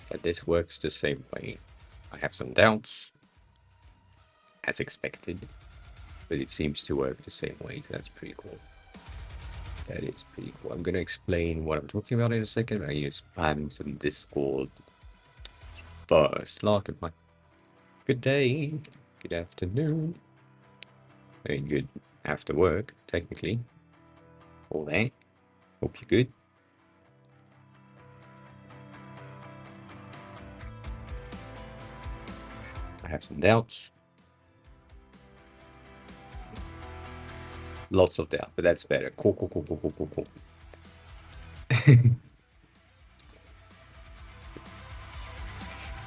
that this works the same way. I have some doubts, as expected, but it seems to work the same way. So that's pretty cool. That is pretty cool. I'm gonna explain what I'm talking about in a second. I need to spam some Discord first. Look at my good day, good afternoon, and good after work, technically. All that. Hope you're good. I have some doubts. Lots of doubt, but that's better. Cool, cool, cool, cool, cool, cool, cool.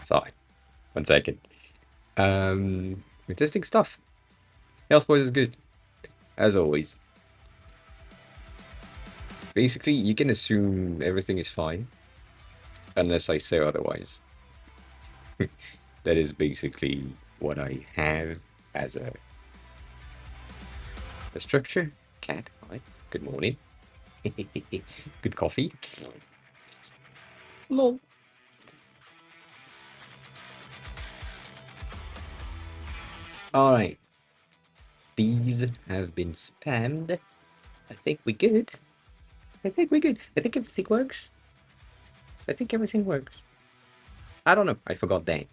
Sorry. 1 second. We're testing stuff. Health voice is good, as always. Basically, you can assume everything is fine, unless I say otherwise. That is basically what I have as a structure. Cat, hi. Good morning. Good coffee. Lol. Alright. These have been spammed. I think we're good. I think we're good. I think everything works. I think everything works. I don't know. I forgot that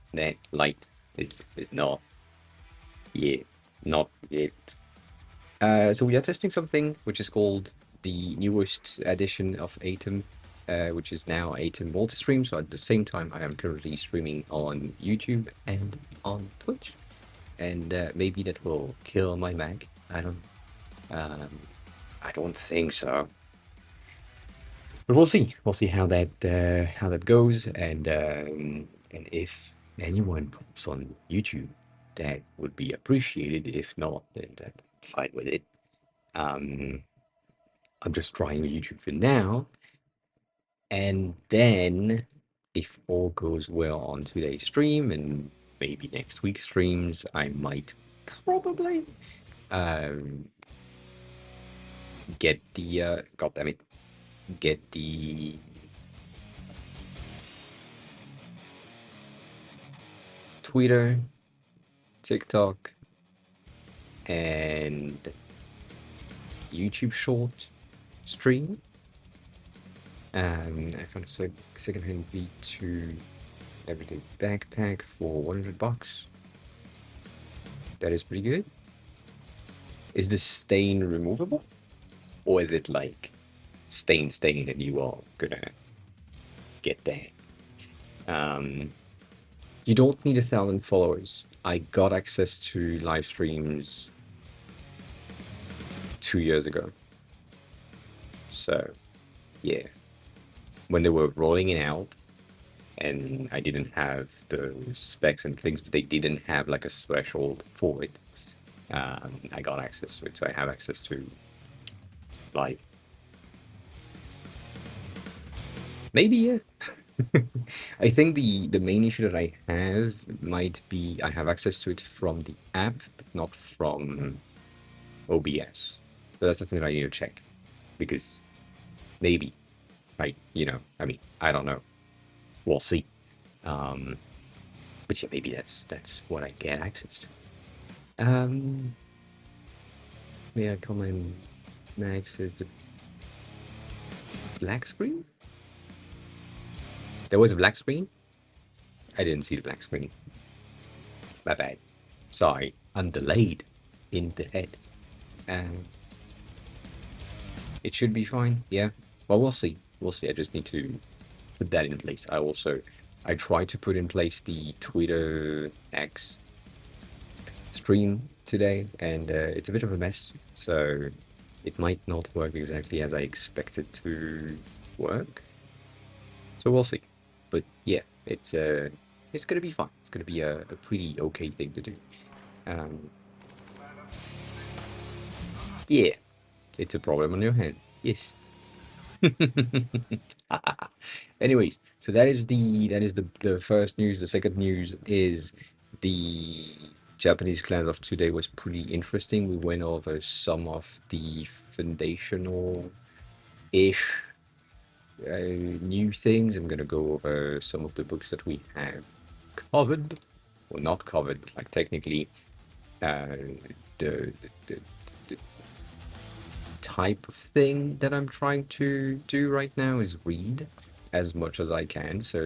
light is not yet. Not yet. So we are testing something which is called the newest edition of Atom, which is now Atom Multi-Stream. So at the same time, I am currently streaming on YouTube and on Twitch. And maybe that will kill my Mac. I don't think so. But we'll see. We'll see how that goes, and if anyone pops on YouTube, that would be appreciated. If not, then I'm fine with it. I'm just trying YouTube for now, and then if all goes well on today's stream and maybe next week's streams, I might probably get the God damn it, get the Twitter, TikTok, and YouTube short stream. I found a secondhand V2 everyday backpack for 100 bucks. That is pretty good. Is this stain removable? Or is it like stain and you are gonna get that? You don't need 1,000 followers. I got access to live streams 2 years ago. So, yeah. When they were rolling it out, and I didn't have the specs and things, but they didn't have like a threshold for it. I got access to it, so I have access to live. Maybe, yeah. I think the main issue that I have might be I have access to it from the app, but not from OBS. So that's the thing that I need to check, because maybe, right? I mean, I don't know. We'll see. But yeah, maybe that's what I get access to. May I comment? Max says the black screen. There was a black screen. I didn't see the black screen. My bad. Sorry, I'm delayed in the head. It should be fine. Yeah. Well, we'll see. We'll see. I just need to put that in place. I tried to put in place the Twitter X stream today, and it's a bit of a mess. So it might not work exactly as I expect it to work. So we'll see. But yeah, it's gonna be fine. It's gonna be a pretty okay thing to do. Yeah, it's a problem on your hand. Yes. Anyways, so that is the first news. The second news is the Japanese class of today was pretty interesting. We went over some of the foundational-ish new things. I'm gonna go over some of the books that we have covered, or not covered, but like technically, uh, the type of thing that I'm trying to do right now is read as much as I can. So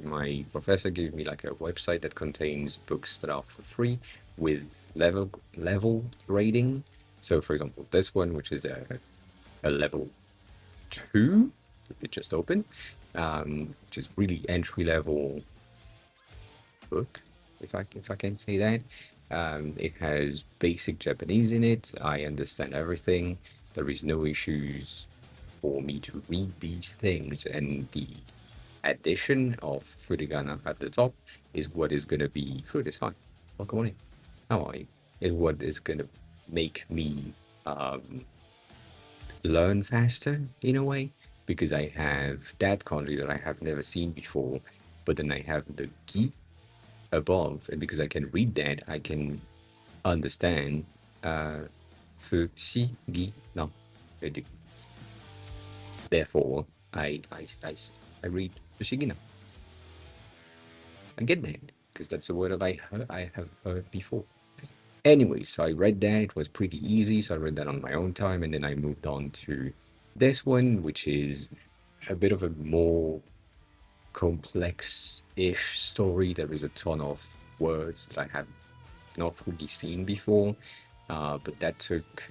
my professor gave me like a website that contains books that are for free with level rating. So for example, this one, which is a level 2, if it just opened, which is really entry level book, if I can say that. It has basic Japanese in it. I understand everything. There is no issues for me to read these things, and the addition of furigana at the top is what is going to be fruit is fine. Welcome on in. How are you? Is what is going to make me um, learn faster in a way, because I have that kanji that I have never seen before, but then I have the gi above, and because I can read that, I can understand fu, si, gi, no. Therefore, I read fushigi no. I get that because that's a word that I have heard before. Anyway, so I read that. It was pretty easy. So I read that on my own time. And then I moved on to this one, which is a bit of a more complex-ish story. There is a ton of words that I have not really seen before. But that took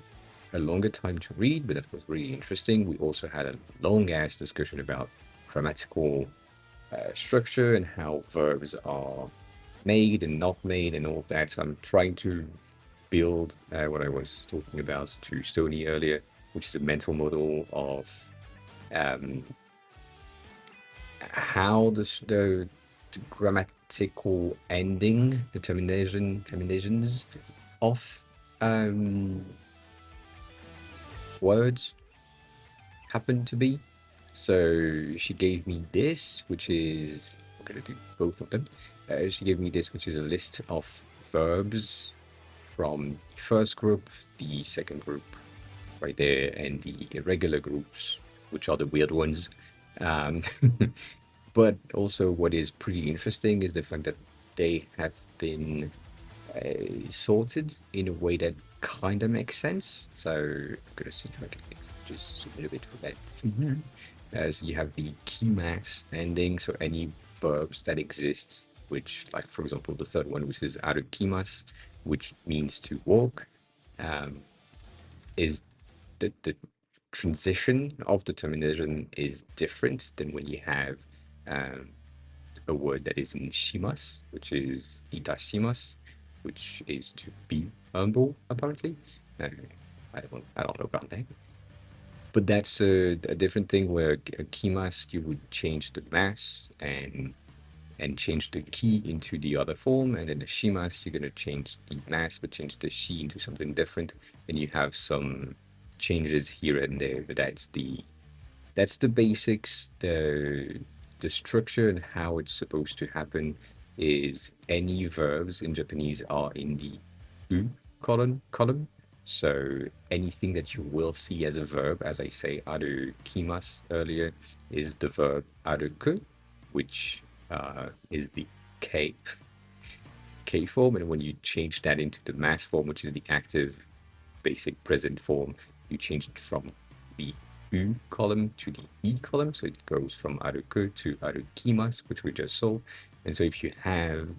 a longer time to read, but that was really interesting. We also had a long-ass discussion about grammatical structure and how verbs are made and not made and all of that. So I'm trying to build what I was talking about to Stony earlier, which is a mental model of um, how the grammatical ending, the terminations of um, words happen to be. So she gave me this, which is, I'm going to do both of them. She gave me this, which is a list of verbs from the first group, the second group right there, and the irregular groups, which are the weird ones. Um, but also, what is pretty interesting is the fact that they have been sorted in a way that kind of makes sense. So I'm going to see if I can just zoom in a bit for that. As you have the key mass ending, so any verbs that exist, which, like for example, the third one, which is arukimas, which means to walk, is the transition of the termination is different than when you have a word that is in shimas, which is itashimas, which is to be humble, apparently. I don't know about that. But that's a different thing where a key mass, you would change the mass and change the key into the other form, and then the shimas, you're going to change the mass but change the shi into something different, and you have some changes here and there. But that's the basics. The structure and how it's supposed to happen is any verbs in Japanese are in the u column. So anything that you will see as a verb, as I say, arukimasu earlier, is the verb aruku, which is the k form, and when you change that into the mass form, which is the active basic present form, you change it from the u column to the e column, so it goes from aruku to arukimasu, which we just saw. And so if you have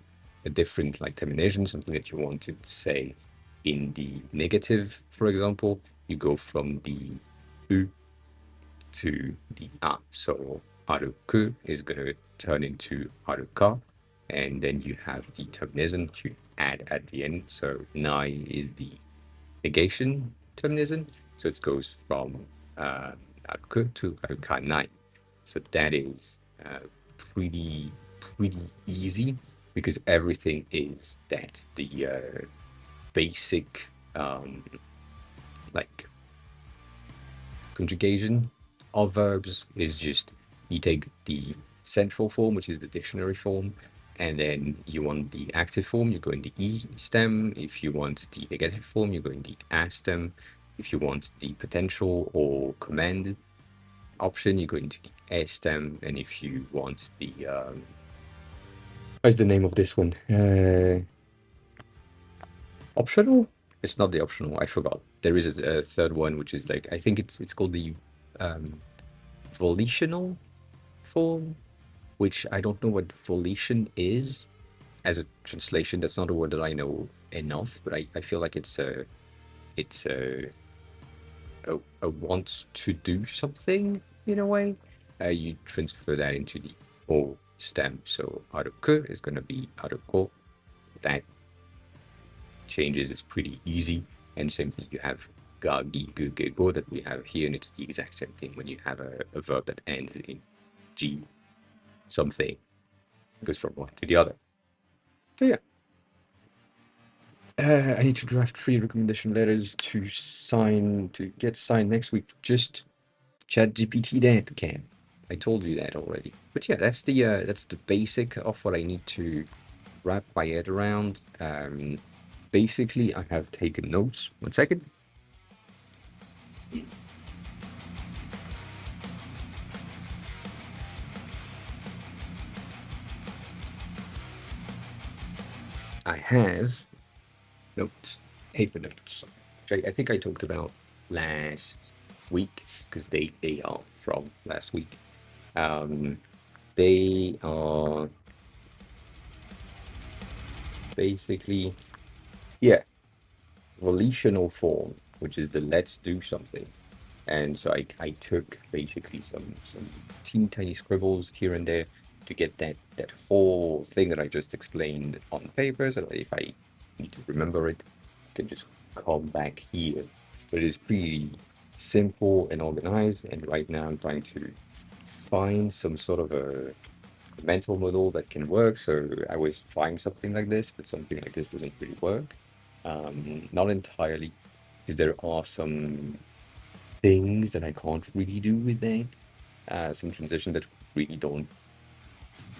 a different like termination, something that you want to say in the negative, for example, you go from the u to the a. So aruku is going to turn into aruka, and then you have the termination to add at the end. So nai is the negation termination. So it goes from aruku to aruka nai. So that is pretty easy because everything is that. The basic like conjugation of verbs is just you take the central form, which is the dictionary form, and then you want the active form, you go in the E stem. If you want the negative form, you go in the A stem. If you want the potential or command option, you go into the stem, and if you want the what's the name of this one? Optional? It's not the optional. I forgot. There is a third one, which is like I think it's called the um, volitional form, which I don't know what volition is as a translation. That's not a word that I know enough, but I feel like it's a want to do something in a way. You transfer that into the O stem. So aruku is going to be aruko. That changes is pretty easy. And same thing, you have ga, gi, gu, ge, go that we have here, and it's the exact same thing when you have a verb that ends in g something, goes from one to the other. So yeah. I need to draft 3 recommendation letters to get signed next week. Just ChatGPT that can. I told you that already. But yeah, that's the basic of what I need to wrap my head around. Basically, I have taken notes. 1 second. I have notes, paper notes, which I think I talked about last week because they are from last week. They are basically, yeah, volitional form, which is the let's do something. And so I took basically some teeny tiny scribbles here and there to get that whole thing that I just explained on paper, so that if I need to remember it, I can just come back here. But it is pretty simple and organized, and right now I'm trying to find some sort of a mental model that can work. So I was trying something like this, but something like this doesn't really work. Not entirely, because there are some things that I can't really do with that. Some transition that really don't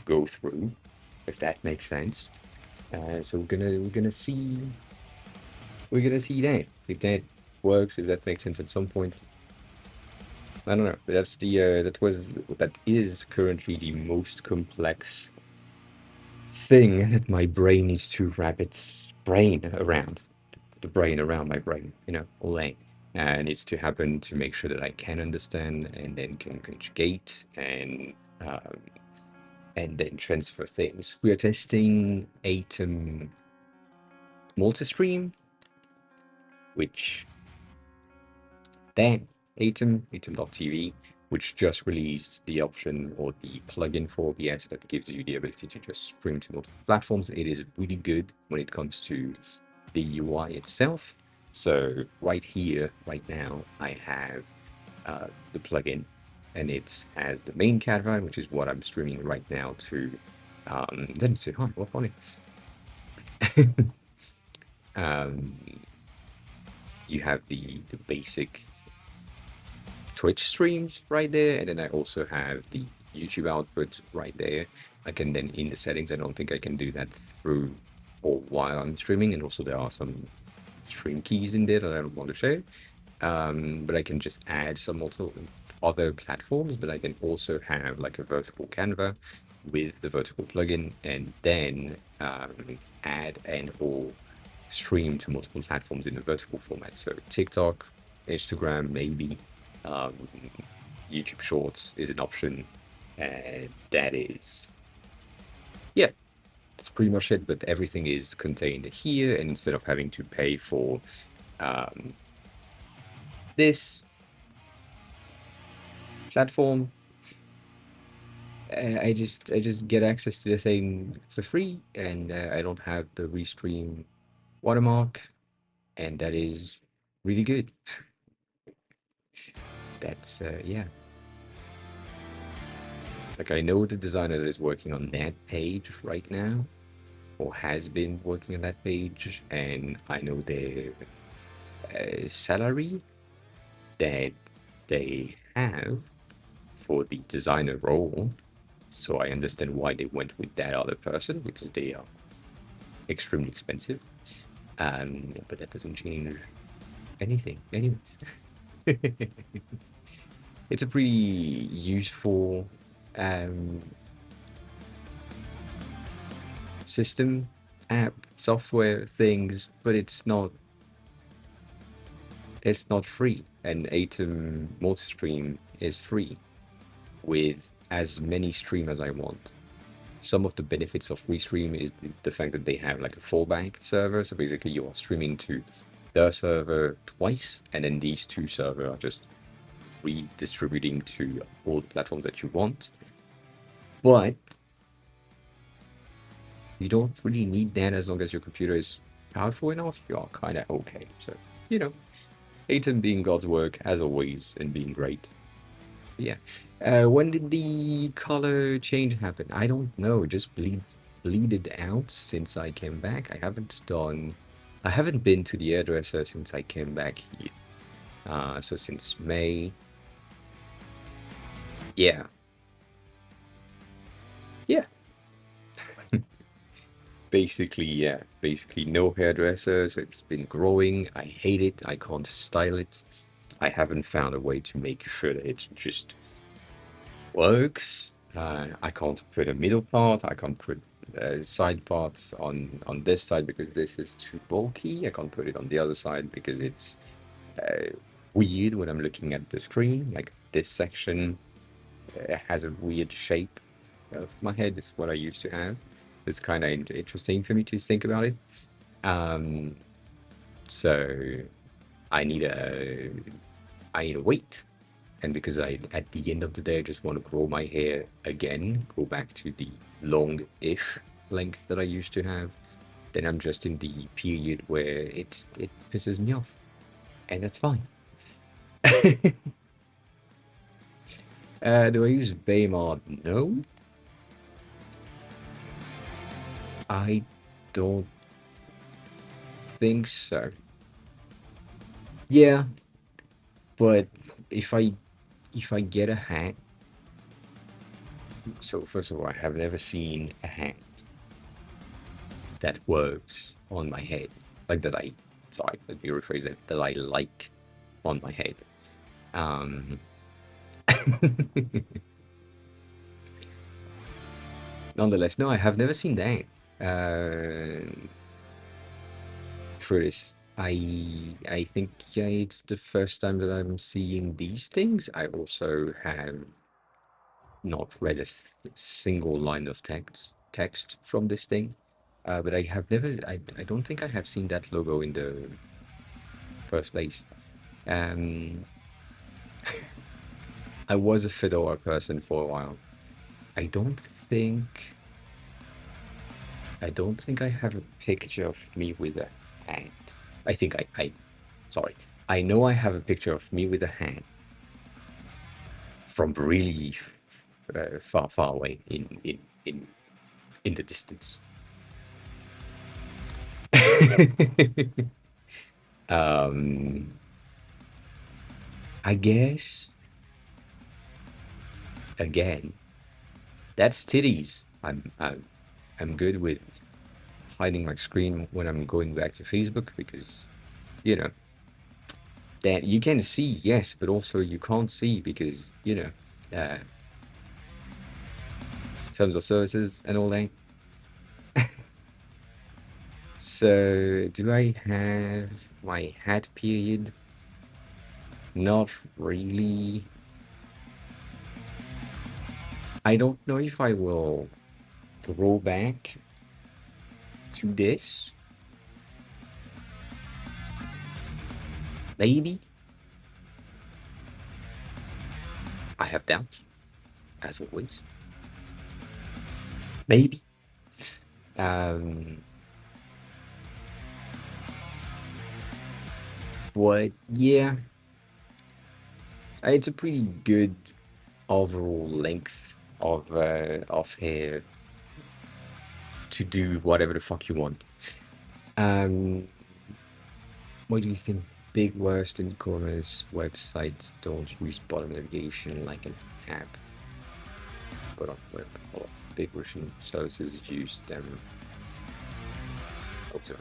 go through, if that makes sense. So we're gonna see that if that works, if that makes sense at some point. I don't know. But that is currently the most complex thing that my brain needs to wrap its brain around, the brain around my brain, all that. Needs to happen to make sure that I can understand and then can conjugate um, and then transfer things. We are testing Atom Multistream, which that Atom.tv, which just released the option or the plugin for OBS that gives you the ability to just stream to multiple platforms. It is really good when it comes to the UI itself. So right here, right now, I have the plugin, and it has the main Canva, which is what I'm streaming right now to. Then say hi, what on it? You have the basic Twitch streams right there, and then I also have the YouTube output right there. I can then in the settings, I don't think I can do that through or while I'm streaming, and also there are some stream keys in there that I don't want to share. But I can just add some other platforms, but I can also have like a vertical Canva with the vertical plugin, and then add and or stream to multiple platforms in a vertical format. So TikTok, Instagram, maybe YouTube Shorts is an option, and that is, yeah, that's pretty much it. But everything is contained here, and instead of having to pay for this platform, I just get access to the thing for free, and I don't have the restream watermark, and that is really good. That's yeah. Like, I know the designer that is working on that page right now, or has been working on that page, and I know their salary that they have for the designer role. So I understand why they went with that other person, because they are extremely expensive. But that doesn't change anything, anyways. it's a pretty useful um, system, app, software things, but it's not free. And Atom Multistream is free with as many stream as I want. Some of the benefits of Restream is the fact that they have like a fallback server. So basically you are streaming to their server twice, and then these two servers are just redistributing to all the platforms that you want. But you don't really need that as long as your computer is powerful enough. You are kind of okay. So, you know, Atom being God's work as always and being great. Yeah. When did the color change happen? I don't know. It just bleeded out since I came back. I haven't been to the hairdresser since I came back here. So since May. Yeah. Yeah. Basically, yeah. Basically, no hairdressers. It's been growing. I hate it. I can't style it. I haven't found a way to make sure that it just works. I can't put a middle part. I can't put side parts on this side because this is too bulky. I can't put it on the other side because it's weird when I'm looking at the screen. Like this section has a weird shape of my head. It's what I used to have. It's kind of interesting for me to think about it. So I need a weight. And because at the end of the day, I just want to grow my hair again, go back to the long-ish length that I used to have, then I'm just in the period where it pisses me off. And that's fine. Do I use Baymod? No. I don't think so. Yeah, but if I get a hat, so first of all, I have never seen a hat that works on my head. Like that sorry, let me rephrase that I like on my head. Nonetheless, no, I have never seen that. For this, I think it's the first time that I'm seeing these things. I also have not read a single line of text from this thing. But I have never, I don't think I have seen that logo in the first place. I was a Fedora person for a while. I don't think I have a picture of me with a hat. I think sorry. I know I have a picture of me with a hat from really far away in the distance. I guess again, that's titties. I'm good with hiding my screen when I'm going back to Facebook because, you know, that you can see, yes, but also you can't see because, you know, terms of services and all that. So, do I have my hat period? Not really. I don't know if I will go back to this. Maybe. I have doubts, as always. Maybe. But yeah, it's a pretty good overall length of hair to do whatever the fuck you want. What do you think? Big worst in e-commerce websites don't use bottom navigation like an app, but on web of big Russian services use them. Ozo.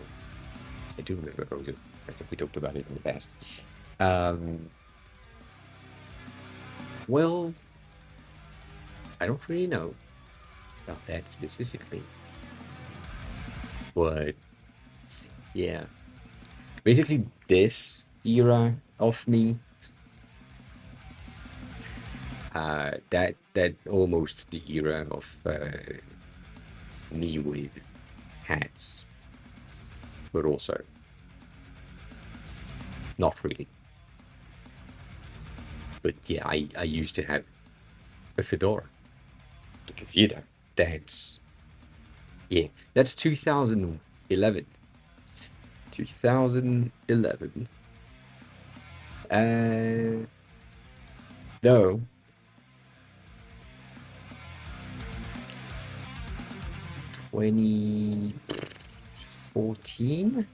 I do remember Ozo. I think we talked about it in the past. Well, I don't really know about that specifically, but yeah, basically this era of me, that almost the era of me with hats, but also not really. But yeah, I used to have a fedora because that's yeah, that's 2011. 2011. Uh, though 2014,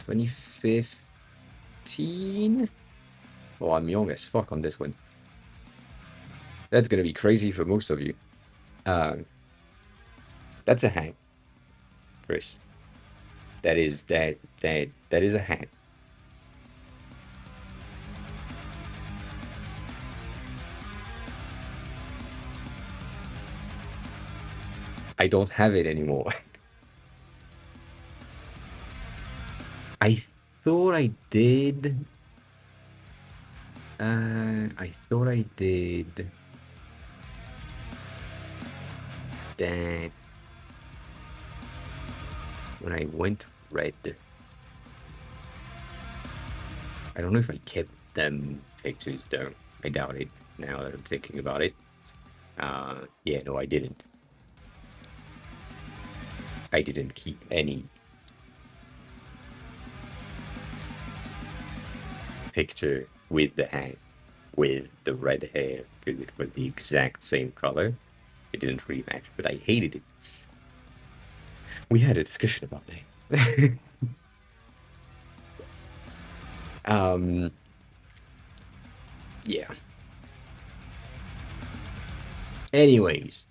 2015. Oh, I'm young as fuck on this one. That's gonna be crazy for most of you. Um, that's a hat, Chris. That is a hat. I don't have it anymore. I thought I did. I thought I did that when I went red. I don't know if I kept them pictures though. I doubt it. Now that I'm thinking about it. Yeah, no, I didn't. I didn't keep any picture with the hat, with the red hair, because it was the exact same color. It didn't really match, but I hated it. We had a discussion about that. um, yeah. Anyways,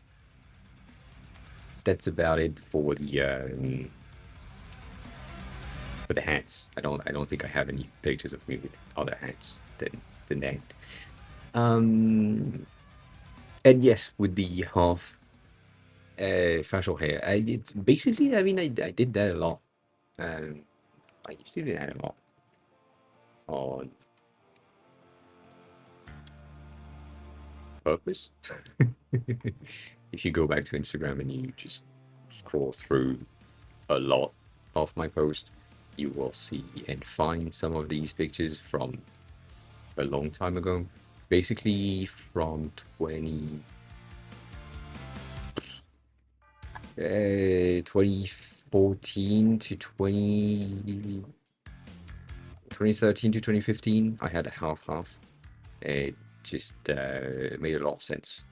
that's about it for the hats. I don't think I have any pictures of me with other hats than that. Um, and yes, with the half facial hair, it's basically. I mean, I did that a lot. Um, I used to do that a lot on purpose. If you go back to Instagram and you just scroll through a lot of my posts, you will see and find some of these pictures from a long time ago. Basically from 2014 to 2013 to 2015. I had a half. It just made a lot of sense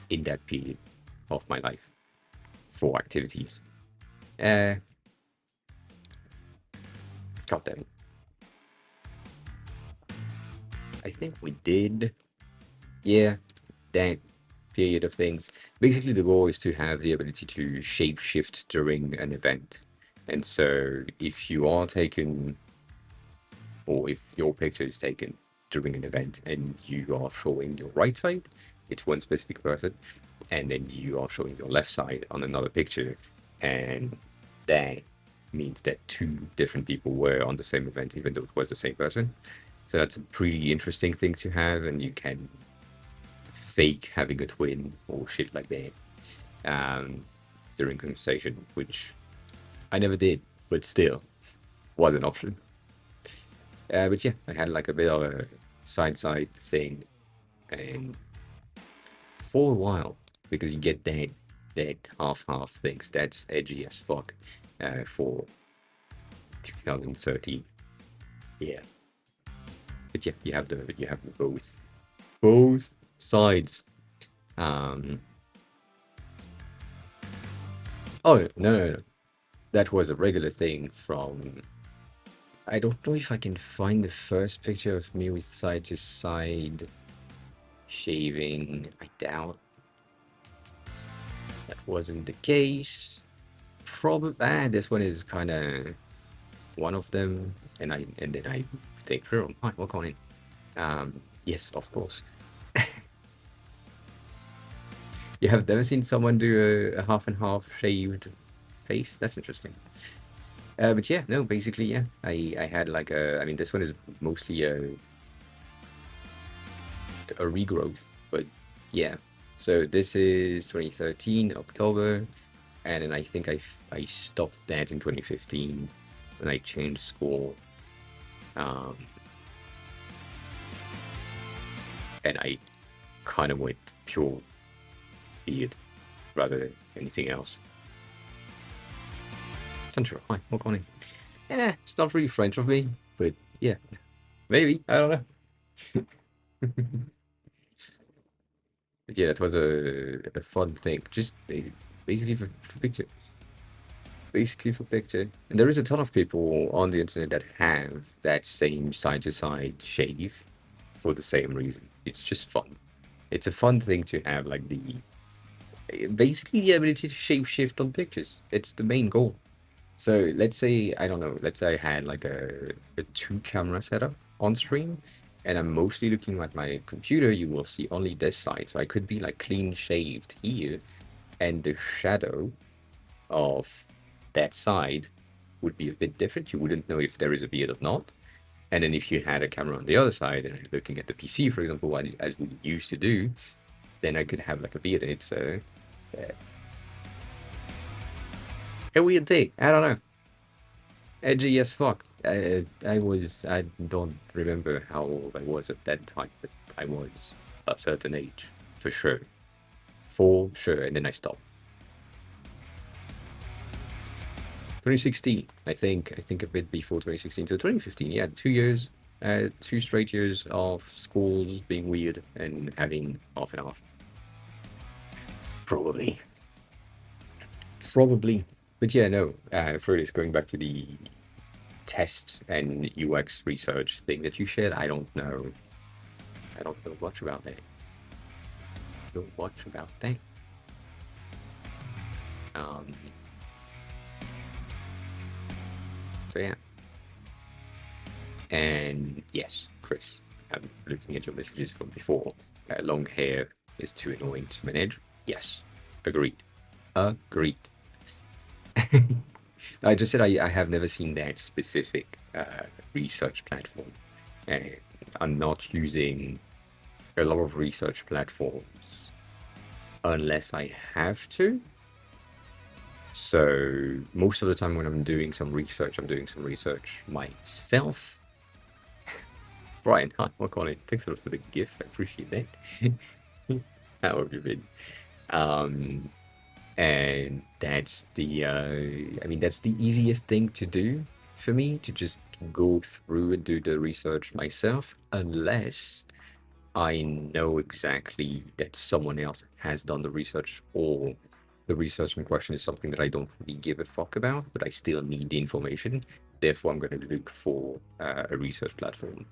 in that period of my life for activities. Uh, God damn it. I think we did. Yeah, that period of things. Basically, the goal is to have the ability to shape shift during an event. And so, if you are taken, or if your picture is taken during an event and you are showing your right side, it's one specific person, and then you are showing your left side on another picture, and that means that two different people were on the same event, even though it was the same person. So that's a pretty interesting thing to have, and you can fake having a twin or shit like that during conversation, which I never did, but still was an option. But yeah, I had like a bit of a side thing, and for a while, because you get that half things. That's edgy as fuck for 2013. Yeah, but yeah, you have both sides. Um, oh no, that was a regular thing from. I don't know if I can find the first picture of me with side to side shaving. I doubt that wasn't the case. Probably, this one is kind of one of them, and then I think through. Hi, welcome in. Yes, of course. You have never seen someone do a half and half shaved face? That's interesting. But yeah, no, basically, yeah. I had like I mean, this one is mostly a regrowth, but yeah. So this is 2013 October, and then I think I stopped that in 2015 when I changed school. Um, and I kind of went pure beard rather than anything else. Tantra, hi, what on in? Yeah, it's not really French of me, but yeah, maybe, I don't know. But yeah, that was a fun thing, just basically for picture. Basically for picture. And there is a ton of people on the internet that have that same side to side shave for the same reason. It's just fun. It's a fun thing to have, like the basically the ability to shape shift on pictures. It's the main goal. So let's say, I don't know, let's say I had like a two camera setup on stream and I'm mostly looking at my computer, you will see only this side. So I could be like clean shaved here and the shadow of that side would be a bit different. You wouldn't know if there is a beard or not. And then if you had a camera on the other side and looking at the PC, for example, as we used to do, then I could have like a beard. It's a weird thing. I don't know. Edgy as fuck. I don't remember how old I was at that time, but I was a certain age, for sure. For sure. And then I stopped. 2016, I think a bit before 2016. So 2015, yeah, 2 years, 2 straight years of schools being weird and having off and off. Probably. Probably. But yeah, no, for this, going back to the test and UX research thing that you shared, I don't know. I don't know much about that. Know much about that. Um, so yeah. And yes, Chris, I'm looking at your messages from before. Long hair is too annoying to manage. Yes, agreed. Agreed. I just said I have never seen that specific research platform. And I'm not using a lot of research platforms unless I have to. So most of the time when I'm doing some research, I'm doing some research myself. Brian, hi, welcome on it. Thanks a lot for the gift. I appreciate that. How have you been? Um, and that's I mean, that's the easiest thing to do for me, to just go through and do the research myself, unless I know exactly that someone else has done the research, or the research in question is something that I don't really give a fuck about, but I still need the information. Therefore, I'm going to look for a research platform.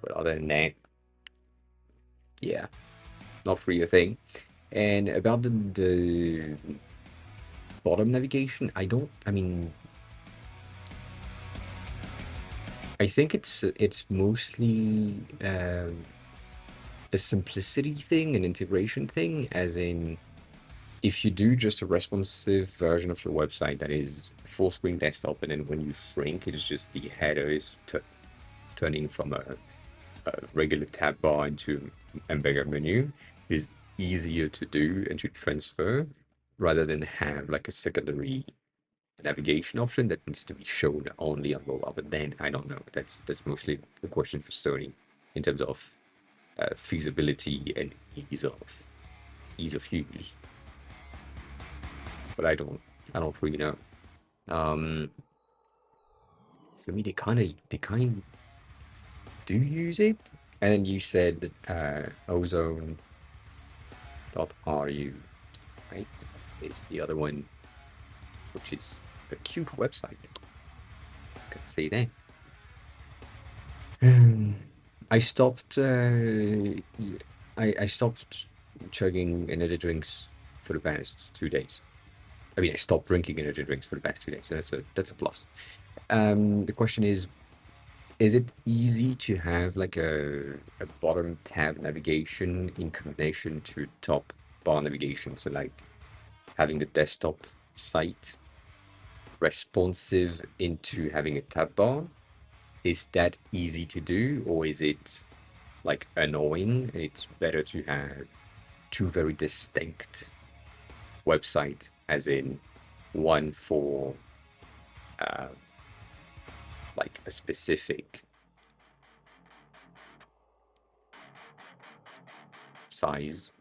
But other than that, yeah, not really a thing. And about the bottom navigation, I mean, I think it's mostly a simplicity thing, an integration thing, as in, if you do just a responsive version of your website that is full screen desktop, and then when you shrink, it's just the header is turning from a regular tab bar into a bigger menu, is easier to do and to transfer, rather than have like a secondary navigation option that needs to be shown only on mobile. But then I don't know. That's mostly a question for Sony in terms of feasibility and ease of use. But I don't really know. Um, for me, they kind do use it. And then you said ozone.ru, right? Is the other one, which is a cute website. I can say that. I stopped. I stopped chugging energy drinks for the past 2 days. I mean, I stopped drinking energy drinks for the past 2 days. So that's a plus. The question is, Is it easy to have like a bottom tab navigation in combination to top bar navigation? So like having the desktop site responsive into having a tab bar? Is that easy to do, or is it like annoying? It's better to have two very distinct website, as in one for uh, like a specific size.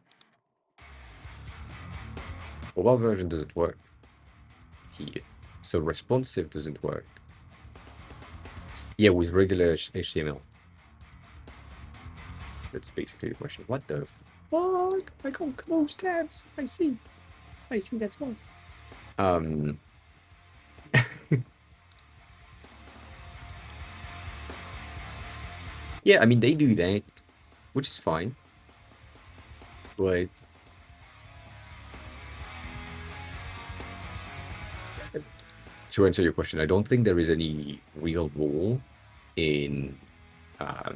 Well, what version does it work here? So responsive doesn't work. Yeah, with regular HTML. That's basically the question. What the fuck? I can't close tabs. I see. That's why. Um. Yeah, I mean they do that, which is fine. But to answer your question, I don't think there is any real rule in uh,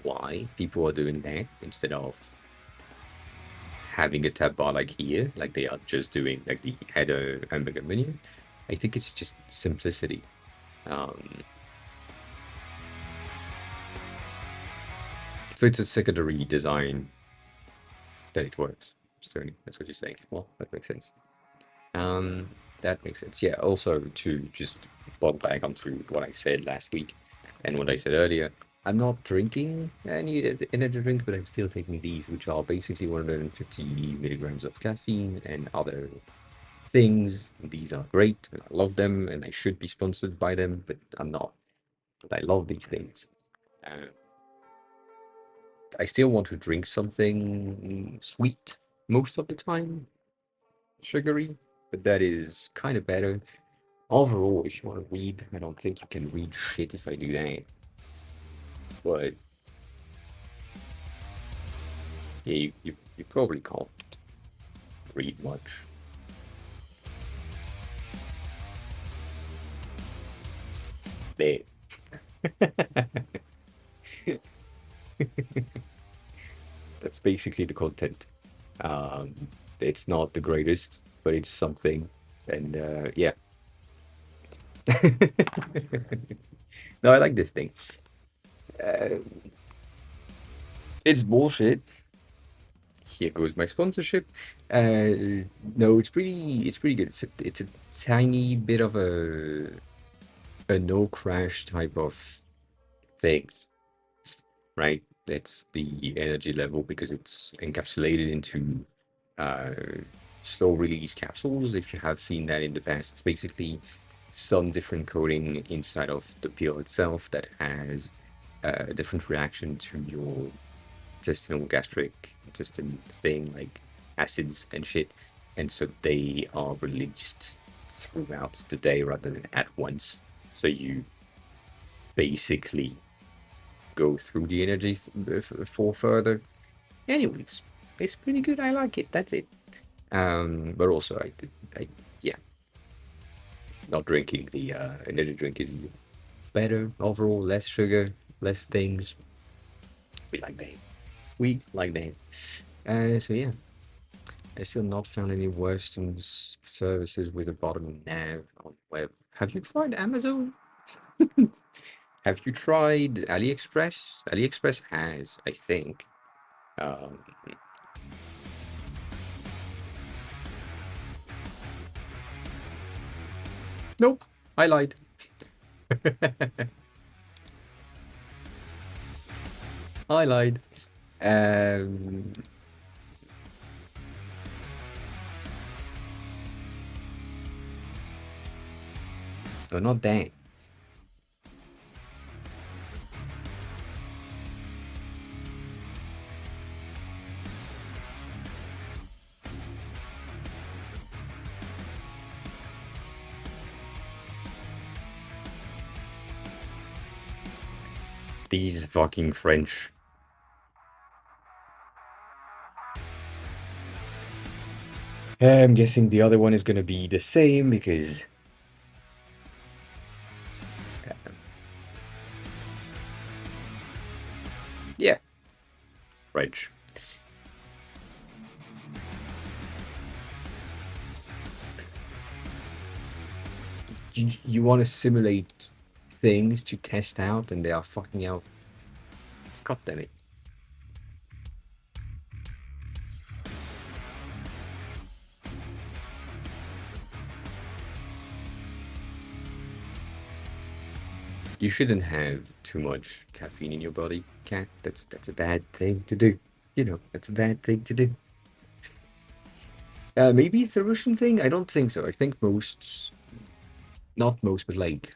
why people are doing that instead of having a tab bar like here, like they are just doing like the header hamburger menu. I think it's just simplicity. So it's a secondary design that it works. Sterling, that's what you're saying. Well, that makes sense. That makes sense. Yeah. Also, to just bog back onto what I said last week and what I said earlier, I'm not drinking any energy drink, but I'm still taking these, which are basically 150 milligrams of caffeine and other things. These are great, and I love them, and I should be sponsored by them, but I'm not. But I love these things. Uh, I still want to drink something sweet most of the time, sugary, but that is kind of better. Overall, if you want to read, I don't think you can read shit if I do that. But yeah, you probably can't read much. There. That's basically the content. It's not the greatest, but it's something. And yeah. No, I like this thing. Uh, it's bullshit. Here goes my sponsorship. No, it's pretty good. It's a tiny bit of a no crash type of things, right? It's the energy level because it's encapsulated into uh, slow release capsules. If you have seen that in the past, it's basically some different coating inside of the pill itself that has a different reaction to your intestinal gastric intestine thing, like acids and shit. And so they are released throughout the day rather than at once. So you basically go through the energy for further. Anyways, it's pretty good. I like it. That's it. But also yeah, not drinking the energy drink is better overall. Less sugar, less things. We like that. We like that. So yeah, I still not found any Western services with a bottom nav on web. Have you tried Amazon? Have you tried AliExpress? AliExpress has, I think. Um, nope, I lied. I lied. Um, no, not that. These fucking French. I'm guessing the other one is gonna be the same because Reg. You want to simulate things to test out, and they are fucking out. God damn it. You shouldn't have too much caffeine in your body, Cat. That's a bad thing to do. You know, that's a bad thing to do. Maybe it's a Russian thing. I don't think so. I think most, not most, but like,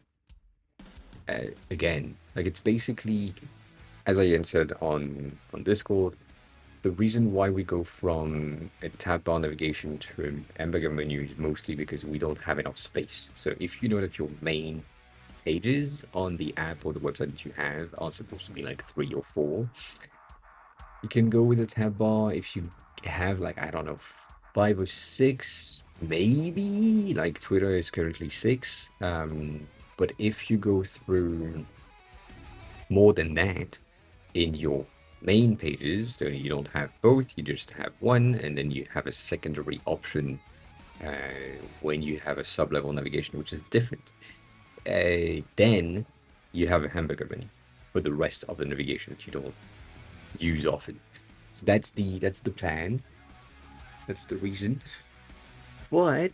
again, like it's basically, as I answered on Discord, the reason why we go from a tab bar navigation to an hamburger menu is mostly because we don't have enough space. So if you know that your main pages on the app or the website that you have are supposed to be like 3 or 4, you can go with a tab bar. If you have like, I don't know, 5 or 6, maybe, like Twitter is currently 6. But if you go through more than that in your main pages, so you don't have both, you just have one, and then you have a secondary option when you have a sub-level navigation, which is different. Then you have a hamburger menu for the rest of the navigation that you don't use often. So that's the plan. That's the reason. But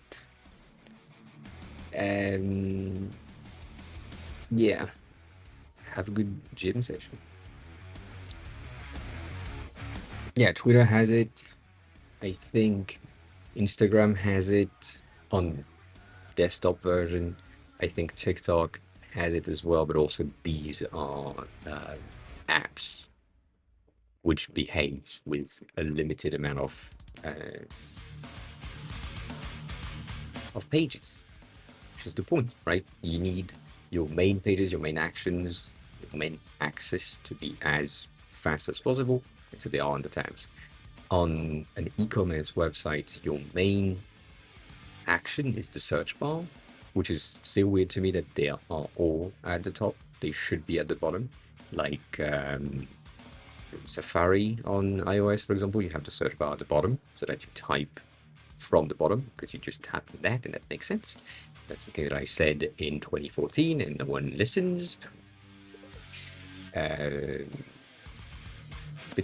yeah, have a good gym session. Yeah, Twitter has it. I think Instagram has it on desktop version. I think TikTok has it as well, but also these are apps which behave with a limited amount of pages, which is the point, right? You need your main pages, your main actions, your main access to be as fast as possible, and so they are on the tabs. On an e-commerce website, your main action is the search bar, which is still weird to me that they are all at the top. They should be at the bottom. Like Safari on iOS, for example, you have the search bar at the bottom so that you type from the bottom because you just tap on that and that makes sense. That's the thing that I said in 2014 and no one listens. But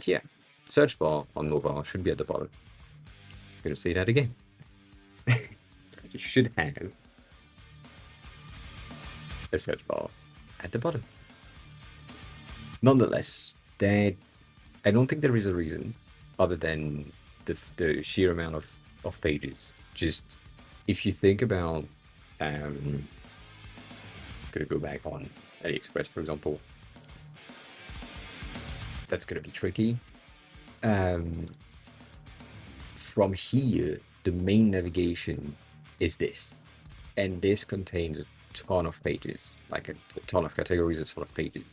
yeah, search bar on mobile should be at the bottom. I'm going to say that again. You should have a search bar at the bottom. Nonetheless, that I don't think there is a reason other than the sheer amount of pages. Just if you think about, I'm gonna go back on AliExpress, for example. That's gonna be tricky. From here, the main navigation is this, and this contains a ton of pages, like a ton of categories, a ton of pages.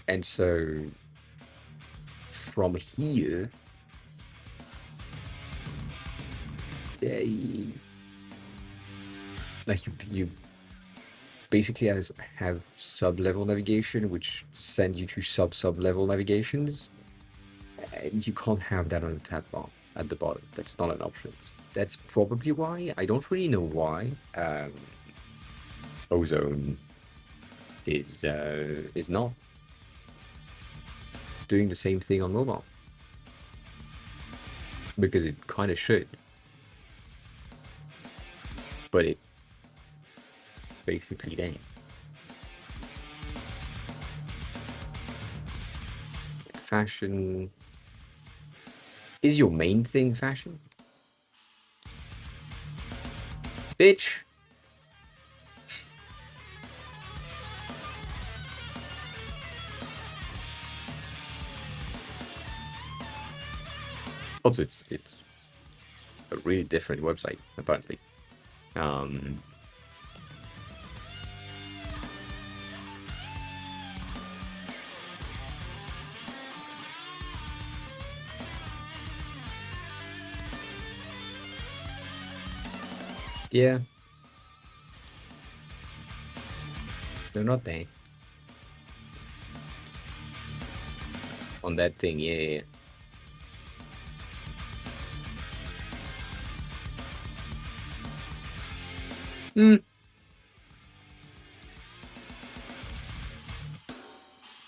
And so from here, like you basically have sub-level navigation, which send you to sub-level navigations, and you can't have that on the tab bar at the bottom. That's not an option. That's probably why. I don't really know why. Ozone is not doing the same thing on mobile, because it kind of should, but it basically ain't. Fashion is your main thing. Fashion, bitch. Also, it's a really different website, apparently. Yeah. They're not on that thing, yeah. Hmm.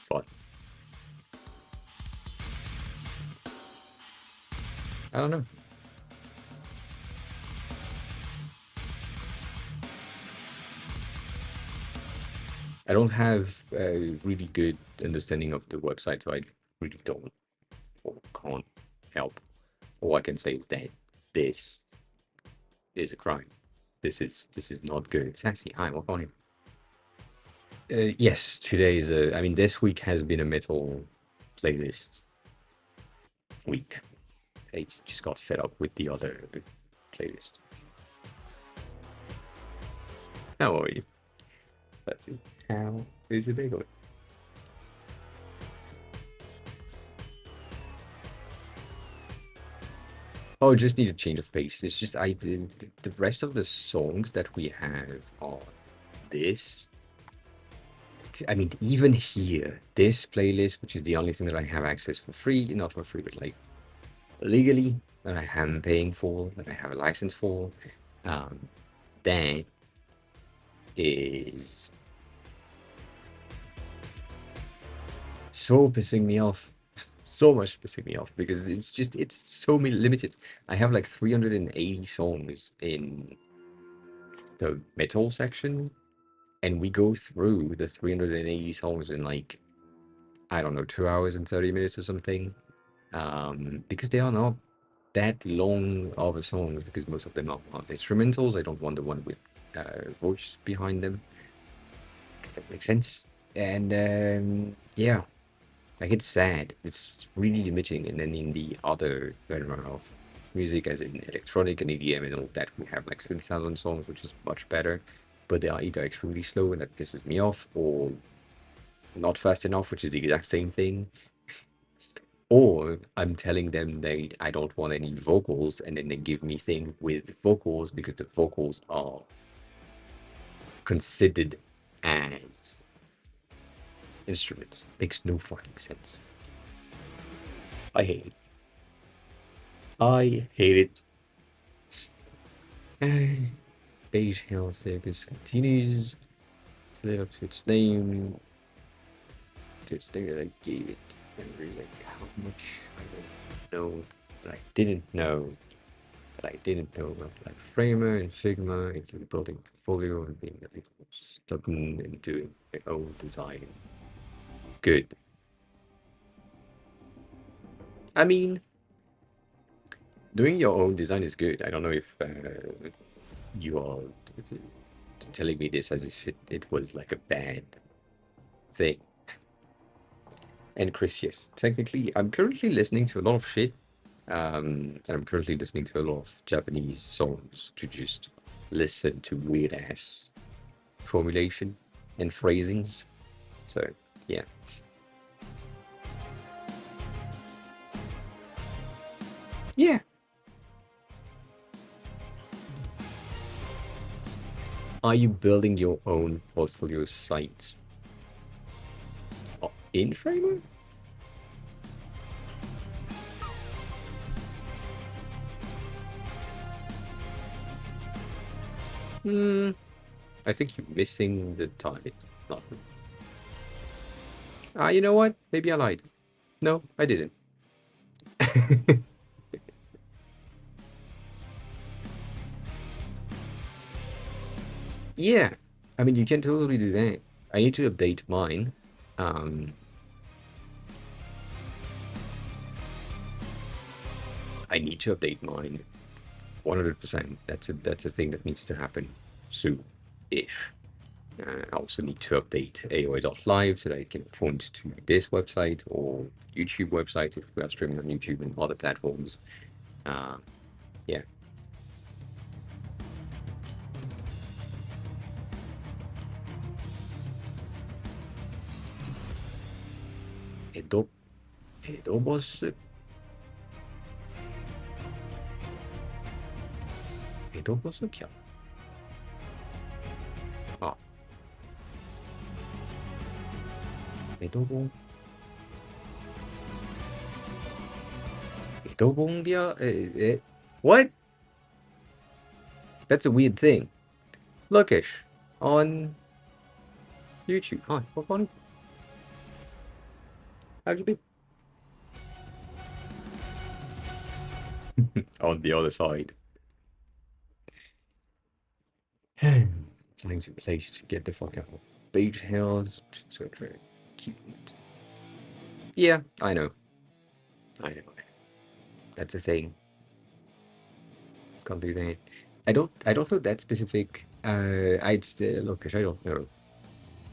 Fun. I don't know. I don't have a really good understanding of the website, so I really don't or can't help. All I can say is that this is a crime. This is not good. Sassy, hi, what on you? Yes, today is a. I mean, this week has been a metal playlist week. I just got fed up with the other playlist. How are you? Sassy, how is your day going? Oh, just need a change of pace. It's just the rest of the songs that we have on this. I mean, even here, this playlist, which is the only thing that I have access for free, not for free, but like legally, that I am paying for, that I have a license for, um, that is so pissing me off. So much pissing me off because it's so limited. I have like 380 songs in the metal section, and we go through the 380 songs in like, I don't know, 2 hours and 30 minutes or something. Because they are not that long of a songs, because most of them are instrumentals. I don't want the one with voice behind them, because that makes sense. And yeah, like it's sad. It's really limiting. And then in the other genre of music, as in electronic and EDM and all that, we have like 30,000 songs, which is much better. But they are either extremely slow and that pisses me off, or not fast enough, which is the exact same thing. Or I'm telling them I don't want any vocals, and then they give me things with vocals because the vocals are considered as instruments. Makes no fucking sense. I hate it. I hate it. Beige Hill Circus continues to live up to its name, to its name that I gave it. And there's like how much I don't know that I didn't know that I didn't know about, like Framer and Figma, including building a portfolio and being a little stubborn and doing their own design. Good. I mean, doing your own design is good. I don't know if you are telling me this as if it was like a bad thing. And Chris, yes, technically, I'm currently listening to a lot of shit. And I'm currently listening to a lot of Japanese songs to just listen to weird ass formulation and phrasings. So, yeah. Yeah. Are you building your own portfolio site in Framer? Hmm. I think you're missing the target. Not. You know what? Maybe I lied. No, I didn't. Yeah. I mean, you can totally do that. I need to update mine. Um, I need to update mine 100%. That's a thing that needs to happen soon-ish. I also need to update AOA.live so that it can point to this website or YouTube website if we are streaming on YouTube and other platforms. Uh, yeah. Edo, Edobos, Edobos kya? Ah, Edobon, Edobongia. What? That's a weird thing. Lookish on YouTube. Hi, what morning? How've you been? On the other side. Finding a place to get the fuck out of Beach Hills, etc. Keep it. Yeah, I know. I know. That's a thing. Can't do that. I don't know that specific. I'd look, I don't know.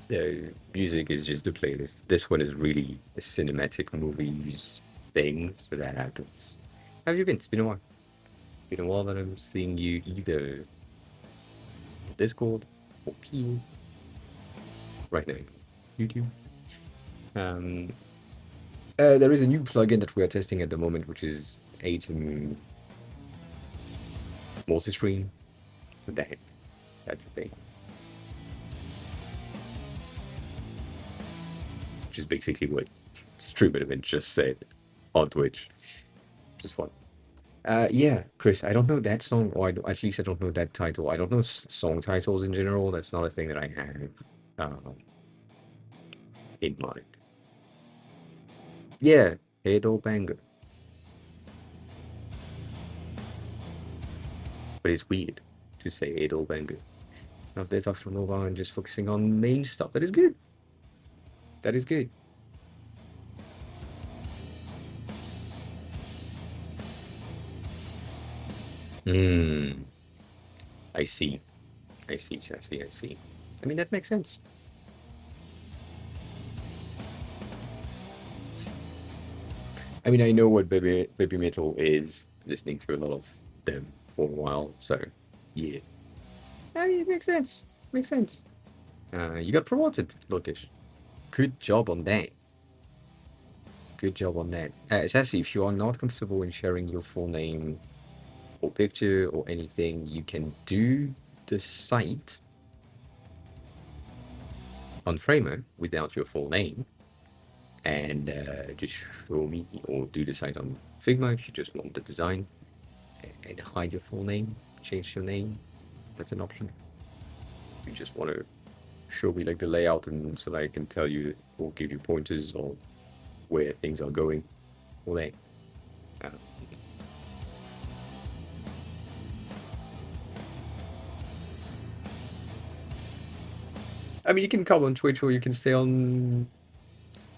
The music is just the playlist. This one is really a cinematic movies thing, so that happens. How have you been? It's been a while. Been a while that I'm seeing you either Discord or P right now. YouTube. Um, there is a new plugin that we are testing at the moment, which is Atom multi-stream. So that's a thing. Which is basically what Stream Event just said on Twitch. Just fun. Yeah, Chris, I don't know that song, or at least I don't know that title. I don't know song titles in general. That's not a thing that I have in mind. Yeah, Hedo Banger. But it's weird to say Hedo Banger. Not there talking for mobile and just focusing on main stuff. That is good. That is good. Hmm. I see. I see, Sassy. I see. I mean, that makes sense. I mean, I know what baby metal is, listening to a lot of them for a while, so yeah. I mean, it makes sense. Makes sense. You got promoted, Lokish. Good job on that. Good job on that. Sassy, if you are not comfortable in sharing your full name or picture or anything, you can do the site on Framer without your full name and just show me, or do the site on Figma if you just want the design and hide your full name, change your name. That's an option. If you just want to show me like the layout and so that I can tell you or give you pointers on where things are going, all that. Uh, I mean, you can come on Twitch or you can stay um,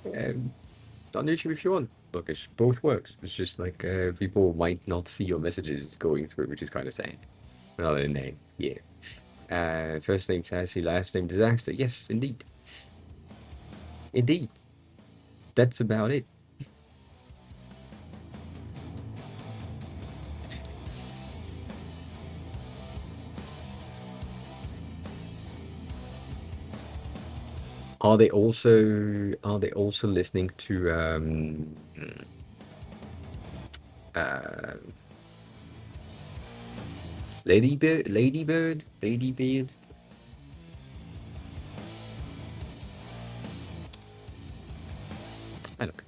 on YouTube if you want. Look, it's both works. It's just like people might not see your messages going through, which is kind of sad. But other than that, yeah. First name Sassy, last name Disaster. Yes, indeed. Indeed. That's about it. Are they also listening to uh Ladybird? I look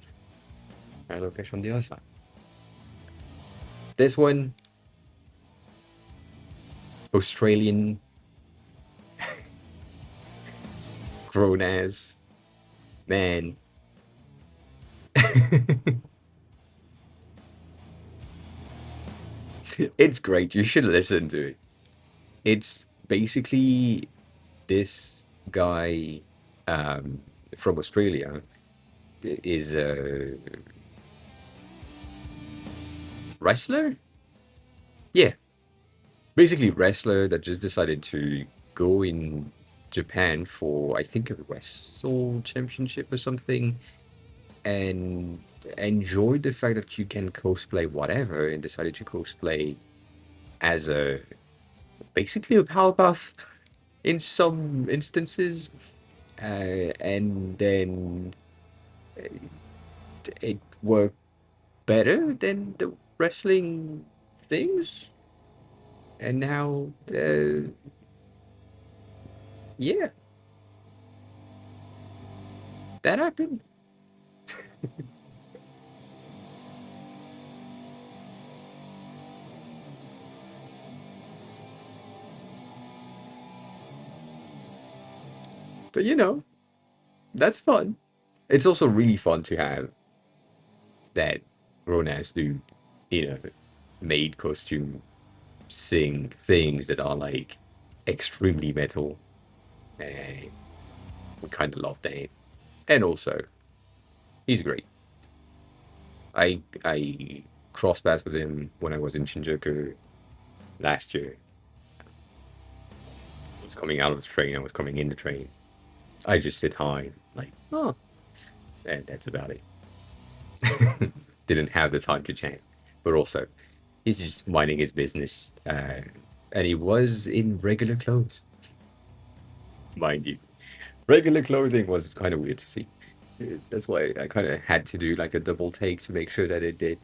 I look on the other side. This one, Australian grown ass man. It's great. You should listen to it. It's basically this guy from Australia is a wrestler. Yeah, basically wrestler that just decided to go in Japan for I think a wrestle championship or something, and enjoyed the fact that you can cosplay whatever, and decided to cosplay as a basically a Powerpuff in some instances, and then it worked better than the wrestling things, and now yeah, that happened. But that's fun. It's also really fun to have that grown-ass dude in a maid costume sing things that are like extremely metal. And we kind of love that. And also, he's great. I crossed paths with him when I was in Shinjuku last year. I was coming out of the train, I was coming in the train. I just sit high, like, oh, and that's about it. Didn't have the time to chat. But also, he's just minding his business. And he was in regular clothes, mind you. Regular clothing was kind of weird to see. That's why I kind of had to do like a double take to make sure that it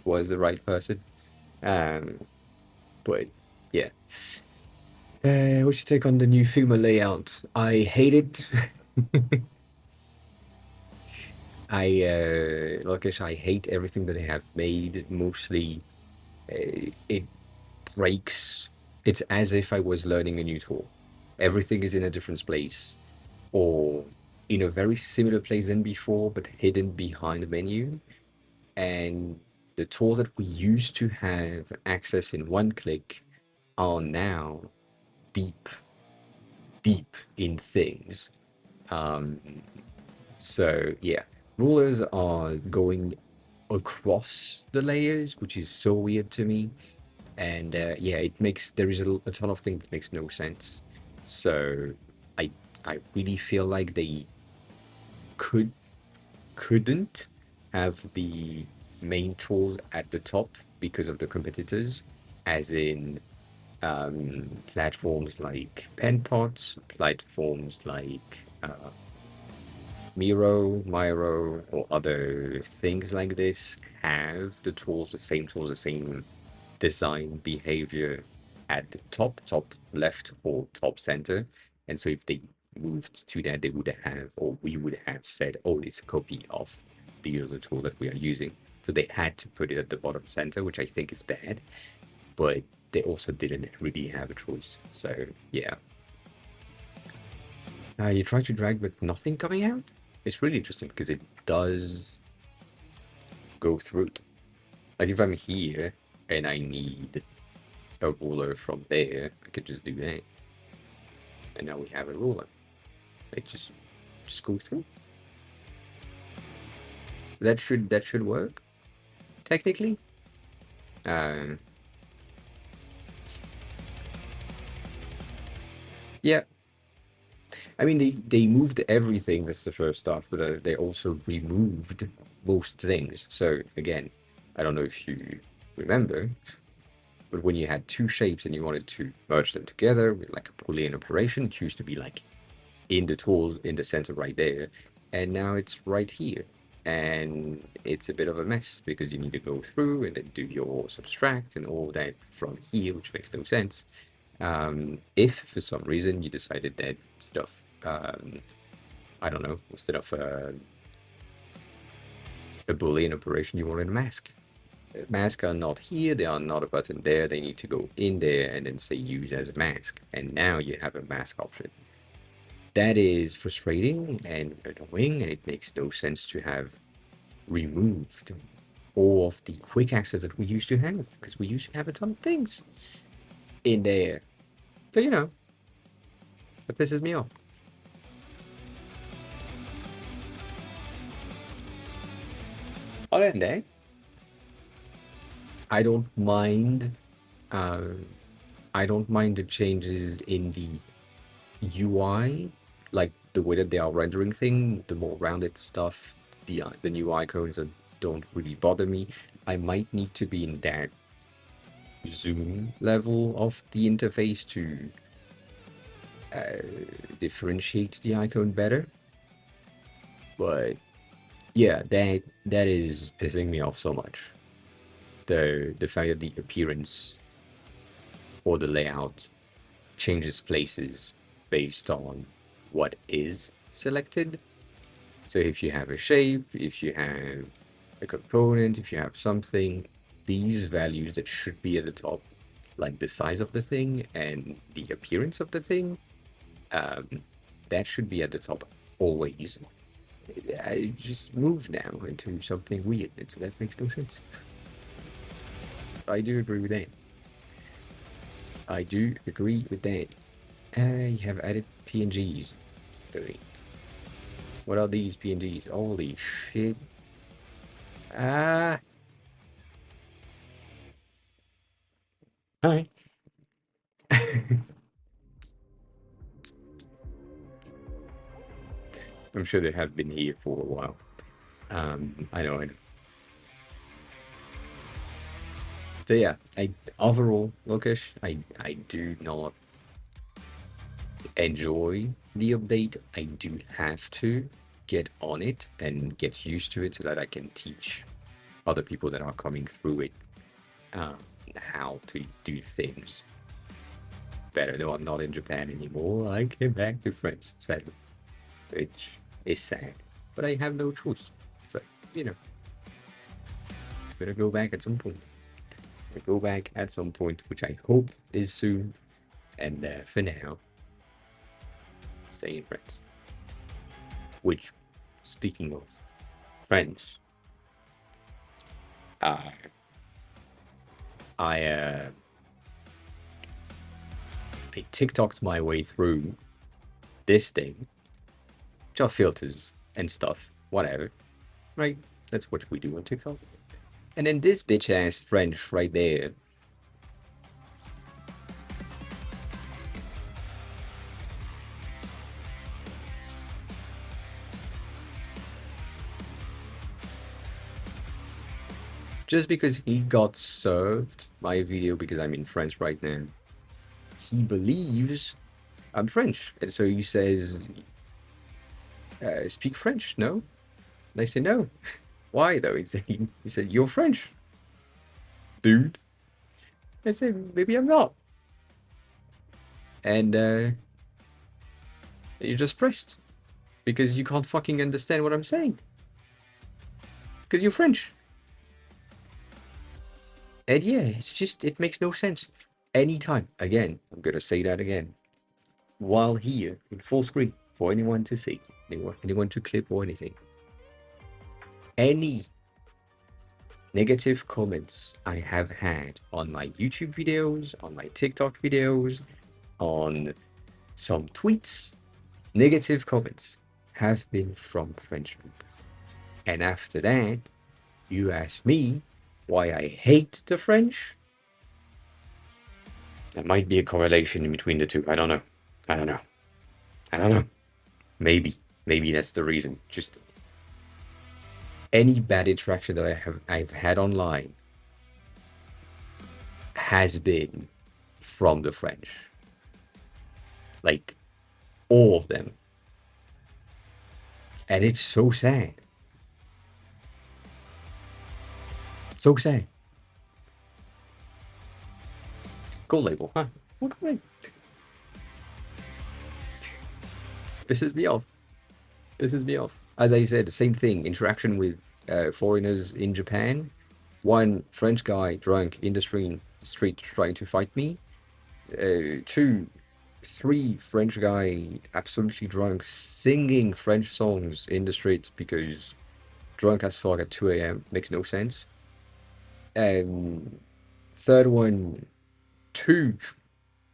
was the right person. Um, but yeah. What's your take on the new Figma layout? I hate it. I hate everything that they have made. Mostly, it breaks. It's as if I was learning a new tool. Everything is in a different place, or in a very similar place than before, but hidden behind the menu. And the tools that we used to have access in one click are now deep, deep in things. Um, so yeah, rulers are going across the layers, which is so weird to me. And yeah, there is a ton of things that makes no sense. So I I really feel like they could couldn't have the main tools at the top because of the competitors, as in platforms like Penpots, platforms like Miro, or other things like this have the tools, the same design behavior at the top left or top center. And so if they moved to that, they would have, or we would have said, oh, it's a copy of the other tool that we are using. So they had to put it at the bottom center, which I think is bad, but they also didn't really have a choice. So yeah. You try to drag with nothing coming out? It's really interesting because it does go through. Like if I'm here and I need a ruler from there, I could just do that. And now we have a ruler. It just go through. That should work, technically. Um, yeah. I mean, they moved everything. That's the first stuff, but they also removed most things. So again, I don't know if you remember, but when you had two shapes and you wanted to merge them together with like a Boolean operation, it used to be like in the tools in the center right there, and now it's right here. And it's a bit of a mess because you need to go through and then do your subtract and all that from here, which makes no sense. If for some reason you decided that instead of, I don't know, instead of a Boolean operation, you wanted a mask. Masks are not here, they are not a button there, they need to go in there and then say use as a mask. And now you have a mask option. That is frustrating and annoying, and it makes no sense to have removed all of the quick access that we used to have, because we used to have a ton of things in there. So, that pisses me off. Other than that, I don't mind. Uh, I don't mind the changes in the UI, like the way that they are rendering thing, the more rounded stuff, the new icons that don't really bother me. I might need to be in that zoom level of the interface to differentiate the icon better. But yeah, that is pissing me off so much. The fact that the appearance or the layout changes places based on what is selected. So if you have a shape, if you have a component, if you have something, these values that should be at the top, like the size of the thing and the appearance of the thing, um, that should be at the top always. I just moved now into something weird, so that makes no sense. So I do agree with that. I do agree with that. You have added PNGs. Story. What are these PNGs? Holy shit. Ah. Alright. I'm sure they have been here for a while. I know. So yeah, overall, Lokesh, I do not enjoy the update. I do have to get on it and get used to it so that I can teach other people that are coming through it um, how to do things better. No, I'm not in Japan anymore. I came back to France, sadly, which is sad, but I have no choice. So, you know, better go back at some point. I go back at some point, which I hope is soon. And for now, stay in France. Which, speaking of France, uh, I TikToked my way through this thing, just filters and stuff, whatever, right? That's what we do on TikTok. And then this bitch ass French right there. Just because he got served my video because I'm in France right now, he believes I'm French. And so he says, speak French, no? And I say, no. Why though? He said, you're French, dude. I said, maybe I'm not. And you're just pressed because you can't fucking understand what I'm saying. Because you're French. And yeah, it's just, it makes no sense. Anytime, again, I'm going to say that again, while here in full screen for anyone to see, anyone to clip or anything, any negative comments I have had on my YouTube videos, on my TikTok videos, on some tweets, negative comments have been from French people. And after that, you ask me why I hate the French? There might be a correlation between the two. I don't know. I don't know. I don't know. Maybe. Maybe that's the reason. Just any bad interaction that I've had online has been from the French. Like all of them. And it's so sad. So sad. Gold label, huh? What can pisses me off. Pisses me off. As I said, the same thing. Interaction with foreigners in Japan. One French guy drunk in the street trying to fight me. Two, three French guy absolutely drunk singing French songs in the street because drunk as fuck at 2 a.m. Makes no sense. Third one, two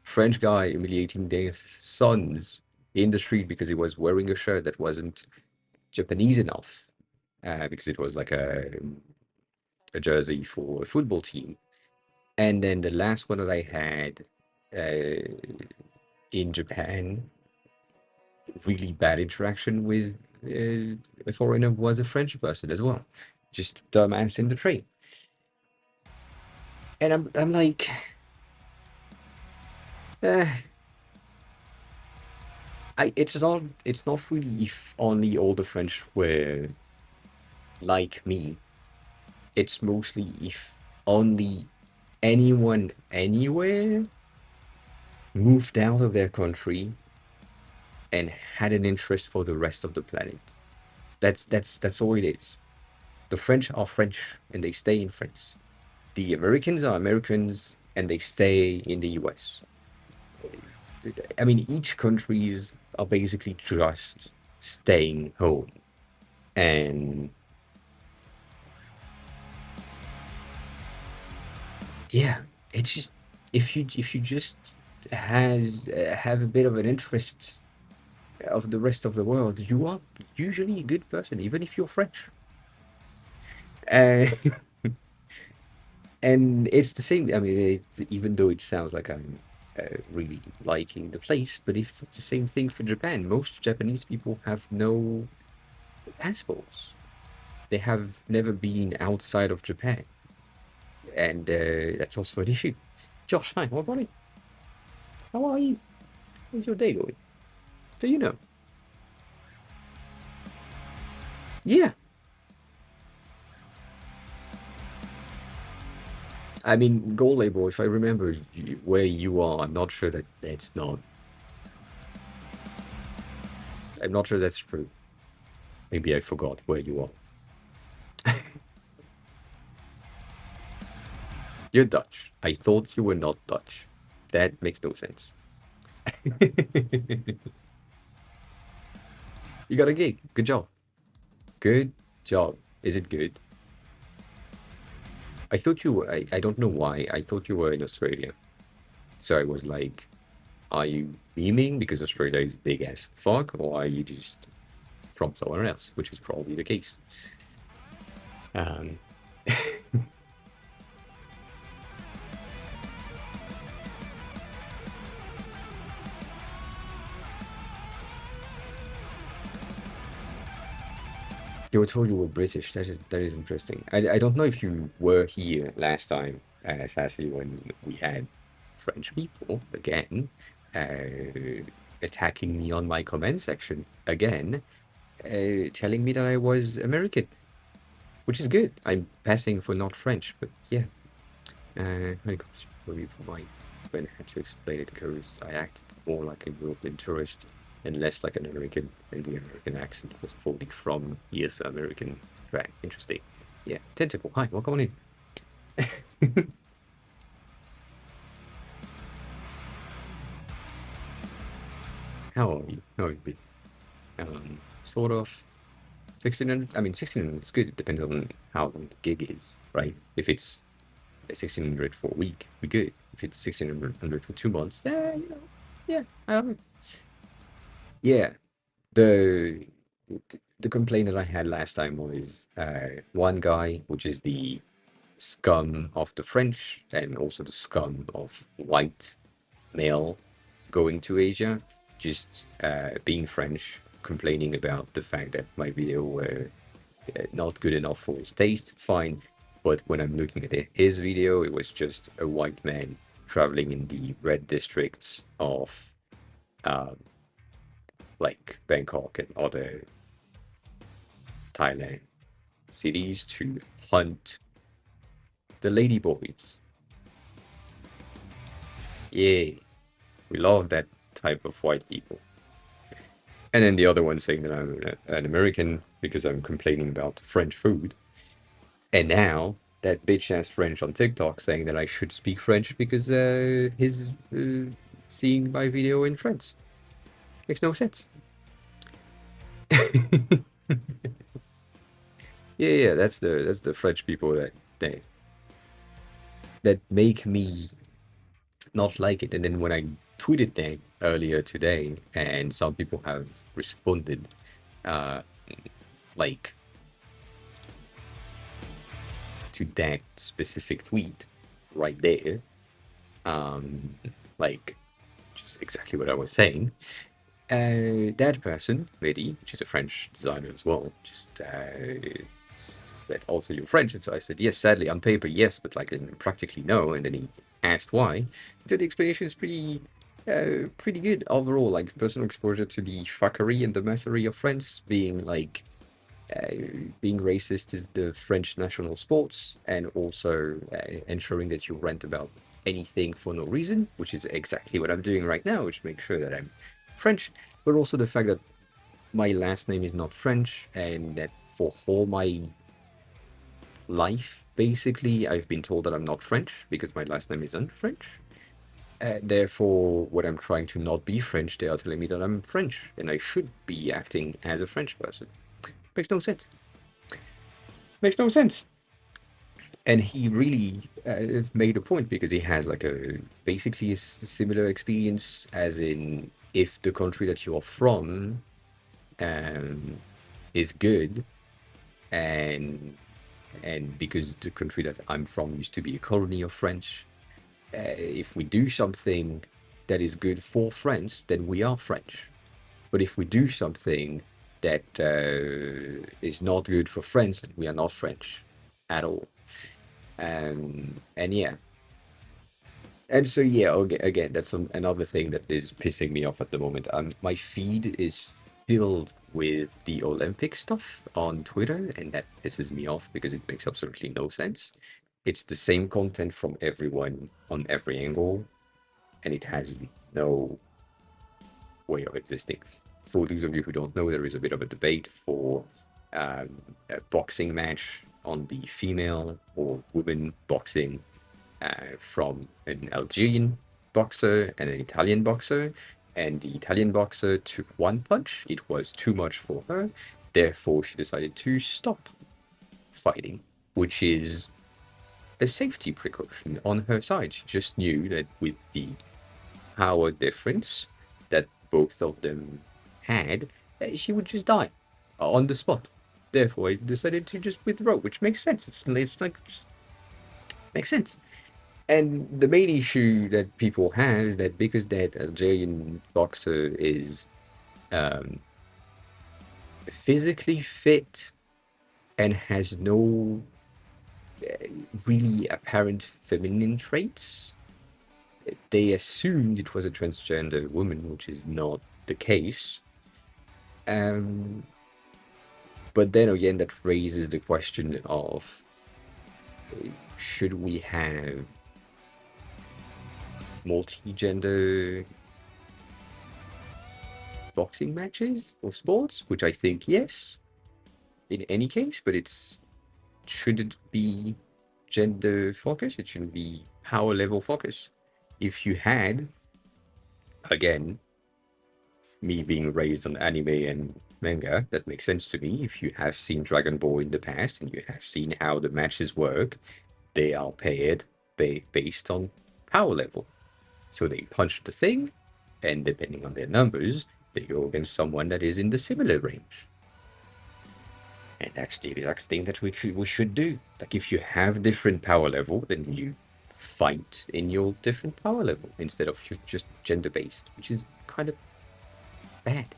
French guy humiliating their sons in the street because he was wearing a shirt that wasn't Japanese enough, because it was like a jersey for a football team. And then the last one that I had in Japan, really bad interaction with a foreigner was a French person as well, just dumbass in the train. And I'm like, it's not really if only all the French were like me. It's mostly if only anyone anywhere moved out of their country and had an interest for the rest of the planet. That's all it is. The French are French and they stay in France. The Americans are Americans and they stay in the US. I mean, each country's are basically just staying home. And yeah, it's just if you just have a bit of an interest of the rest of the world, you are usually a good person, even if you're French. Uh, and it's the same. I mean, even though it sounds like I'm really liking the place, but it's the same thing for Japan. Most Japanese people have no passports. They have never been outside of Japan, and that's also an issue. Josh, hi, what about you? How are you? How's your day going? So you know, yeah. I mean, goal label. If I remember where you are, I'm not sure that that's not. I'm not sure that's true. Maybe I forgot where you are. You're Dutch. I thought you were not Dutch. That makes no sense. You got a gig. Good job. Good job. Is it good? I thought you were. I don't know why. I thought you were in Australia. So I was like, are you memeing because Australia is big as fuck, or are you just from somewhere else? Which is probably the case. Um, you were told you were British. That is interesting. I don't know if you were here last time, Sassy, when we had French people again attacking me on my comment section again, telling me that I was American, which is good. I'm passing for not French, but yeah. I got sorry for my friend had to explain it because I acted more like a European tourist and less like an American, and the American accent was fully from yes, American drag. Interesting. Yeah. Tentacle. Hi, welcome on in. How are you? How have you been? Sort of 1600. I mean, 1600 is good. It depends on how long the gig is, right? If it's 1600 for a week, we good. If it's 1600 for 2 months, yeah, I don't know. Yeah, the the complaint that I had last time was one guy, which is the scum of the French and also the scum of white male going to Asia, just being French, complaining about the fact that my video were not good enough for his taste, fine. But when I'm looking at his video, it was just a white man traveling in the red districts of um, like Bangkok and other Thailand cities to hunt the ladyboys. Yay, we love that type of white people. And then the other one saying that I'm an American because I'm complaining about French food. And now that bitch ass French on TikTok saying that I should speak French because he's seeing my video in French. Makes no sense. Yeah, that's the French people that make me not like it. And then when I tweeted that earlier today, and some people have responded, uh, like to that specific tweet right there, um, like just exactly what I was saying. That person, lady, she's a French designer as well, just said, also you're French. And so I said, yes, sadly, on paper, yes, but like practically no. And then he asked why. So the explanation is pretty good overall. Like personal exposure to the fuckery and the messery of French, being racist is the French national sports, and also ensuring that you rant about anything for no reason, which is exactly what I'm doing right now, which makes sure that I'm French, but also the fact that my last name is not French, and that for all my life, basically, I've been told that I'm not French because my last name isn't French. Therefore, when I'm trying to not be French, they are telling me that I'm French and I should be acting as a French person. Makes no sense. Makes no sense. And he really made a point because he has like a basically a similar experience, as in if the country that you're from um, is good, and because the country that I'm from used to be a colony of French, if we do something that is good for France, then we are French. But if we do something that is not good for France, then we are not French at all. And yeah, and so yeah, okay, again, that's another thing that is pissing me off at the moment. My feed is filled with the Olympic stuff on Twitter, and that pisses me off because it makes absolutely no sense. It's the same content from everyone on every angle, and it has no way of existing. For those of you who don't know, there is a bit of a debate for a boxing match on the female or women boxing from an Algerian boxer and an Italian boxer. And the Italian boxer took one punch. It was too much for her. Therefore, she decided to stop fighting, which is a safety precaution on her side. She just knew that with the power difference that both of them had, she would just die on the spot. Therefore, I decided to just withdraw, which makes sense. It's like just makes sense. And the main issue that people have is that because that Algerian boxer is um, physically fit and has no really apparent feminine traits, they assumed it was a transgender woman, which is not the case. Um, but then again, that raises the question of should we have multi-gender boxing matches or sports? Which I think yes, in any case, but it's shouldn't be gender focus. It shouldn't be power level focus. If you had, again, me being raised on anime and manga, that makes sense to me. If you have seen Dragon Ball in the past and you have seen how the matches work, they are paired based on power level. So they punch the thing, and depending on their numbers, they go against someone that is in the similar range. And that's the exact thing that we should do. Like if you have different power level, then you fight in your different power level instead of just gender based, which is kind of bad.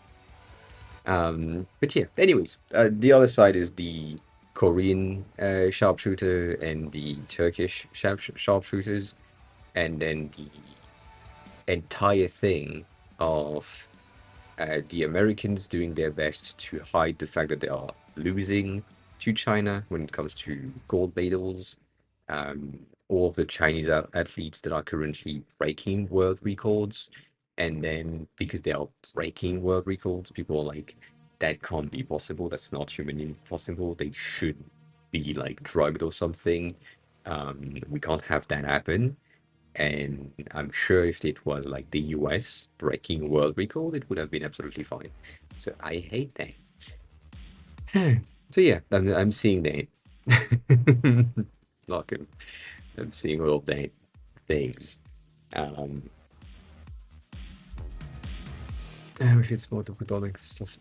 But yeah, anyways, the other side is the Korean sharpshooter and the Turkish sharpshooters, and then the entire thing of the Americans doing their best to hide the fact that they are losing to China when it comes to gold medals. All of the Chinese athletes that are currently breaking world records. And then because they are breaking world records, people are like, that can't be possible. That's not humanly possible. They should be like drugged or something. We can't have that happen. And I'm sure if it was like the US breaking world record, it would have been absolutely fine. So I hate that. So yeah, I'm seeing that. Like I'm seeing all of that things. Um, if it's more economic stuff.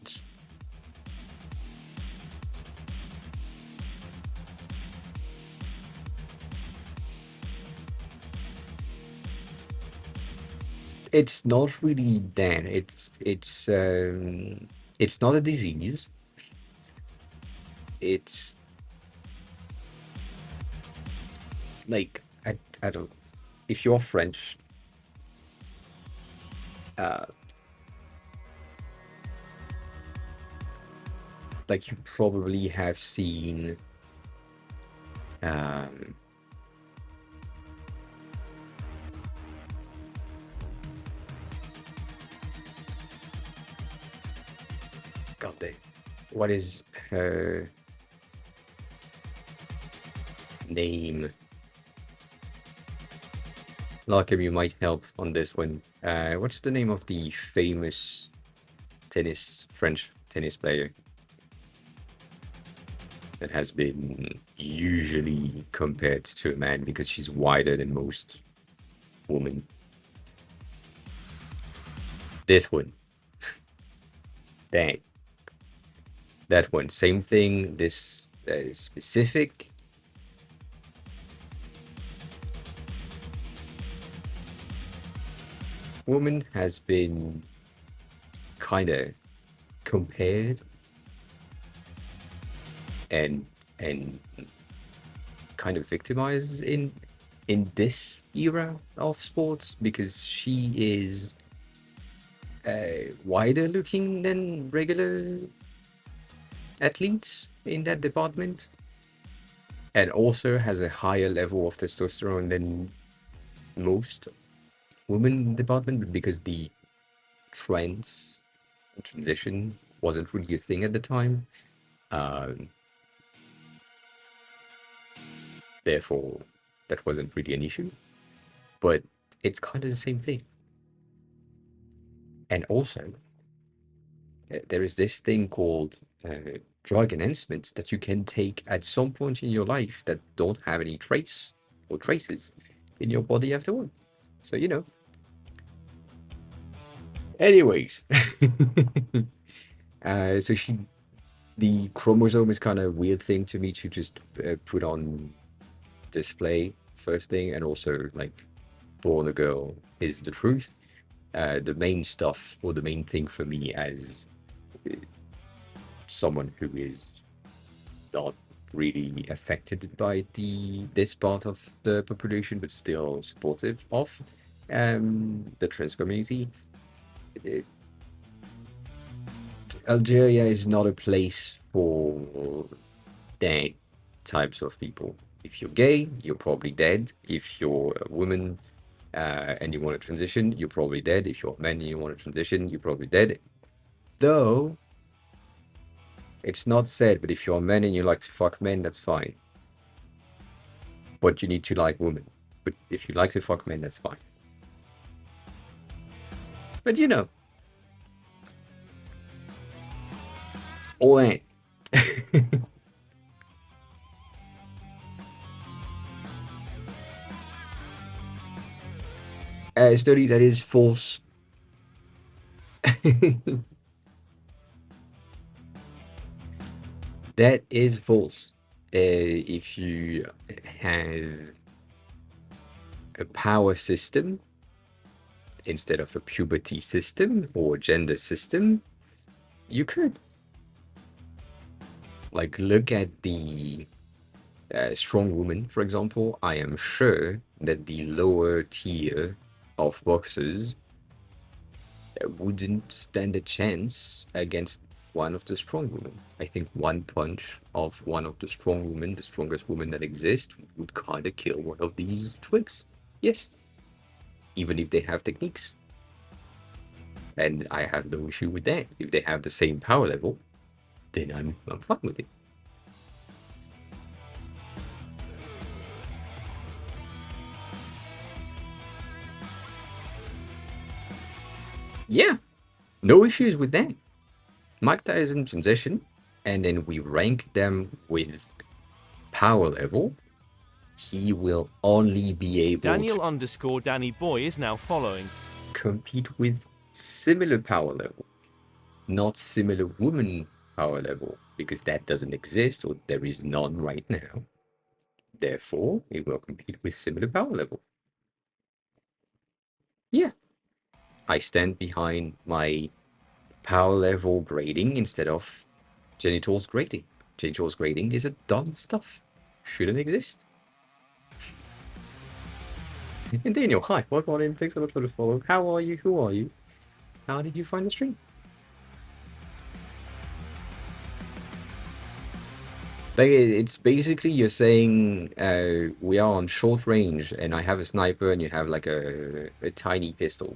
It's not really that. It's not a disease. It's like I don't. If you're French, uh, like you probably have seen um, God damn, what is her name? Larkham, you might help on this one. What's the name of the famous French tennis player that has been usually compared to a man because she's wider than most women? This one. Dang. That one. Same thing. This specific. Woman has been kind of compared and kind of victimized in this era of sports because she is wider looking than regular athletes in that department, and also has a higher level of testosterone than most women in the department because the transition wasn't really a thing at the time. Um, Therefore, that wasn't really an issue. But it's kind of the same thing. And also, there is this thing called drug enhancement that you can take at some point in your life that don't have any traces in your body afterward. So, you know. Anyways, so the chromosome is kind of a weird thing to me to just put on display first thing, and also like born a girl is the truth. The main stuff, or the main thing for me as someone who is not really affected by this part of the population, but still supportive of the trans community. Algeria is not a place for dead types of people. If you're gay, you're probably dead. If you're a woman and you want to transition, you're probably dead. If you're a man and you want to transition, you're probably dead. Though, it's not said, but if you're a man and you like to fuck men, that's fine. But you need to like women. But if you like to fuck men, that's fine. But you know, all that. A study that is false. That is false. If you have a power system instead of a puberty system or gender system, you could. Like, look at the strong woman, for example. I am sure that the lower tier of boxers wouldn't stand a chance against one of the strong women. I think one punch of one of the strong women, the strongest woman that exists, would kind of kill one of these twigs. Yes. Even if they have techniques. And I have no issue with that. If they have the same power level, then I'm fine with it. Yeah, no issues with that. Mike Tyson transition, and then we rank them with power level. He will only be able Daniel underscore Danny Boy is now following. Compete with similar power level, not similar woman power level, because that doesn't exist, or there is none right now. Therefore, it will compete with similar power level. Yeah. I stand behind my power level grading instead of genitals grading. Genitals grading is a dumb stuff. Shouldn't exist. And Daniel, hi, welcome on in. Thanks so much for the follow. How are you? Who are you? How did you find the stream? Like, it's basically you're saying we are on short range, and I have a sniper, and you have like a tiny pistol,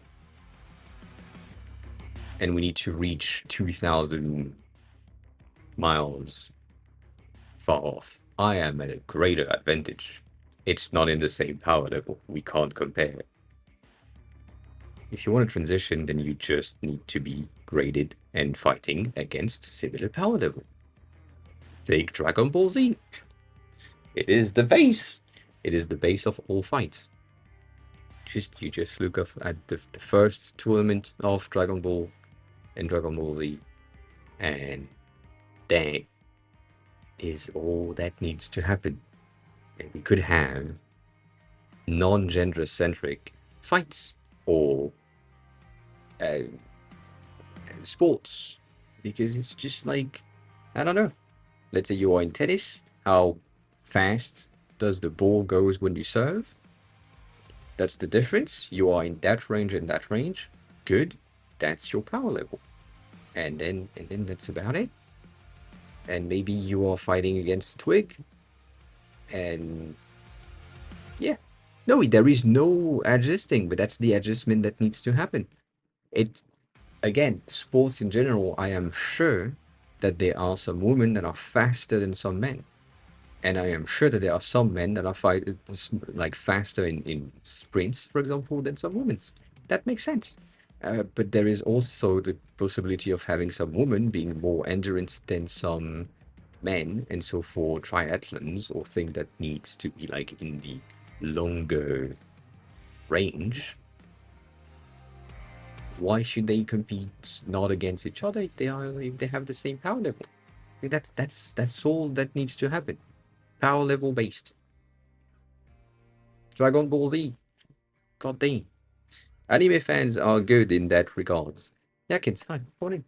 and we need to reach 2,000 miles far off. I am at a greater advantage. It's not in the same power level. We can't compare. If you want to transition, then you just need to be graded and fighting against similar power level. Think Dragon Ball Z. It is the base. It is the base of all fights. You just look at the first tournament of Dragon Ball and Dragon Ball Z, and that is all that needs to happen. And we could have non-gender centric fights or sports, because it's just like, I don't know. Let's say you are in tennis. How fast does the ball goes when you serve? That's the difference. You are in that range and that range. Good. That's your power level. And then that's about it. And maybe you are fighting against a twig. And yeah. No, there is no adjusting, but that's the adjustment that needs to happen. It again, sports in general, I am sure that there are some women that are faster than some men. And I am sure that there are some men that are like faster in sprints, for example, than some women. That makes sense. But there is also the possibility of having some women being more endurance than some men. And so for triathlons or things that needs to be like in the longer range, why should they compete not against each other if they have the same power level? I mean, that's all that needs to happen. Power level based. Dragon Ball Z. God damn. Anime fans are good in that regards. Yeah, kids, hi, morning.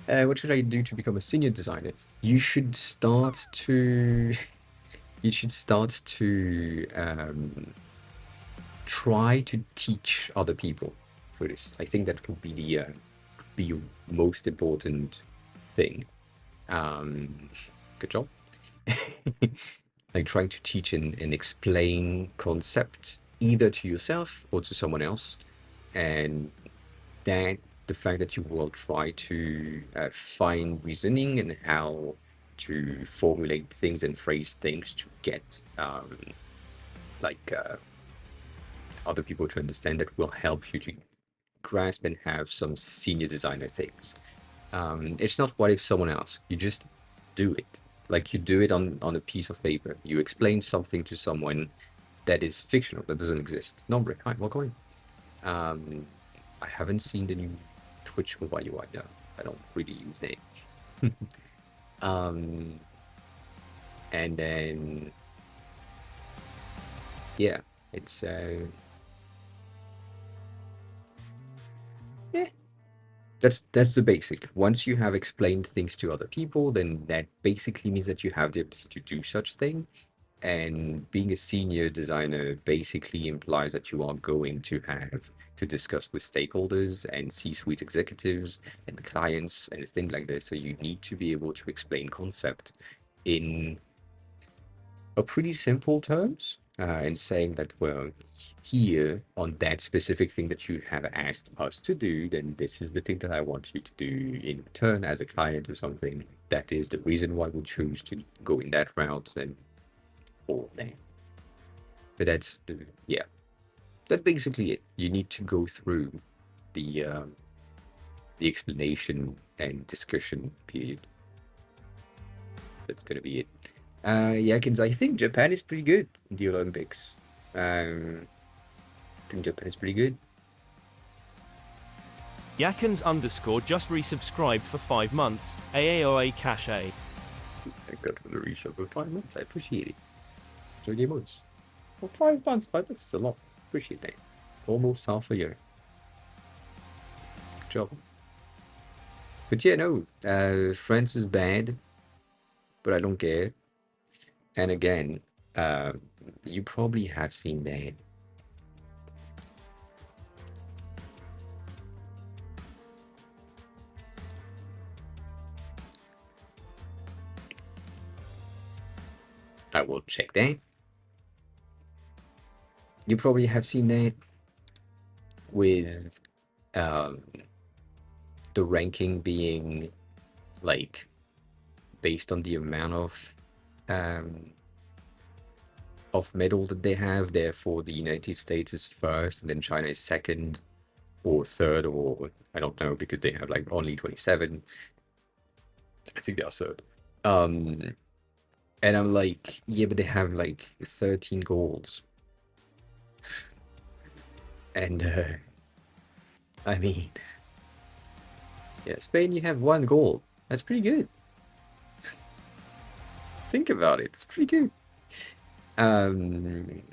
What should I do to become a senior designer? You should start to you should start to try to teach other people for this. I think that would be the most important thing. Good job. Like trying to teach and explain concept either to yourself or to someone else, and that the fact that you will try to find reasoning and how to formulate things and phrase things to get like other people to understand, that will help you to grasp and have some senior designer things. It's not what if someone asks, you just do it. Like you do it on a piece of paper. You explain something to someone that is fictional, that doesn't exist. Nombre, hi, welcome in. I haven't seen the new Twitch mobile UI now. I don't really use it. And then yeah, it's yeah, that's the basic. Once you have explained things to other people, then that basically means that you have the ability to do such thing. And being a senior designer basically implies that you are going to have to discuss with stakeholders and C-suite executives and clients and things like this. So you need to be able to explain concept in a pretty simple terms, and saying that, well, here on that specific thing that you have asked us to do, then this is the thing that I want you to do in return as a client or something. That is the reason why we choose to go in that route and all that. But that's yeah, that's basically it. You need to go through the explanation and discussion period. That's gonna be it. Yakins, I think Japan is pretty good in the Olympics. I think Japan is pretty good. Yakins _ just resubscribed for 5 months. AAOA Cache. Thank God for the resub for 5 months. I appreciate it. 30 months. For 5 months, 5 months is a lot. Appreciate that. Almost half a year. Good job. But yeah, no, France is bad, but I don't care. And again, you probably have seen that. I will check that. You probably have seen that with the ranking being like based on the amount of medal that they have. Therefore, the United States is first, and then China is second. or third, or I don't know, because they have like only 27. I think they are third. Um, and I'm like, yeah, but they have like 13 goals. And I mean, yeah, Spain, you have 1 goal. That's pretty good. Think about it. It's pretty good. Um,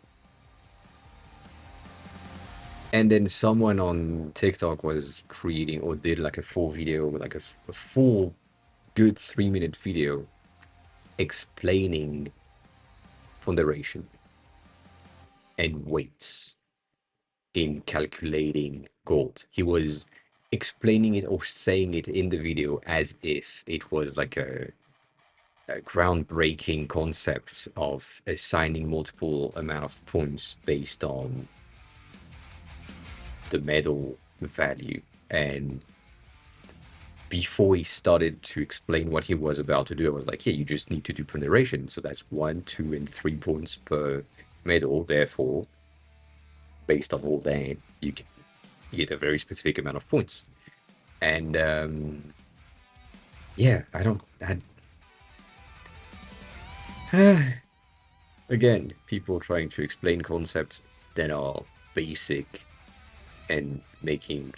and then someone on TikTok was creating or did like a full video, like a full good 3-minute video explaining ponderation and weights in calculating gold. He was explaining it or saying it in the video as if it was like a groundbreaking concept of assigning multiple amount of points based on the medal value. And before he started to explain what he was about to do, I was like, yeah, you just need to do ponderation. So that's 1, 2, and 3 points per medal. Therefore, based on all that, you can get a very specific amount of points. And yeah, I don't. Again, people trying to explain concepts that are basic and making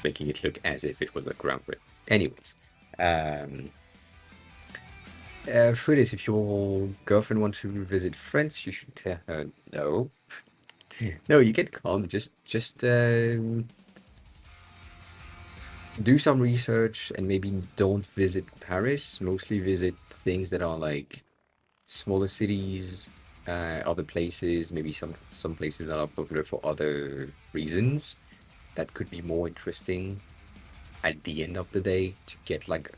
it look as if it was a groundbreaking. Anyways, um, Fridis, if your girlfriend wants to visit France, you should tell her no. No, you can come. Just do some research and maybe don't visit Paris. Mostly visit things that are like smaller cities, other places, maybe some places that are popular for other reasons that could be more interesting at the end of the day to get like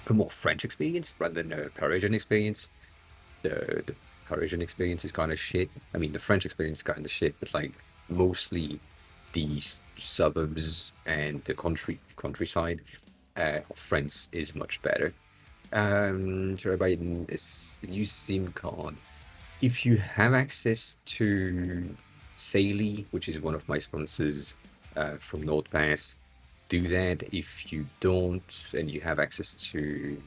a more French experience rather than a Parisian experience. The Parisian experience is kind of shit. I mean, the French experience is kind of shit, but like mostly these suburbs and the countryside of France is much better. Should I buy this new SIM card? If you have access to Saley, which is one of my sponsors from NordPass, do that. If you don't, and you have access to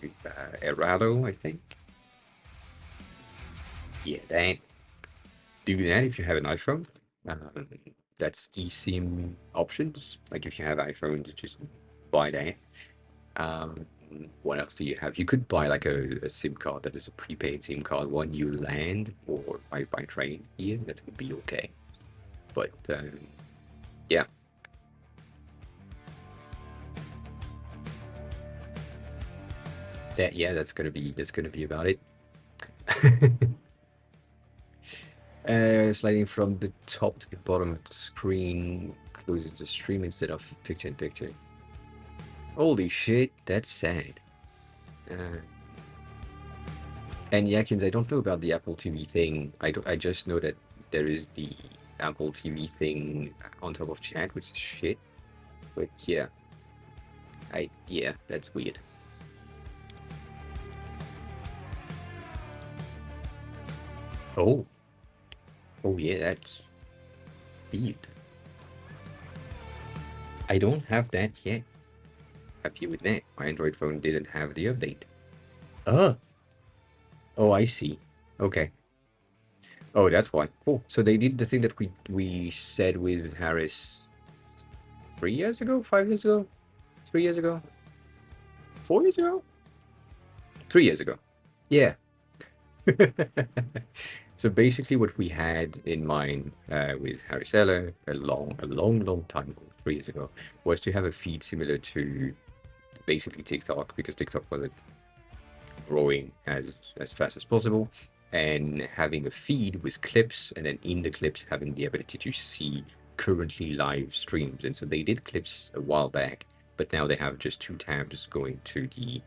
Errado, I think, yeah, that do that if you have an iPhone. Um, that's eSIM options. Like if you have iPhones, just buy that. Um, what else do you have? You could buy like a SIM card that is a prepaid SIM card when you land or by train here. That would be okay. But yeah, that's gonna be about it. Sliding from the top to the bottom of the screen closes the stream instead of picture in picture. Holy shit, that's sad. Uh, and Yakins, I don't know about the Apple TV thing. I just know that there is the Apple TV thing on top of chat, which is shit. But yeah, yeah, that's weird. Oh, oh yeah, that's weird. I don't have that yet. Happy with that. My Android phone didn't have the update. Oh, oh, I see. Okay. Oh, that's why. Cool. So they did the thing that we said with Harris 3 years ago, 5 years ago, 3 years ago, 4 years ago, 3 years ago. Yeah. So basically, what we had in mind with Harry Seller a long time ago, 3 years ago, was to have a feed similar to basically TikTok, because TikTok wasn't growing as fast as possible, and having a feed with clips, and then in the clips having the ability to see currently live streams. And so they did clips a while back, but now they have just 2 tabs going to the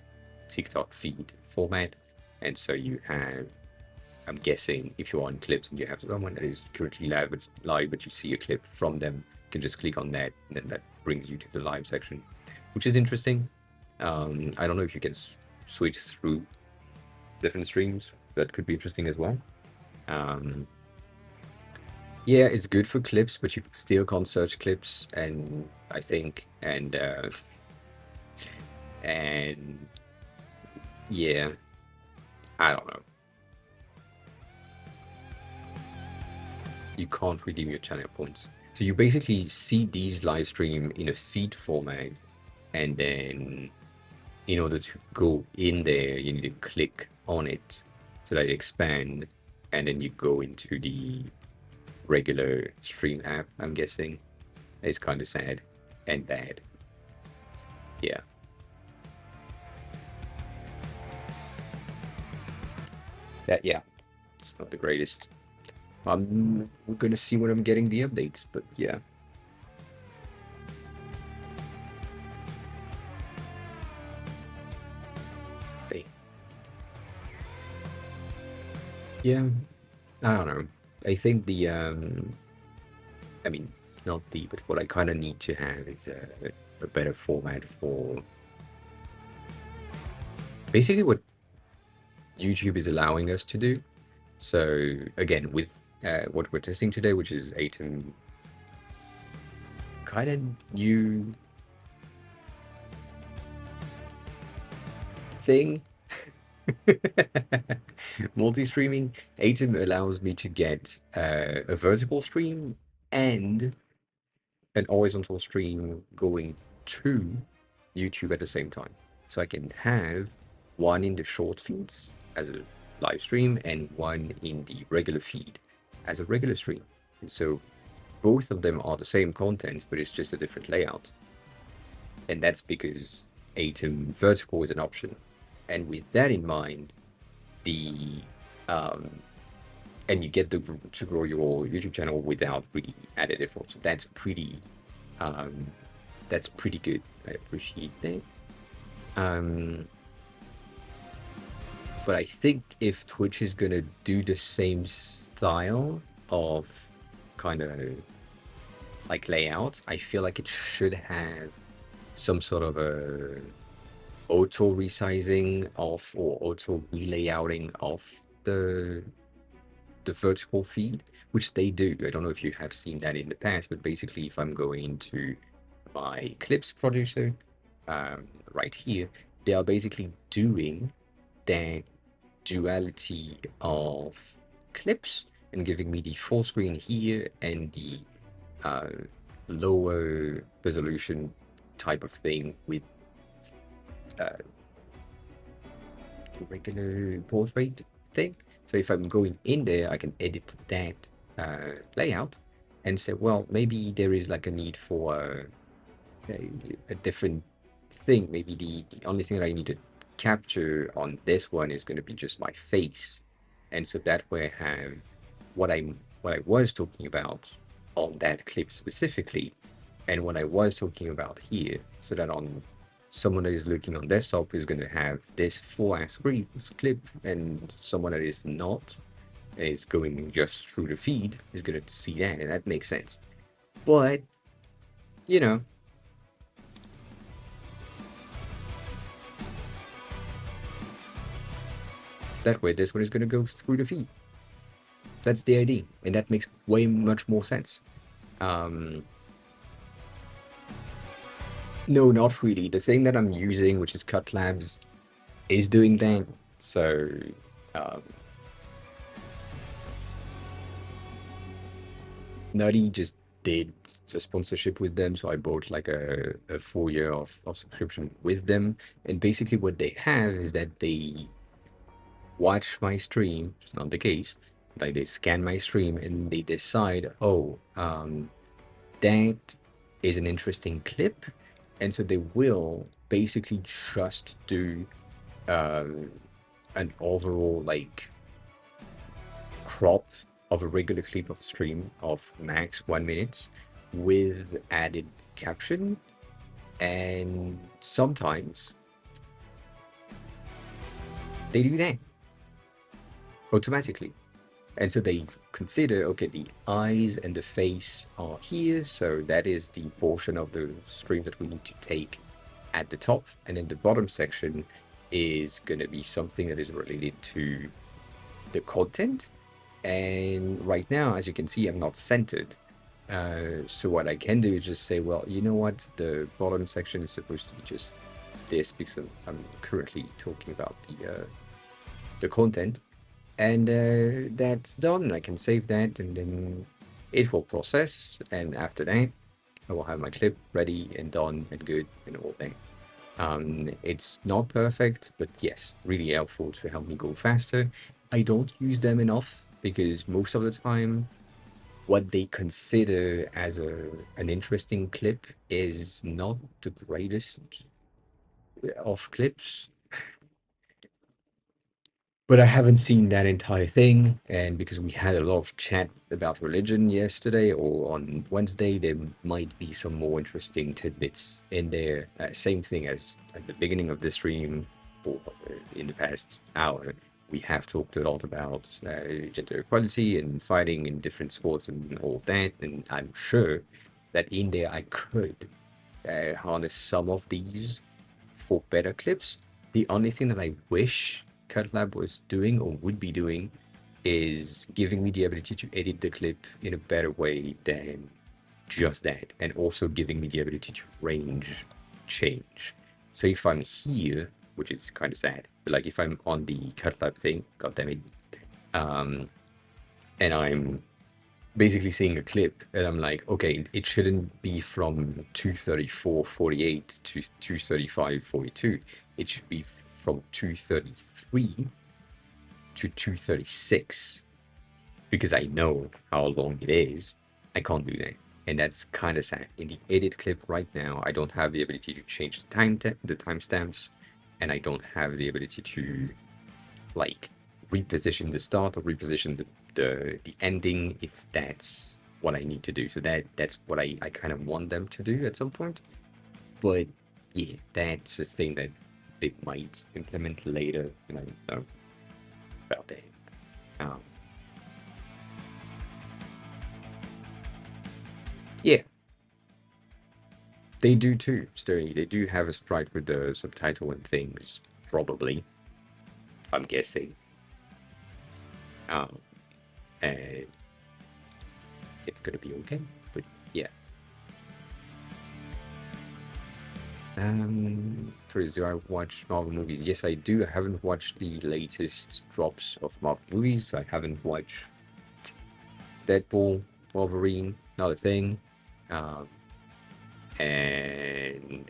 TikTok feed format. And so you have, I'm guessing, if you're on clips and you have someone that is currently live, but you see a clip from them, you can just click on that, and then that brings you to the live section, which is interesting. I don't know if you can switch through different streams. That could be interesting as well. Yeah, it's good for clips, but you still can't search clips, and I think, and yeah, I don't know. You can't redeem your channel points. So you basically see these live stream in a feed format, and then in order to go in there, you need to click on it so that it expand, and then you go into the regular stream app, I'm guessing. It's kind of sad and bad. Yeah. Yeah, it's not the greatest. We're gonna see when I'm getting the updates, but yeah. They, yeah, I don't know. I think I mean, not but what I kind of need to have is a better format for basically what YouTube is allowing us to do. So again, with what we're testing today, which is Atom, kind of new thing. Multi-streaming, Atom allows me to get a vertical stream and an horizontal stream going to YouTube at the same time. So I can have one in the short feeds as a live stream and one in the regular feed as a regular stream. And so both of them are the same content, but it's just a different layout. And that's because Atom vertical is an option. And with that in mind, the um, and you get to grow your YouTube channel without really added effort. So um, that's pretty good. I appreciate that. Um, but I think if Twitch is gonna do the same style of kind of like layout, I feel like it should have some sort of a auto resizing of or auto relayouting of the vertical feed, which they do. I don't know if you have seen that in the past, but basically, if I'm going to my clips producer right here, they are basically doing that duality of clips and giving me the full screen here and the uh, lower resolution type of thing with uh, the regular pause rate thing. So if I'm going in there, I can edit that layout and say, well, maybe there is like a need for a different thing. Maybe the only thing that I need to capture on this one is going to be just my face. And so that way I have what I was talking about on that clip specifically and what I was talking about here, so that on someone that is looking on desktop is going to have this full ass clip, and someone that is not and is going just through the feed is going to see that, and that makes sense. But you know, that way this one is going to go through the feed. That's the idea, and that makes way much more sense. No, not really. The thing that I'm using, which is Cut Labs, is doing that. So um, Nutty just did a sponsorship with them, so I bought like a full year of subscription with them. And basically, what they have is that they watch my stream, it's not the case, like they scan my stream and they decide, oh, that is an interesting clip. And so they will basically just do an overall like crop of a regular clip of stream of max 1 minute with added caption. And sometimes they do that automatically. And so they consider, okay, the eyes and the face are here. So that is the portion of the stream that we need to take at the top. And then the bottom section is going to be something that is related to the content. And right now, as you can see, I'm not centered. So what I can do is just say, well, you know what? The bottom section is supposed to be just this because I'm currently talking about the content. And that's done. I can save that, and then it will process. And after that, I will have my clip ready and done and good and all that. It's not perfect, but yes, really helpful to help me go faster. I don't use them enough because most of the time, what they consider as an interesting clip is not the greatest of clips. But I haven't seen that entire thing, and because we had a lot of chat about religion yesterday or on Wednesday, there might be some more interesting tidbits in there. Same thing as at the beginning of the stream or in the past hour. We have talked a lot about gender equality and fighting in different sports and all of that, and I'm sure that in there I could harness some of these for better clips. The only thing that I wish CutLab was doing or would be doing is giving me the ability to edit the clip in a better way than just that, and also giving me the ability to range change. So if I'm here, which is kind of sad, but like if I'm on the CutLab thing, god damn it, um, and I'm basically seeing a clip and I'm like, okay, it shouldn't be from 234.48 to 235.42. It should be from 233 to 236 because I know how long it is. I can't do that. And that's kind of sad. In the edit clip right now, I don't have the ability to change the timestamps, and I don't have the ability to like reposition the start or reposition the ending if that's what I need to do. So that's what I kind of want them to do at some point. But yeah, that's a thing that they might implement later, and I don't know about that. Um, yeah, they do too, Sturdy. They do have a sprite with the subtitle and things, probably. I'm guessing. Um, and it's gonna be okay. But yeah. First, do I watch Marvel movies? Yes, I do. I haven't watched the latest drops of Marvel movies. I haven't watched Deadpool, Wolverine, not a thing. Um, and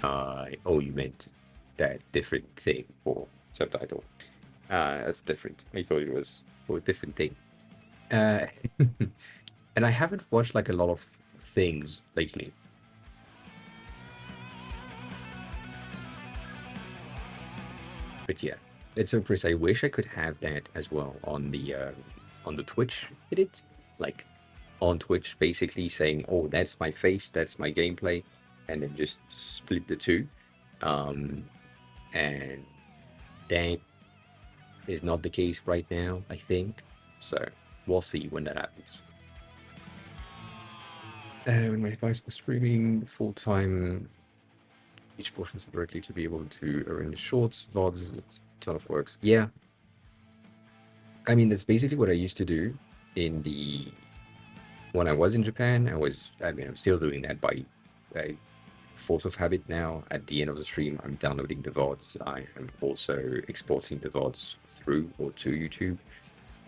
oh, you meant that different thing for subtitle. That's different. I thought it was for a different thing. Uh, and I haven't watched like a lot of things lately. But yeah, it's so Chris. I wish I could have that as well on the Twitch edit, like on Twitch, basically saying, "Oh, that's my face, that's my gameplay," and then just split the two. Um, and that is not the case right now, I think. So we'll see when that happens. When my device was streaming full time, each portion separately to be able to arrange shorts, VODs, it's a ton of works. Yeah, I mean, that's basically what I used to do in the when I was in Japan. I mean, I'm still doing that by force of habit now. At the end of the stream, I'm downloading the VODs. I am also exporting the VODs through or to YouTube.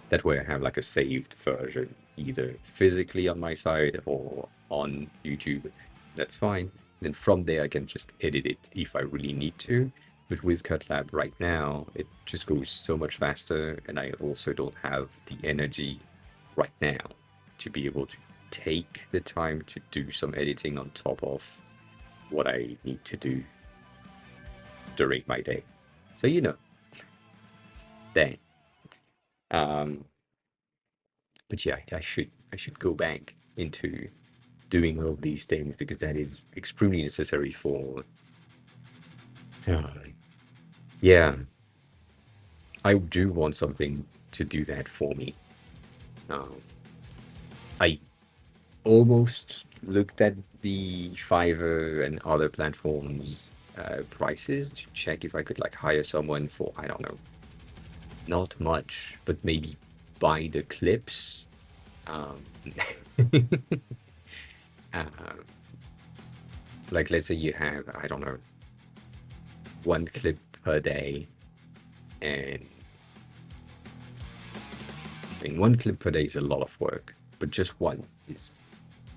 That way I have like a saved version, either physically on my side or on YouTube. That's fine. Then from there, I can just edit it if I really need to. But with CutLab right now, it just goes so much faster, and I also don't have the energy right now to be able to take the time to do some editing on top of what I need to do during my day. So you know, that. Um, but yeah, I should go back into doing all of these things because that is extremely necessary for. Uh, yeah, I do want something to do that for me. Um, I almost looked at the Fiverr and other platforms prices to check if I could like hire someone for, I don't know, Not much, but maybe by the clips. Um, uh, like let's say you have, I don't know, one clip per day, and I mean, one clip per day is a lot of work, but just one is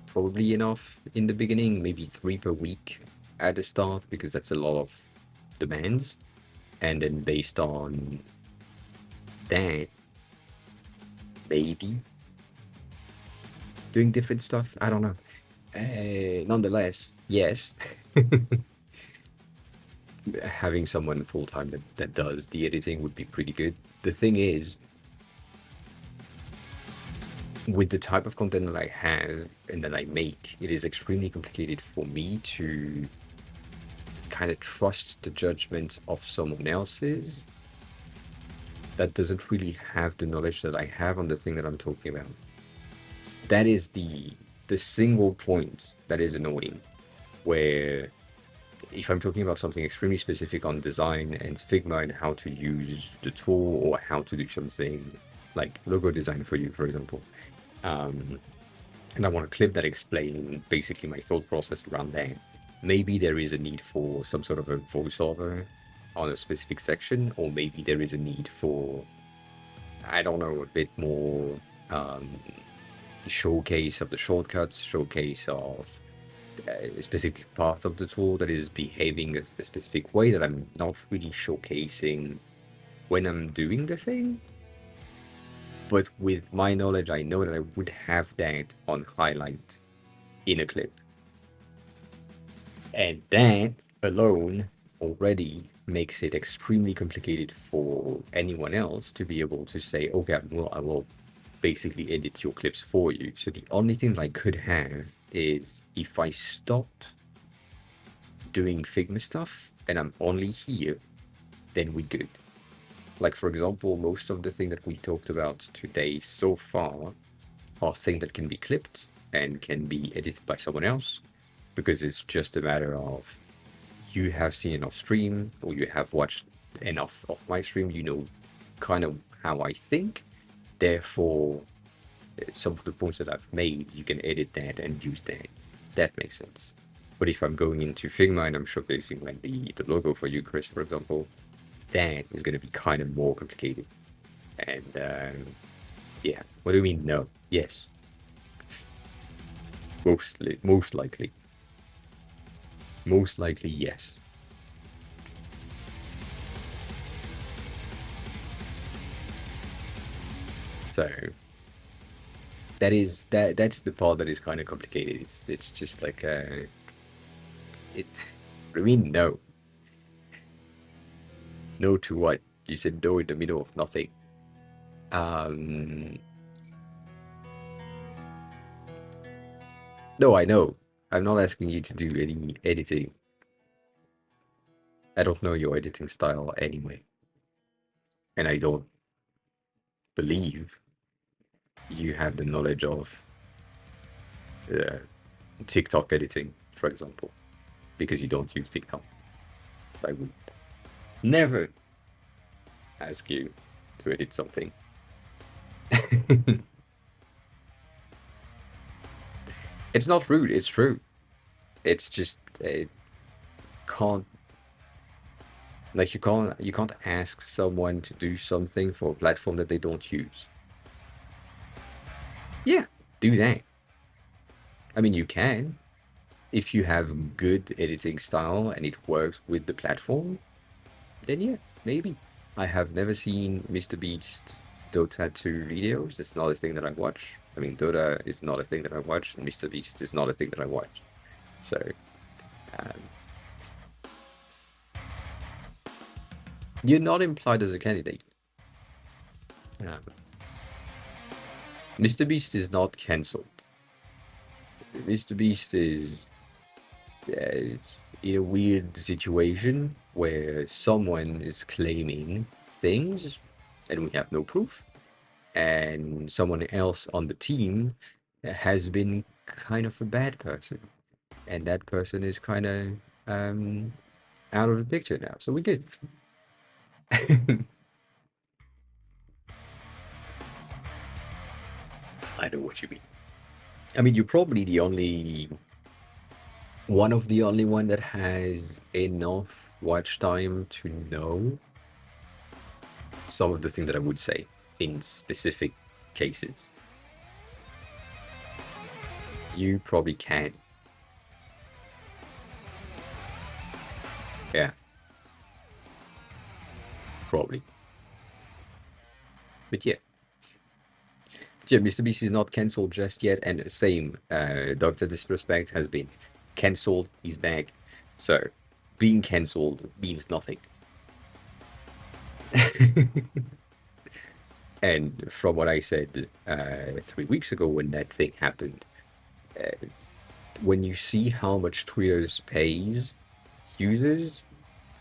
probably enough in the beginning, maybe three per week at the start, because that's a lot of demands. And then based on that, maybe doing different stuff. I don't know. Nonetheless, yes, having someone full time that does the editing would be pretty good. The thing is, with the type of content that I have and that I make, it is extremely complicated for me to kind of trust the judgment of someone else's that doesn't really have the knowledge that I have on the thing that I'm talking about. That is the single point that is annoying, where if I'm talking about something extremely specific on design and Figma and how to use the tool or how to do something like logo design for you, for example, and I want a clip that explains basically my thought process around that, maybe there is a need for some sort of a voiceover on a specific section, or maybe there is a need for, I don't know, a bit more showcase of the shortcuts, showcase of a specific part of the tool that is behaving a specific way that I'm not really showcasing when I'm doing the thing. But with my knowledge, I know that I would have that on highlight in a clip. And that alone already makes it extremely complicated for anyone else to be able to say, okay, well, I will basically edit your clips for you. So the only thing that I could have is if I stop doing Figma stuff and I'm only here, then we good. Like, for example, most of the thing that we talked about today so far are things that can be clipped and can be edited by someone else, because it's just a matter of you have seen enough stream or you have watched enough of my stream, you know kind of how I think. Therefore, some of the points that I've made, you can edit that and use that. That makes sense. But if I'm going into Figma and I'm showcasing like the logo for you, Chris, for example, that is going to be kind of more complicated. And yeah, what do you mean? No. Yes. Most likely. Most likely, yes. So that's the part that is kind of complicated. It's just like it. What do you mean no? No to what? You said no in the middle of nothing. Um, no, I know. I'm not asking you to do any editing. I don't know your editing style anyway, and I don't believe you have the knowledge of uh, TikTok editing, for example, because you don't use TikTok. So I would never ask you to edit something. It's not rude. It's true. It's just it can't like you can't ask someone to do something for a platform that they don't use. Yeah, do that. I mean, you can if you have good editing style and it works with the platform. Then yeah, maybe. I have never seen Mr. Beast Dota 2 videos. It's not a thing that I watch. I mean, Dota is not a thing that I watch, and Mr. Beast is not a thing that I watch. So, um, you're not implied as a candidate. Um, Mr. Beast is not cancelled. Mr. Beast is in a weird situation where someone is claiming things and we have no proof, and someone else on the team has been kind of a bad person, and that person is kind of out of the picture now. So we're good. I know what you mean. I mean, you're probably the only one of the only one that has enough watch time to know some of the things that I would say in specific cases. You probably can. Yeah, probably. But yeah. Yeah, Mr. Beast is not cancelled just yet, and same, Dr. Disrespect has been cancelled, he's back. So, being cancelled means nothing. And from what I said 3 weeks ago when that thing happened, when you see how much Twitter pays users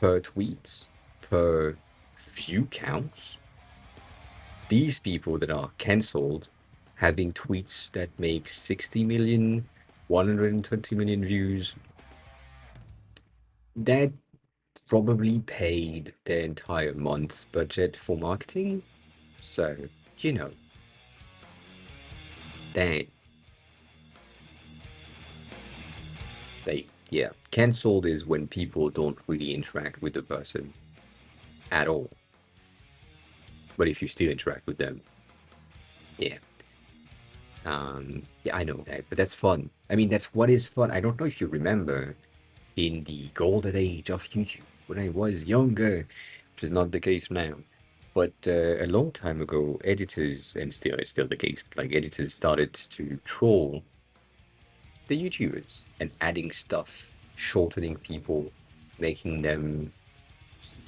per tweets, per view counts, these people that are cancelled having tweets that make 60 million, 120 million views, that probably paid their entire month's budget for marketing. So, you know, that yeah, cancelled is when people don't really interact with the person at all. But if you still interact with them, yeah. Yeah, I know that, but that's fun. I mean, that's what is fun. I don't know if you remember in the golden age of YouTube when I was younger, which is not the case now. But a long time ago, editors, and still it's still the case, like editors started to troll the YouTubers and adding stuff, shortening people, making them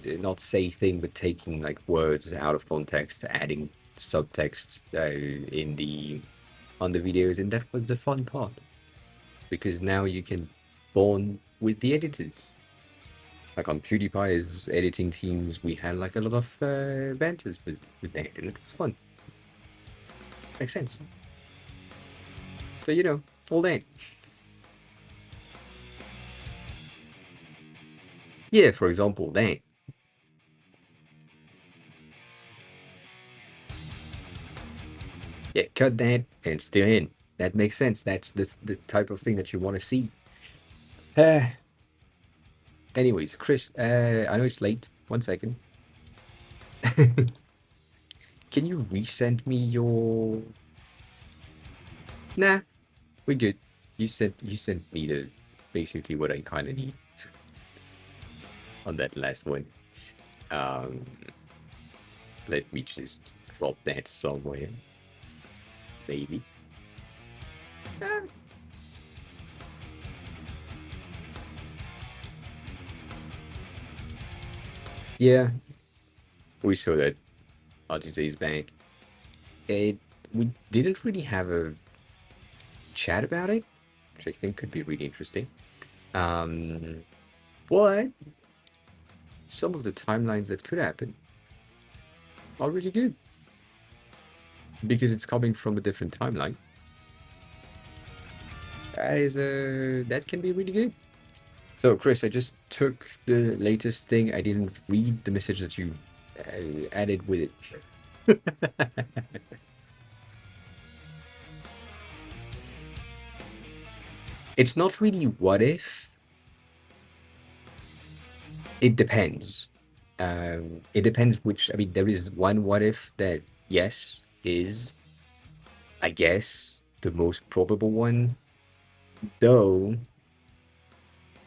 not say thing, but taking like words out of context, adding subtext in the on the videos, and that was the fun part because now you can bond with the editors. Like on PewDiePie's editing teams, we had like a lot of banters with that, and it was fun. Makes sense. So all that. Yeah, for example, that. Yeah, cut that and still in. That makes sense. That's the type of thing that you want to see. Uh, anyways, Chris, I know it's late. 1 second. Can you resend me your? Nah, we're good. You sent me the basically what I kind of need on that last one. Um, let me just drop that somewhere, maybe. Ah. Yeah, we saw that RTC's back. We didn't really have a chat about it, which I think could be really interesting. Um, but some of the timelines that could happen are really good because it's coming from a different timeline. That can be really good. So, Chris, I just took the latest thing. I didn't read the message that you added with it. It's not really what if. It depends. It depends which. I mean, there is one what if that, yes, is, I guess, the most probable one. Though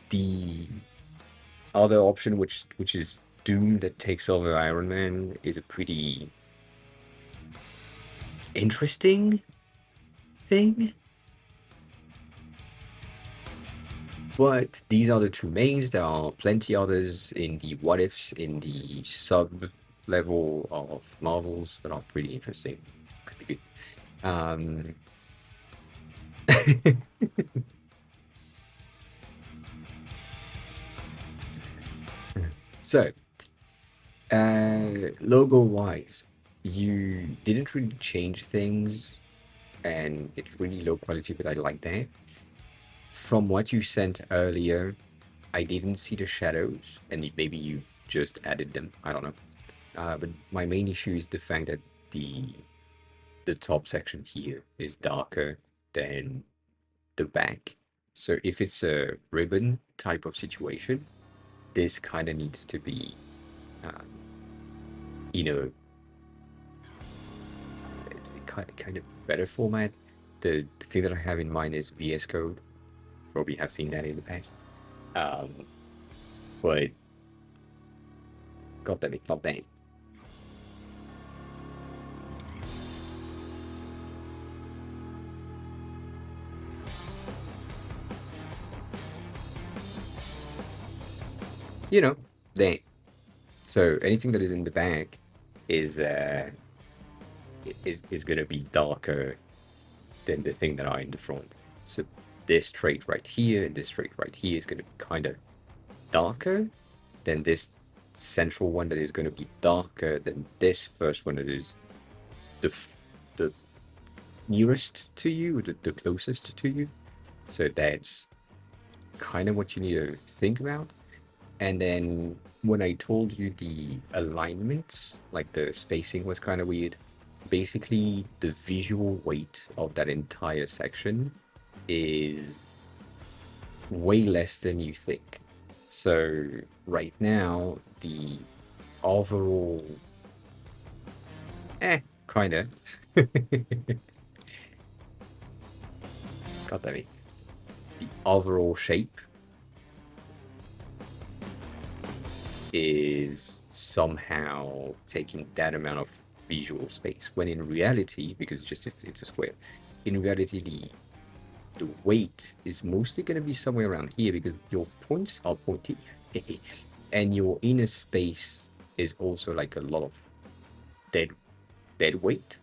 the other option, which is Doom that takes over Iron Man, is a pretty interesting thing. But these are the two mains. There are plenty others in the what ifs, in the sub level of Marvels that are pretty interesting. Could be good. Um, so, logo wise, you didn't really change things, and it's really low quality, but I like that. From what you sent earlier, I didn't see the shadows, and maybe you just added them. I don't know. But my main issue is the fact that the the top section here is darker than the back. So if it's a ribbon type of situation, this kind of needs to be, you know, kind of better format. The thing that I have in mind is VS Code. Probably have seen that in the past. But God damn it, not that. You know, that. So anything that is in the back is gonna be darker than the thing that are in the front. So this trait right here and this trait right here is gonna be kind of darker than this central one that is going to be darker than this first one that is the nearest to you, the closest to you. So that's kind of what you need to think about. And then when I told you the alignments, like the spacing was kind of weird, basically the visual weight of that entire section is way less than you think. So right now, the overall, kind of. God damn it. The overall shape is somehow taking that amount of visual space, when in reality, because it's a square, in reality, the weight is mostly going to be somewhere around here because your points are pointy and your inner space is also like a lot of dead weight,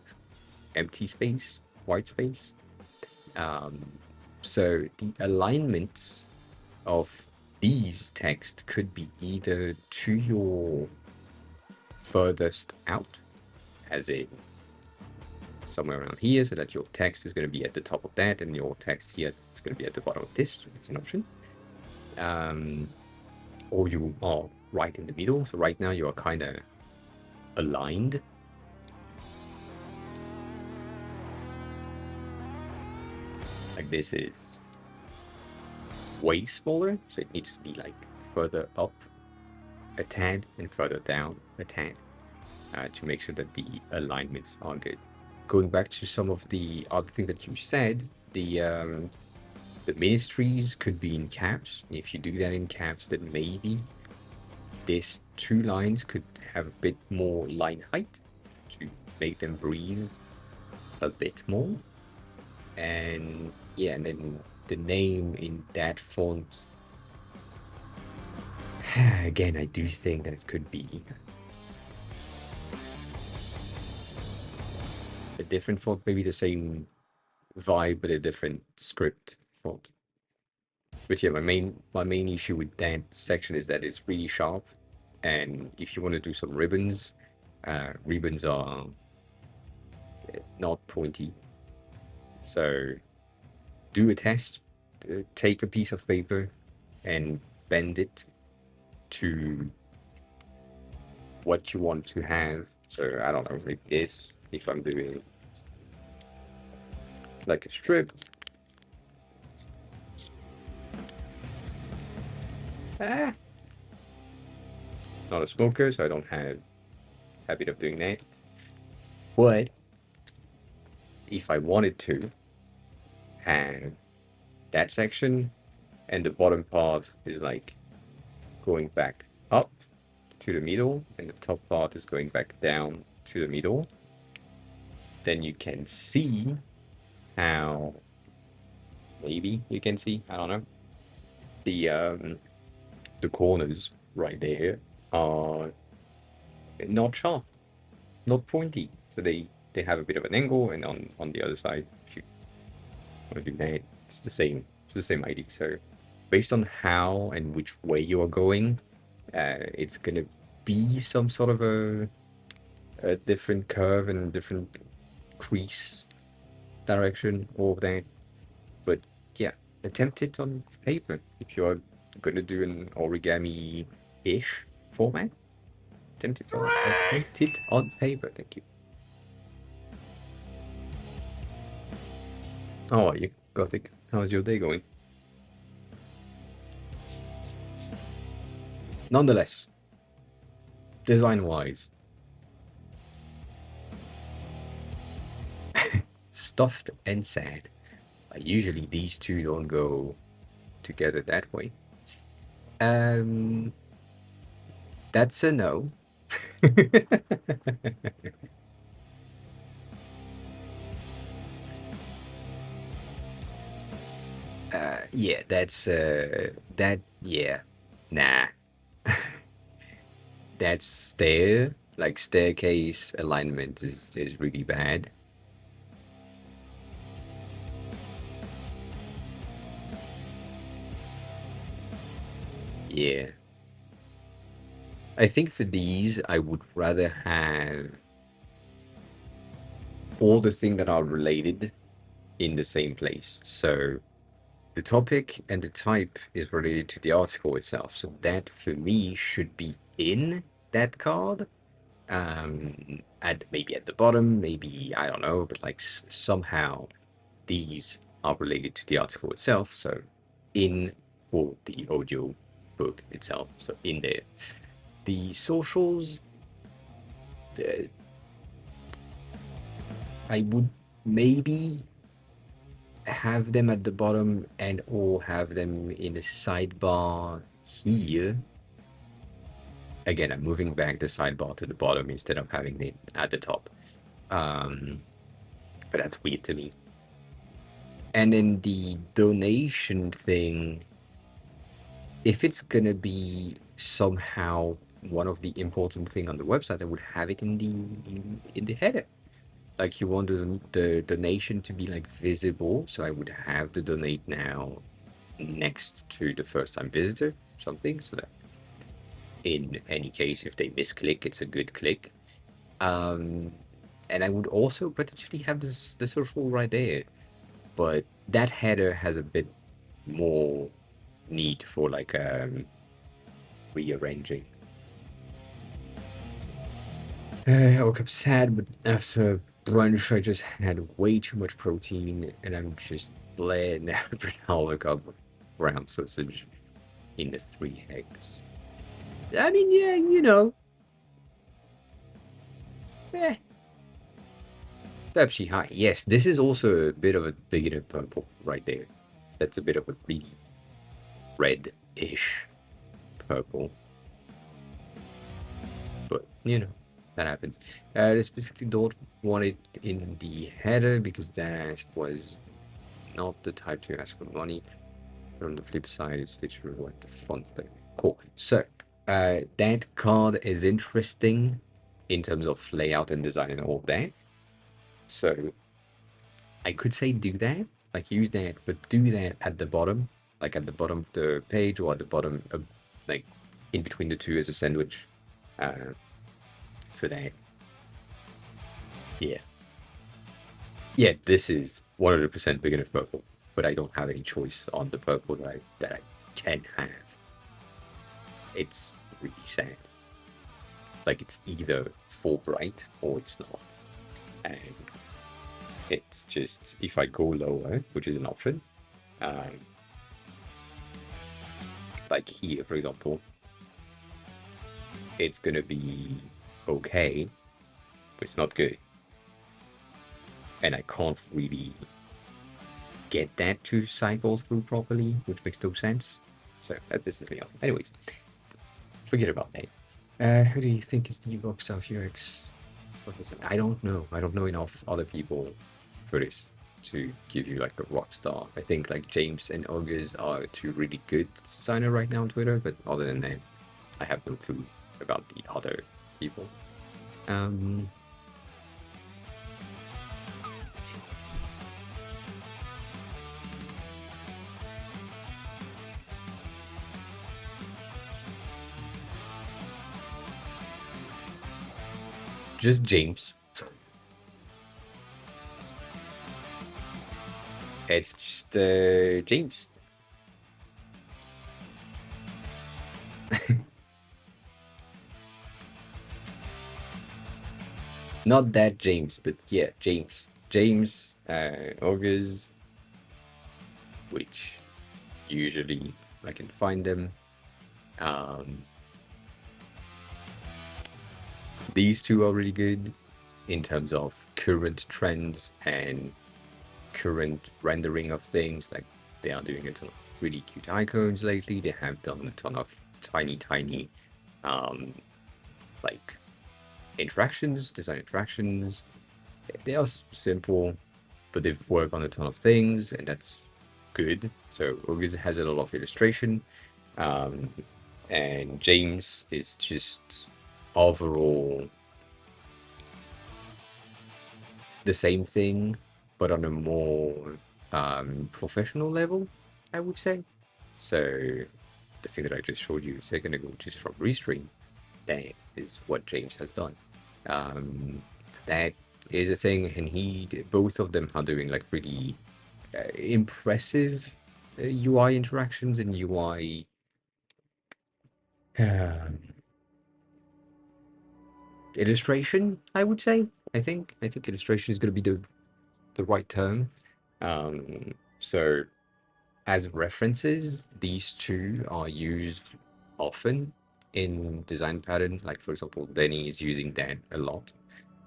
empty space, white space. So the alignments of these text could be either to your furthest out, as in somewhere around here, so that your text is going to be at the top of that and your text here is going to be at the bottom of this. It's an option. Or you are right in the middle. So right now you are kind of aligned. Like this is way smaller, so it needs to be like further up a tad and further down a tad to make sure that the alignments are good. Going back to some of the other thing that you said, the ministries could be in caps. If you do that in caps, then maybe these two lines could have a bit more line height to make them breathe a bit more. And yeah, and then the name in that font, again, I do think that it could be a different font, maybe the same vibe, but a different script font. But yeah, my main issue with that section is that it's really sharp, and if you want to do some ribbons, ribbons are not pointy. So do a test, take a piece of paper and bend it to what you want to have. So I don't know, like this, if I'm doing like a strip. Not a smoker, so I don't have habit of doing that. But if I wanted to have that section and the bottom part is like going back up to the middle and the top part is going back down to the middle, then you can see how, maybe you can see, I don't know, the corners right there are not sharp, not pointy. So they have a bit of an angle, and on the other side, if you want to do that, it's the same idea. So based on how and which way you are going, it's gonna be some sort of a different curve and a different crease direction, all of that. But yeah, attempt it on paper if you are gonna do an origami-ish format. Attempt it on paper. Thank you. Oh, you Gothic. How's your day going? Nonetheless, design-wise, stuffed and sad. Usually these two don't go together that way. Um, that's a no. Yeah, that's that. Yeah, nah. That's staircase alignment is really bad. Yeah. I think for these, I would rather have all the things that are related in the same place. So the topic and the type is related to the article itself. So that for me should be in that card. At maybe at the bottom, maybe I don't know, but like somehow these are related to the article itself. So in or the audio book itself. So in there. The socials, uh, I would maybe have them at the bottom and or have them in a sidebar here. Again, I'm moving back the sidebar to the bottom instead of having it at the top. Um, but that's weird to me. And then the donation thing, if it's gonna be somehow one of the important thing on the website, I would have it in the header. Like you want the donation to be like visible, so I would have the donate now next to the first time visitor, something, so that in any case, if they misclick, it's a good click. Um, and I would also potentially have the social right there, but that header has a bit more need for like rearranging. I woke up sad, but after brunch, I just had way too much protein, and I'm just bled now. I'll look up brown sausage in the 3 eggs. I mean, yeah, eh, Pepsi High. Yes, this is also a bit of a beginner purple right there. That's a bit of a really red-ish purple, but that happens. They specifically don't want it in the header because that was not the type to ask for money. But on the flip side, it's literally like the font thing. Cool. So that card is interesting in terms of layout and design and all that. So I could say do that, like use that, but do that at the bottom, like at the bottom of the page or at the bottom, of, like in between the two as a sandwich. Uh, so that, yeah, yeah, this is 100% big enough purple, but I don't have any choice on the purple that I can have. It's really sad. Like it's either full bright or it's not, and it's just if I go lower, which is an option, um, like here, for example, it's gonna be okay, but it's not good, and I can't really get that to cycle through properly, which makes no sense. So that pisses me off. Anyways, forget about that. Who do you think is the Rockstar UX? I don't know. I don't know enough other people for this to give you like a rock star. I think like James and August are two really good designers right now on Twitter, but other than that, I have no clue about the other people. Um, just James. It's just James. Not that James, but yeah, James. James, August, which usually I can find them. Um, these two are really good in terms of current trends and current rendering of things. Like they are doing a ton of really cute icons lately. They have done a ton of tiny um, like interactions, design interactions. They are simple, but they've worked on a ton of things, and that's good. So August has a lot of illustration, um, and James is just overall the same thing, but on a more professional level, I would say. So the thing that I just showed you a second ago, just from Restream, that is what James has done. That is a thing, and both of them are doing like really impressive UI interactions and UI illustration. I would say. I think illustration is going to be the right term. So as references, these two are used often in design patterns. Like for example, Denny is using that a lot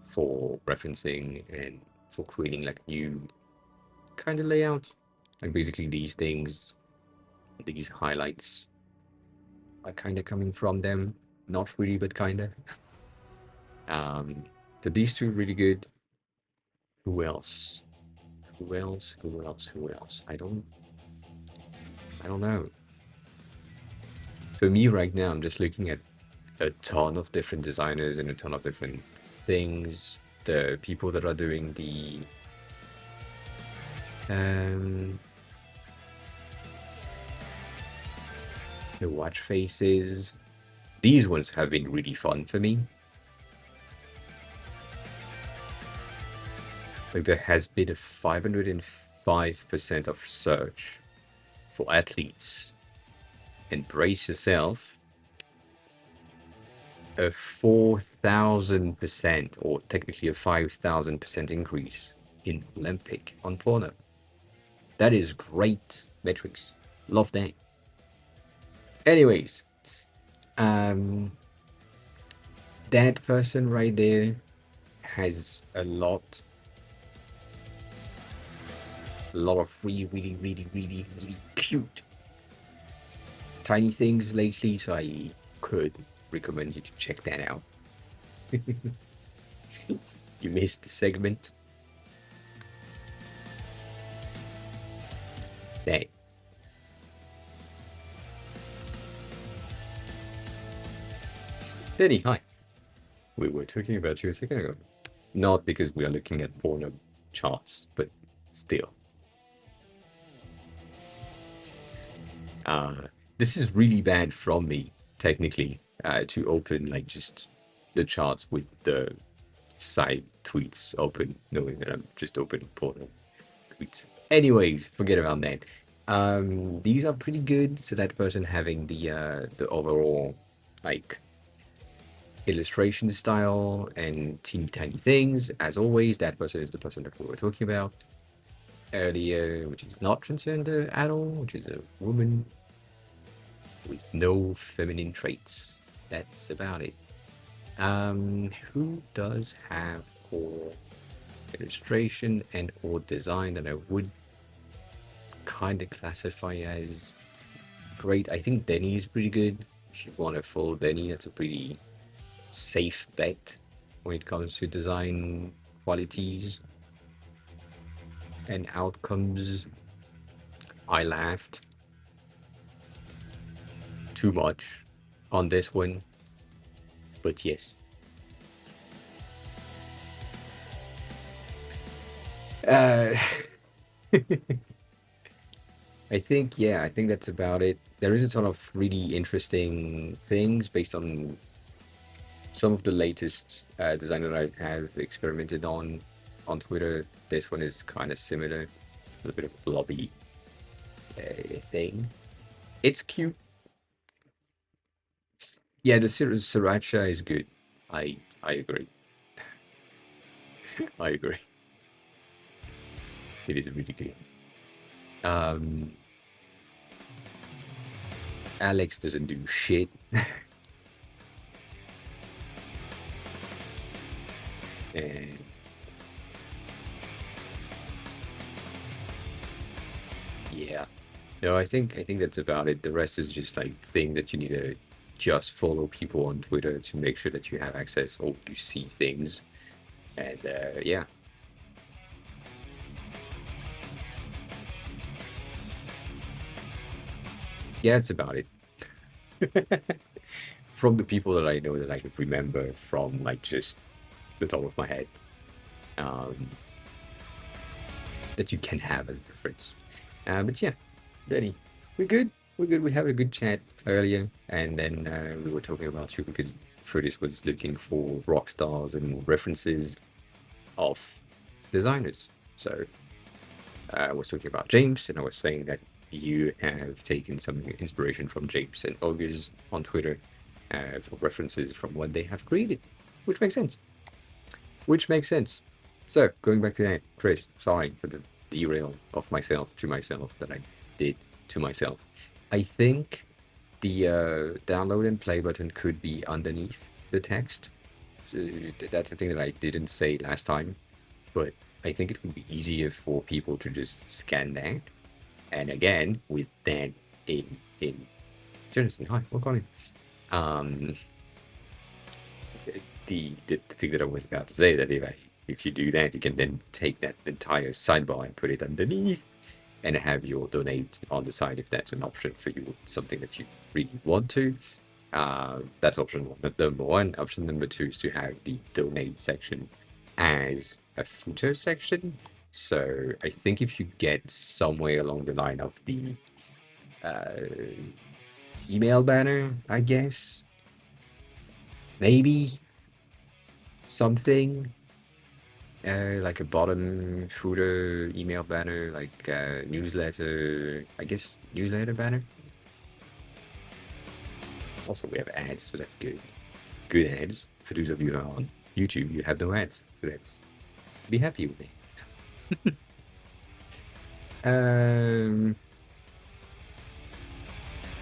for referencing and for creating like new kind of layout. Like basically these things, these highlights are kind of coming from them. Not really, but kind of. So these two are really good. Who else? Who else? Who else? Who else? I don't know. For me right now, I'm just looking at a ton of different designers and a ton of different things. The people that are doing the watch faces. These ones have been really fun for me. Like there has been a 505% of search for athletes. And brace yourself, a 4,000% or technically a 5,000% increase in Olympic on Pornhub. That is great metrics. Love that. Anyways, that person right there has a lot of really cute tiny things lately, so I could recommend you to check that out. You missed the segment. That. Denny, hi. We were talking about you a second ago. Not because we are looking at Pornhub charts, but still. This is really bad from me, technically, to open like just the charts with the side tweets open, knowing that I'm just opening Pornhub tweets. Anyways, forget about that. These are pretty good. So that person having the overall like illustration style and teeny tiny things. As always, that person is the person that we were talking about earlier, which is not transgender at all, which is a woman with no feminine traits. That's about it. Who does have core illustration and or design that I would kind of classify as great? I think Denny is pretty good. If you want to follow Denny, that's a pretty safe bet when it comes to design qualities and outcomes. I laughed too much on this one, but yes. I think, yeah, I think that's about it. There is a ton of really interesting things based on some of the latest design that I have experimented on Twitter. This one is kind of similar, a little bit of blobby thing. It's cute. Yeah, the sriracha is good. I agree. I agree. It is really good. Um, Alex doesn't do shit. And yeah, no, I think that's about it. The rest is just like thing that you need to just follow people on Twitter to make sure that you have access or you see things. And yeah, yeah, that's about it. From the people that I know that I could remember from like just the top of my head, um, that you can have as a reference. But yeah, Danny, we're good. We're good. We had a good chat earlier, and then we were talking about you because Fruitis was looking for rock stars and references of designers. So I was talking about James, and I was saying that you have taken some inspiration from James and August on Twitter for references from what they have created, which makes sense. Which makes sense. So going back to that, Chris, sorry for the derail of myself to myself that I did to myself. I think the download and play button could be underneath the text. So that's the thing that I didn't say last time, but I think it would be easier for people to just scan that. And again, with that in Jonathan, hi, welcome in. The thing that I was about to say that if you do that, you can then take that entire sidebar and put it underneath and have your donate on the side if that's an option for you, something that you really want to. That's option one. Number one. Option number two is to have the donate section as a footer section. So I think if you get somewhere along the line of the uh, email banner, I guess maybe something like a bottom footer email banner, like newsletter, I guess newsletter banner. Also, we have ads, so that's good. Good ads. For those of you who are on YouTube, you have no ads, so that's be happy with it.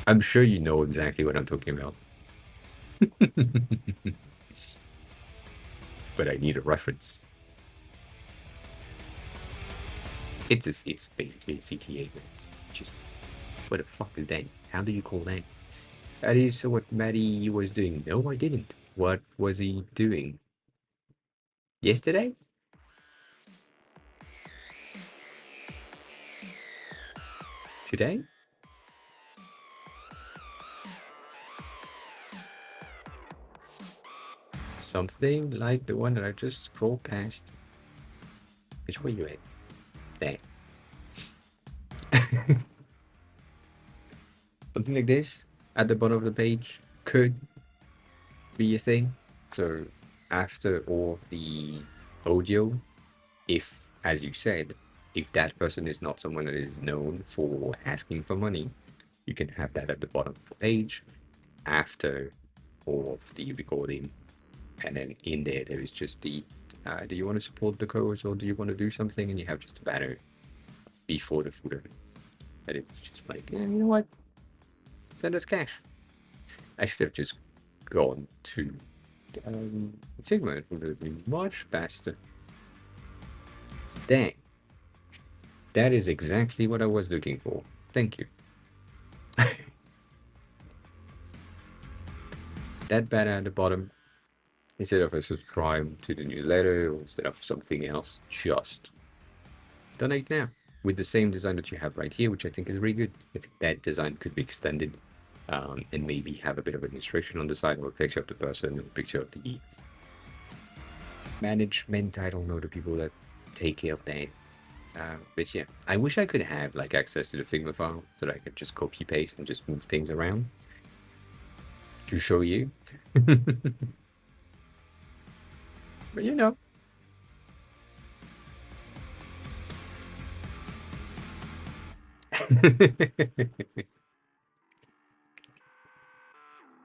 I'm sure you know exactly what I'm talking about, but I need a reference. It's basically a CTA, but it's just what the fuck is that? How do you call that? That is what Maddie was doing. No, I didn't. What was he doing? Yesterday? Today? Something like the one that I just scrolled past. Which way you at? There. Something like this at the bottom of the page could be a thing. So after all of the audio, if, as you said, if that person is not someone that is known for asking for money, you can have that at the bottom of the page after all of the recording. And then in there is just the do you want to support the cause or do you want to do something? And you have just a banner before the footer. That is just like, yeah, you know what? Send us cash. I should have just gone to Figma. It would have been much faster. Dang. That is exactly what I was looking for. Thank you. That banner at the bottom, instead of a subscribe to the newsletter or instead of something else, just donate now with the same design that you have right here, which I think is really good. I think that design could be extended and maybe have a bit of administration on the side, or a picture of the person, or a picture of the management. I don't know the people that take care of that. But yeah, I wish I could have like access to the Figma file so that I could just copy paste and just move things around to show you. But you know.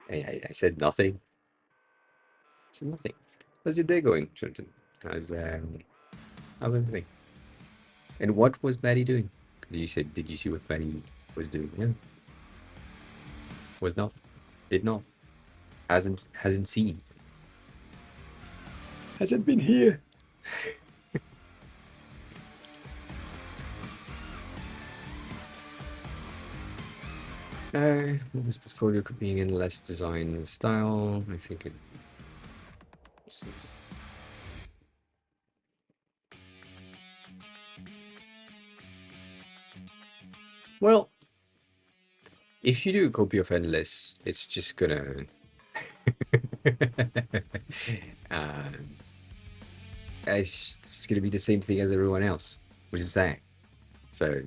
I said nothing. I said nothing. How's your day going, Jonathan? How's everything? And what was Maddie doing? Because you said, did you see what Benny was doing? Yeah. Was not. Did not. Hasn't seen. Hasn't been here. This portfolio copying in less design style. I think it. Well, if you do a copy of endless, it's just gonna. um, it's just gonna be the same thing as everyone else, which is that. So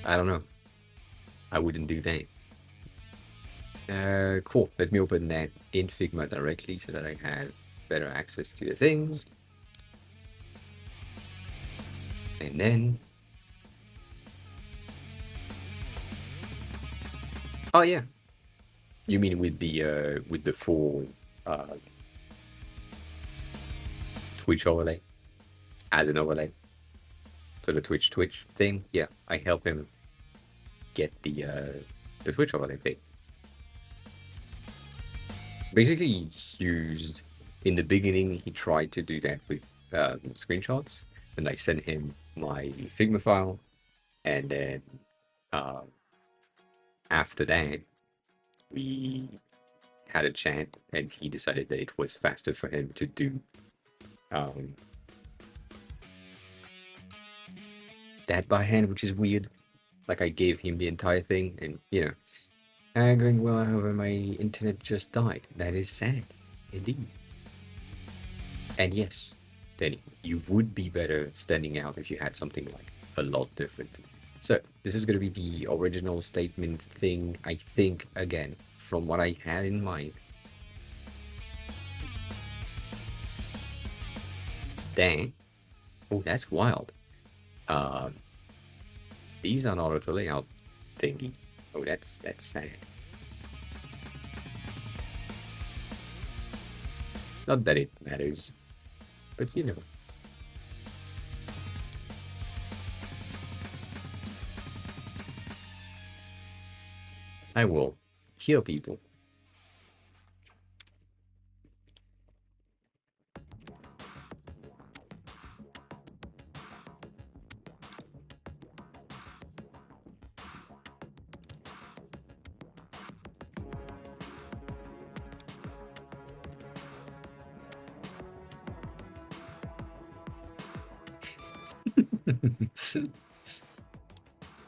I don't know. I wouldn't do that. Cool. Let me open that in Figma directly so that I have better access to the things. And then, oh yeah, you mean with the full Twitch overlay as an overlay? So the Twitch thing, yeah, I help him get the Twitch overlay thing. Basically, he used in the beginning. He tried to do that with screenshots, and I sent him my Figma file, and then after that, we had a chat, and he decided that it was faster for him to do that by hand, which is weird. Like I gave him the entire thing, and you know, going well. However, my internet just died. That is sad, indeed. And yes, Danny, you would be better standing out if you had something like a lot different. So this is going to be the original statement thing, I think, again, from what I had in mind. Dang. Oh, that's wild. These are not auto layout thingy. Oh, that's sad. Not that it matters, but you know. I will heal people.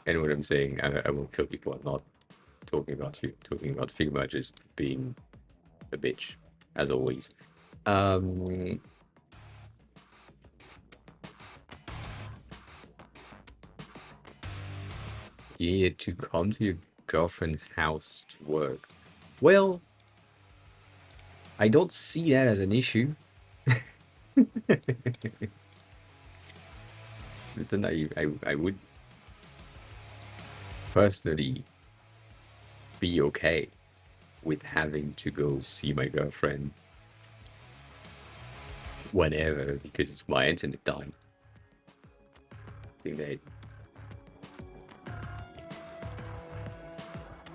And what I'm saying, I will kill people. I'm not talking about you. Talking about Figma just being a bitch, as always. You need to come to your girlfriend's house to work. Well, I don't see that as an issue. Then I would personally be okay with having to go see my girlfriend whenever because my internet died. I think that.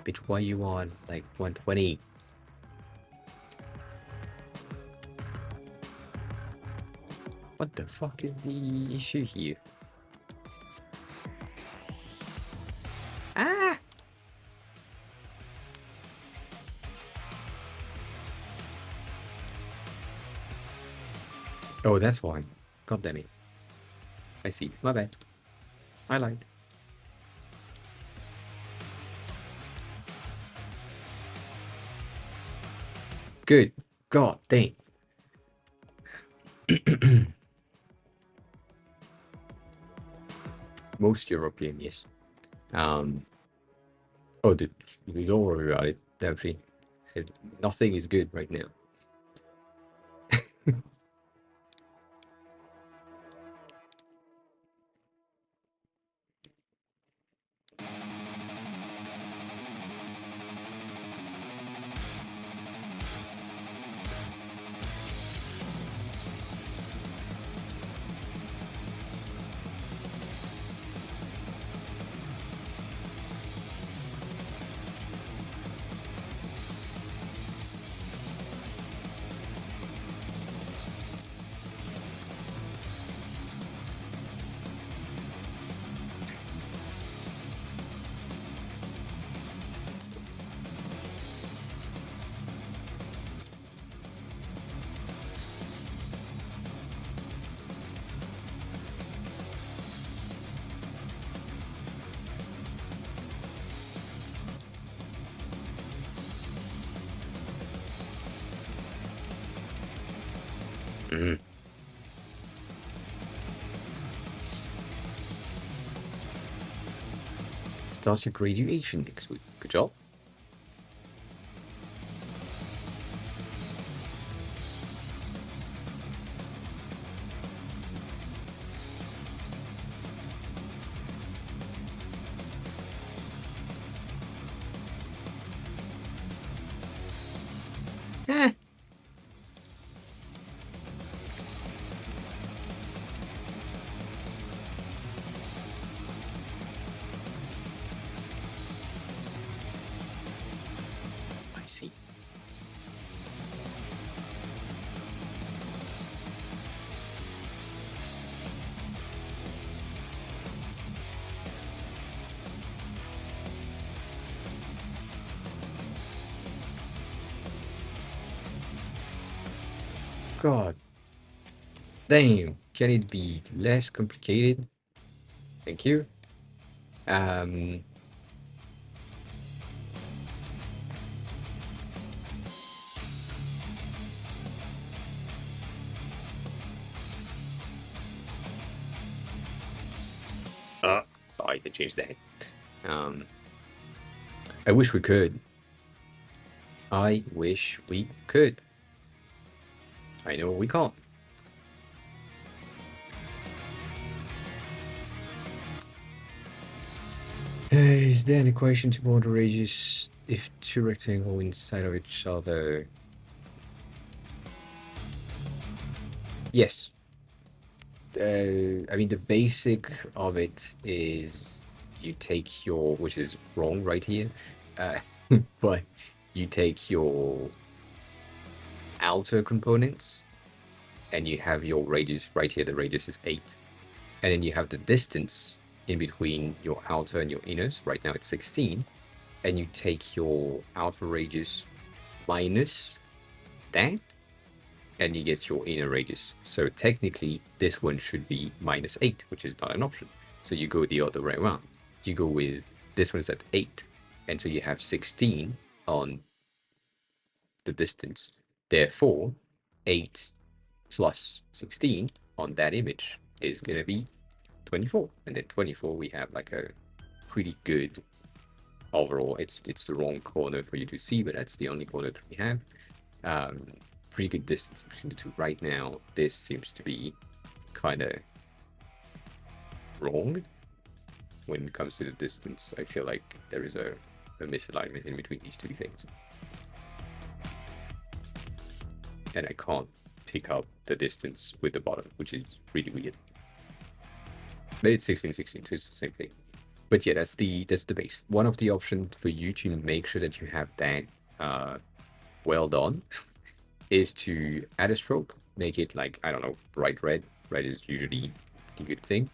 Bitch, why you on like 120? What the fuck is the issue here? Ah! Oh, that's why. God damn it. I see. My bad. I lied. Good. God dang. Most European, yes. Oh, dude, don't worry about it. Definitely. Nothing is good right now. Mm. Start your graduation next week. Good job. Eh. I see. God damn, can it be less complicated? Thank you. Um, sorry to change that. Um, I wish we could. I wish we could. I know we can't. Is there an equation to border radius if two rectangles inside of each other? Yes. I mean, the basic of it is you take your, which is wrong right here, uh, but you take your outer components and you have your radius right here. The radius is 8. And then you have the distance in between your outer and your inners. Right now it's 16. And you take your outer radius minus that, and you get your inner radius. So technically, this one should be minus 8, which is not an option. So you go the other way around. You go with this one's at 8, and so you have 16 on the distance. Therefore, 8 plus 16 on that image is going to be 24. And then 24, we have like a pretty good overall. It's the wrong corner for you to see, but that's the only corner that we have. Pretty good distance between the two. Right now, this seems to be kind of wrong when it comes to the distance. I feel like there is a misalignment in between these two things. And I can't pick up the distance with the bottom, which is really weird. But it's 16, 16, so it's the same thing. But yeah, that's the base. One of the options for you to make sure that you have that well done is to add a stroke, make it like, I don't know, bright red. Red is usually a good thing.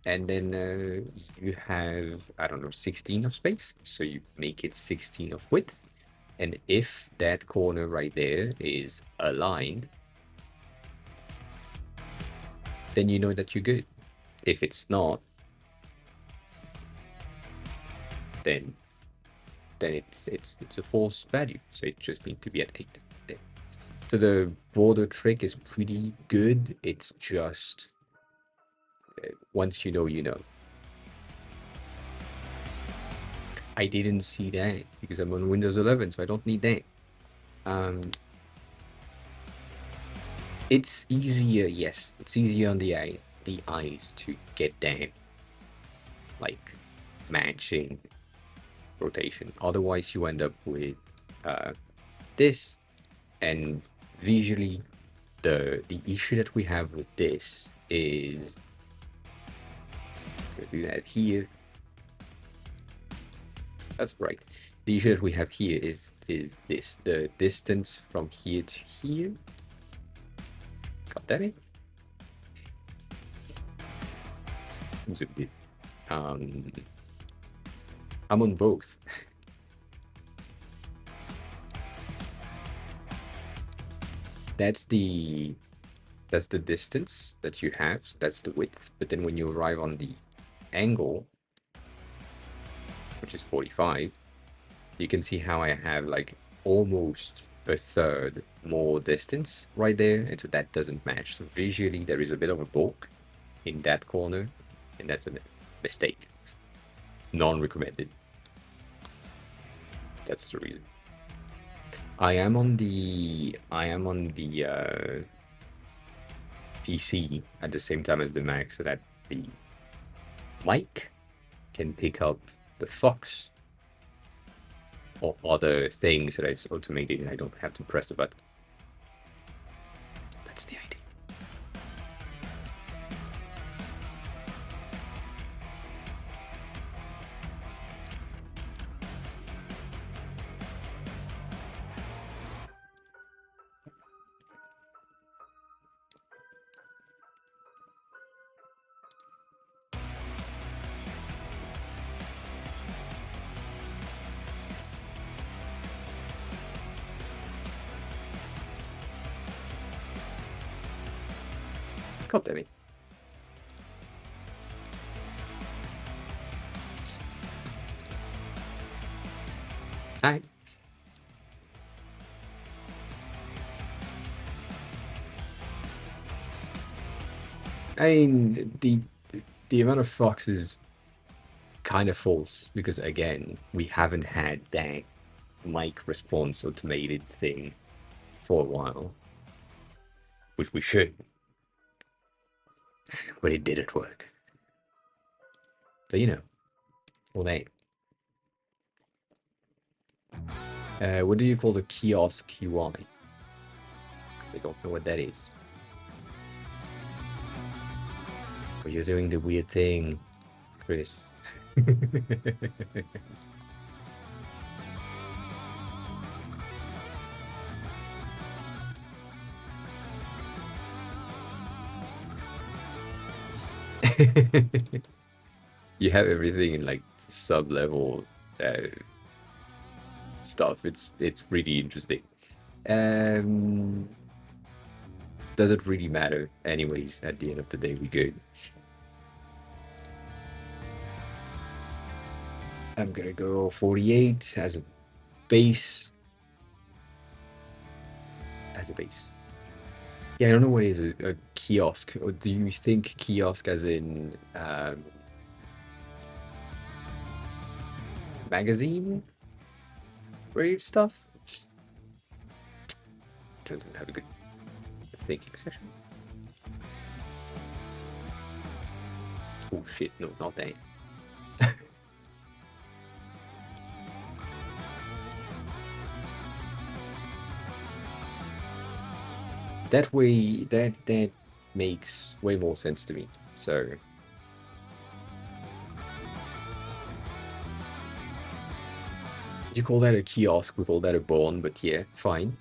And then you have, I don't know, 16 of space. So you make it 16 of width. And if that corner right there is aligned, then you know that you're good. If it's not, then it's a false value. So it just needs to be at 8. There. So the border trick is pretty good. It's just once you know, you know. I didn't see that because I'm on Windows 11, so I don't need that. It's easier, yes. It's easier on the eyes to get that, like, matching rotation. Otherwise, you end up with this, and visually, the issue that we have with this is, I'm gonna do that here. That's right. The issue that we have here is this, the distance from here to here. God damn it. It's a bit, I'm on both. That's the distance that you have, so that's the width. But then when you arrive on the angle, which is 45, you can see how I have like almost a third more distance right there, and so that doesn't match. So visually, there is a bit of a bulk in that corner, and that's a mistake. Non-recommended. That's the reason. I am on the PC at the same time as the Mac, so that the mic can pick up the Fox or other things that it's automated and I don't have to press the button. That's the idea. God damn it. Hi. I mean, the amount of Fox is kind of false because again, we haven't had that mic response automated thing for a while, which we should, but it didn't work. So you know, all that. What do you call the kiosk UI? Because I don't know what that is. Or you're doing the weird thing, Chris. You have everything in like sub-level stuff. It's really interesting. Um, does it really matter? Anyways, at the end of the day, we good. I'm gonna go 48 as a base. As a base. Yeah, I don't know what is a kiosk. Or do you think kiosk as in magazine read stuff? Don't have a good thinking session. Oh shit, no, not that. That way, that makes way more sense to me. So you call that a kiosk, we call that a barn, but yeah, fine.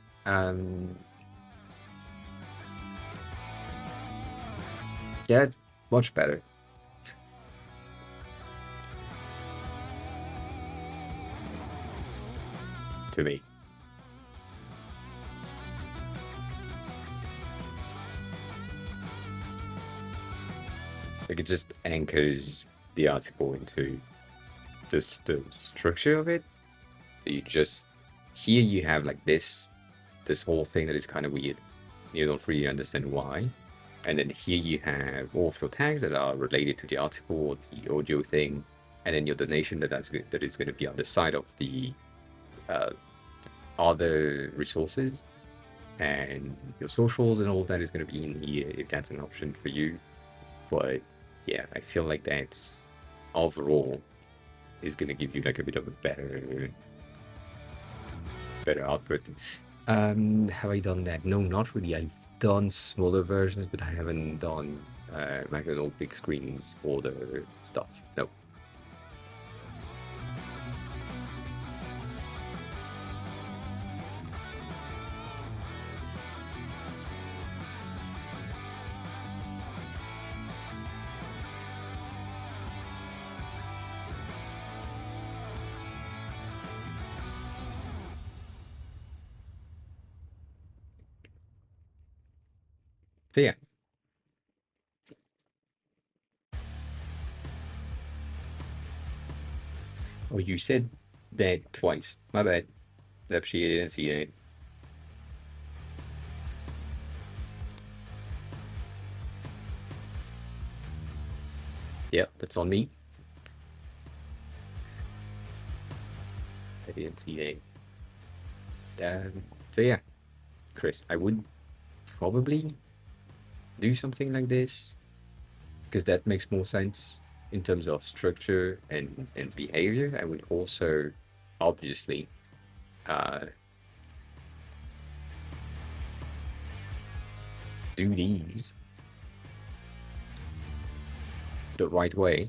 Yeah, much better. To me. Like it just anchors the article into the structure of it. So you just here you have like this whole thing that is kind of weird. You don't really understand why. And then here you have all of your tags that are related to the article or the audio thing, and then your donation that is going to be on the side of the other resources, and your socials and all of that is going to be in here if that's an option for you. But yeah, I feel like that's overall is going to give you like a bit of a better output. Have I done that? No, not really. I've done smaller versions, but I haven't done like the old big screens or the stuff. No. So yeah. Oh, you said that twice. My bad. Actually, I didn't see it. Yep, that's on me. I didn't see that. So yeah, Chris, I would probably do something like this because that makes more sense in terms of structure and behavior. I would also obviously do these the right way.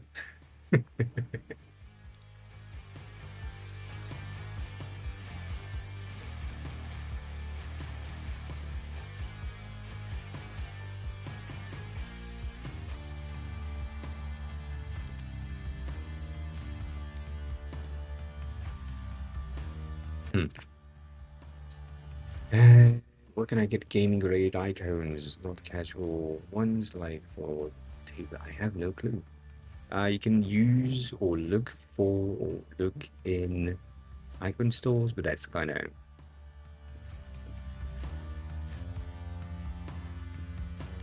Hmm. Where can I get gaming grade icons, not casual ones like for table? I have no clue. You can use or look for or look in icon stores, but that's kind of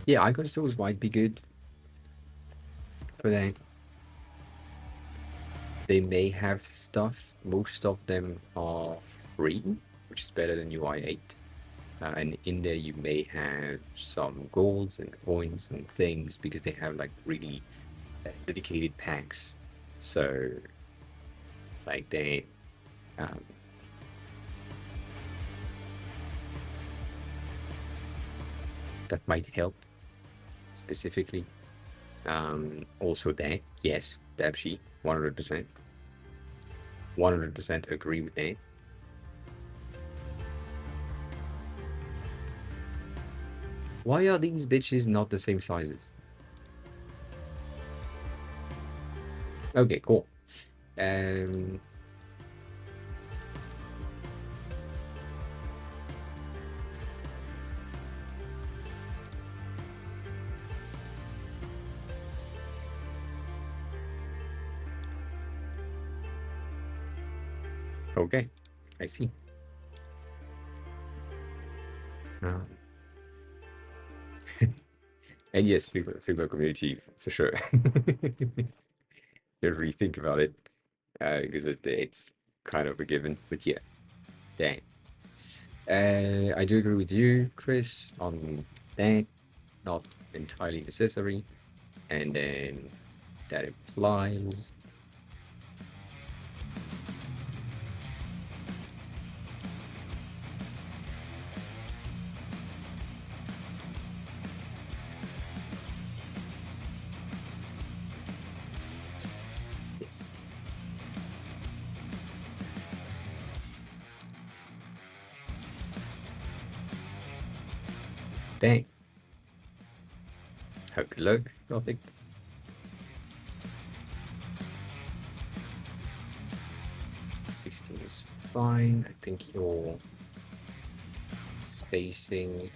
yeah. Icon stores might be good for that. They may have stuff. Most of them are free, which is better than UI 8. And in there, you may have some golds and coins and things because they have like really dedicated packs. So, like um, that might help specifically. Also, that yes, Dabshi, 100%, 100% agree with that. Why are these bitches not the same sizes? Okay, cool. Um, okay, I see. Um, and yes, Figma community for sure. You really think about it, because it's kind of a given. But yeah, dang. I do agree with you, Chris, on that. Not entirely necessary. And then that implies this. Dang. How good luck, Gothic. 16 is fine. I think your spacing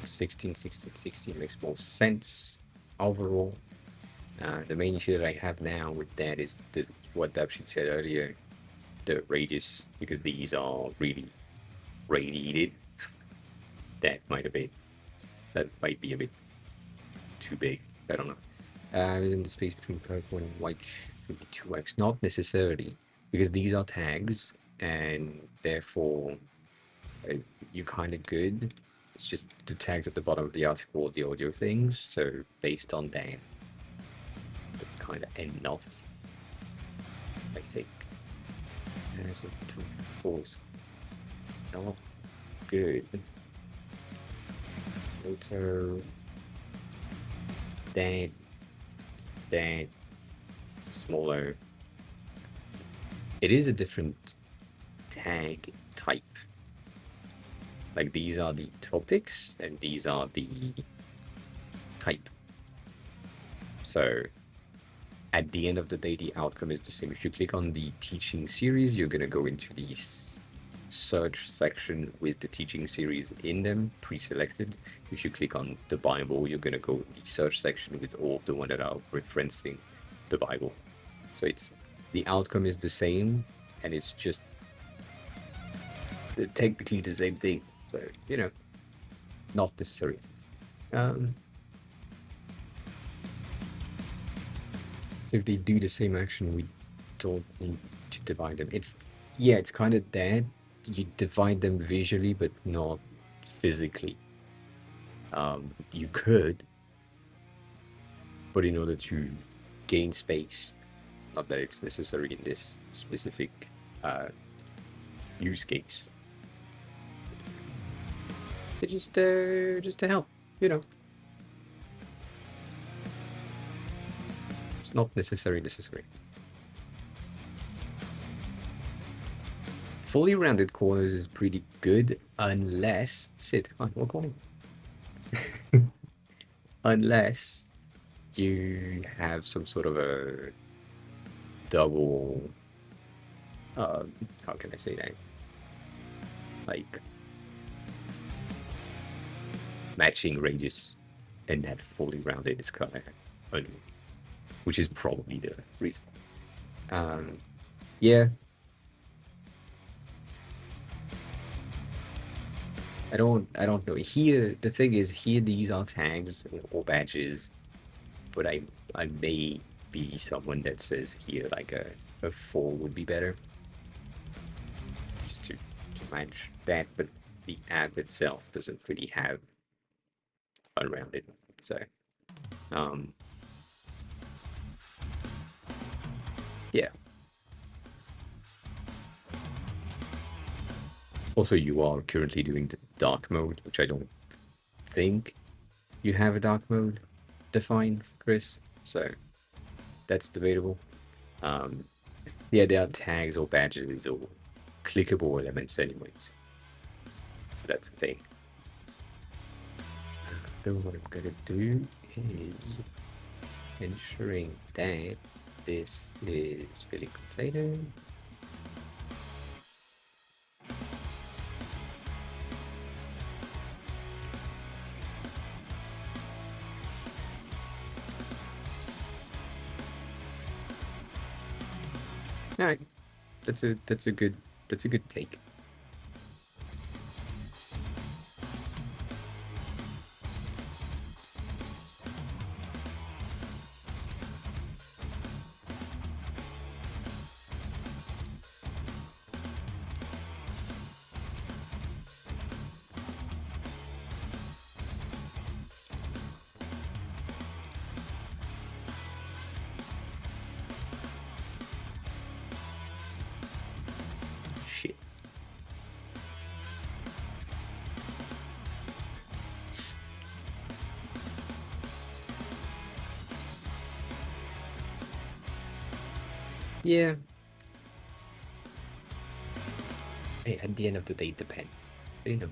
16, 16, 16 makes more sense overall. The main issue that I have now with that is what Dubshin said earlier, the radius, because these are really radiated. That might be a bit too big. I don't know. And the space between purple and white should be 2x. Not necessarily, because these are tags, and therefore you're kind of good. It's just the tags at the bottom of the article, the audio things. So based on that, that's kind of enough, I think. So 24 is not good. Motor, that, smaller. It is a different tag type. Like these are the topics and these are the type. So at the end of the day, the outcome is the same. If you click on the teaching series, you're going to go into the search section with the teaching series in them, pre-selected. If you click on the Bible, you're going to go in the search section with all of the ones that are referencing the Bible. So it's the outcome is the same, and it's just technically the same thing. So, not necessary. So if they do the same action, we don't need to divide them. It's kind of that. You divide them visually, but not physically. You could, but in order to gain space, not that it's necessary in this specific use case. It's just to help, you know. It's not necessary. Fully rounded corners is pretty good unless sit. Hi, what corner? Unless you have some sort of a double. How can I say that? Like matching radius, and that fully rounded is kind of annoying, which is probably the reason. Yeah. I don't know. Here, the thing is, here these are tags or badges, but I may be someone that says here like a 4 would be better, just to match that. But the app itself doesn't really have unrounded, so yeah. Also, you are currently doing the dark mode, which I don't think you have a dark mode defined, Chris. So that's debatable. Yeah, there are tags or badges or clickable elements anyways. So that's the thing. Then what I'm gonna do is ensuring that this is filling container. All right, that's a good take. Shit. Yeah. Hey, at the end of the day, it depends. You know.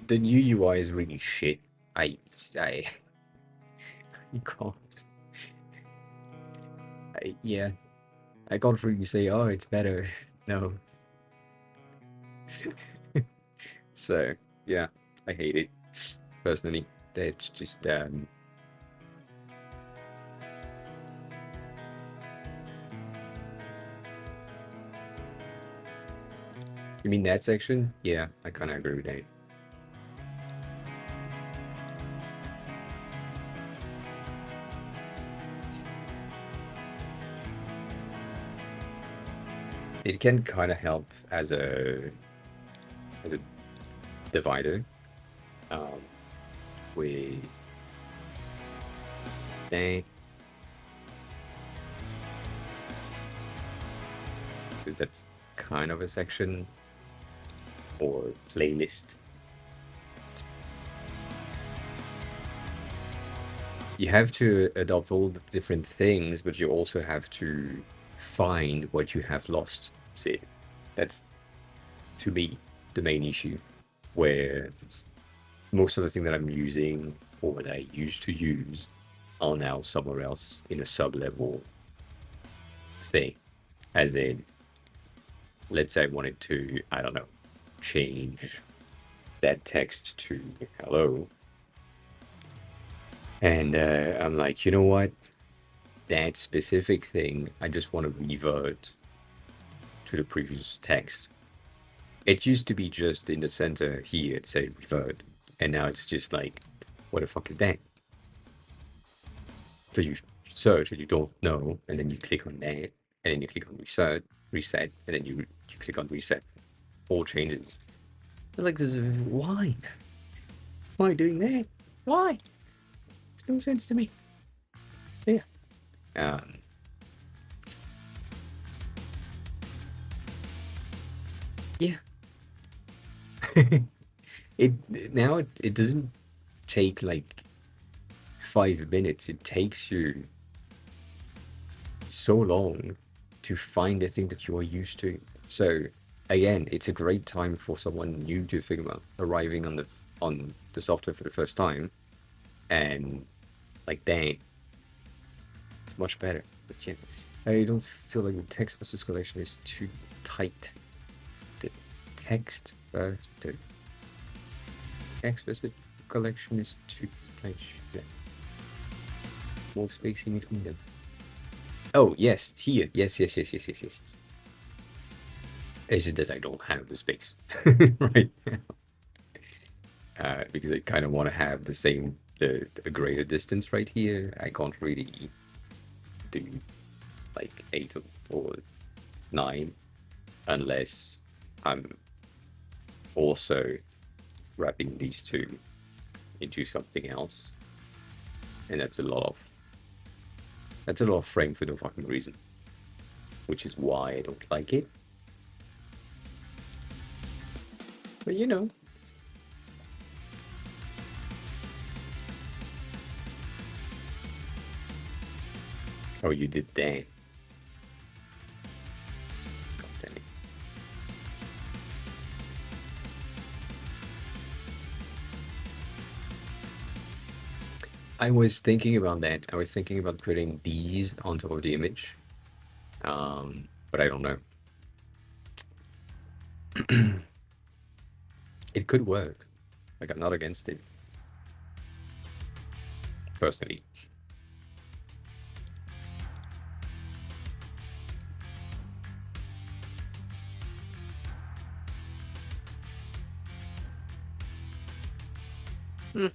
The new UI is really shit. I you can't. Yeah. I can't really say, oh, it's better. No. So yeah, I hate it personally. That's just you mean that section? Yeah, I kind of agree with that. It can kind of help as a divider with that, because that's kind of a section or playlist. You have to adopt all the different things, but you also have to find what you have lost. See, that's, to me, the main issue, where most of the things that I'm using or that I used to use are now somewhere else in a sub-level thing. As in, let's say I wanted to, I don't know, change that text to hello. And I'm like, you know what? That specific thing, I just want to revert to the previous text. It used to be just in the center here, it said revert. And now it's just like, what the fuck is that? So you search and you don't know, and then you click on that, and then you click on reset, and then you click on reset. All changes. It's like, this is, why? Why doing that? Why? Makes no sense to me. Yeah. Um, yeah. it doesn't take like 5 minutes. It takes you so long to find the thing that you are used to. So again, it's a great time for someone new to Figma arriving on the software for the first time, and like dang, it's much better. But yeah, I don't feel like the text versus collection is too tight. The text versus collection is too tight. Yeah. More space in between them. Oh yes, here. Yes. It's just that I don't have the space right now, because I kind of want to have the greater distance right here. I can't really do like 8 or 9 unless I'm also wrapping these two into something else, and that's a lot of frame for no fucking reason, which is why I don't like it. But you know. Oh, you did that. God damn it. I was thinking about that. I was thinking about putting these on top of the image. But I don't know. It could work. Like, I'm not against it, personally. Hmm.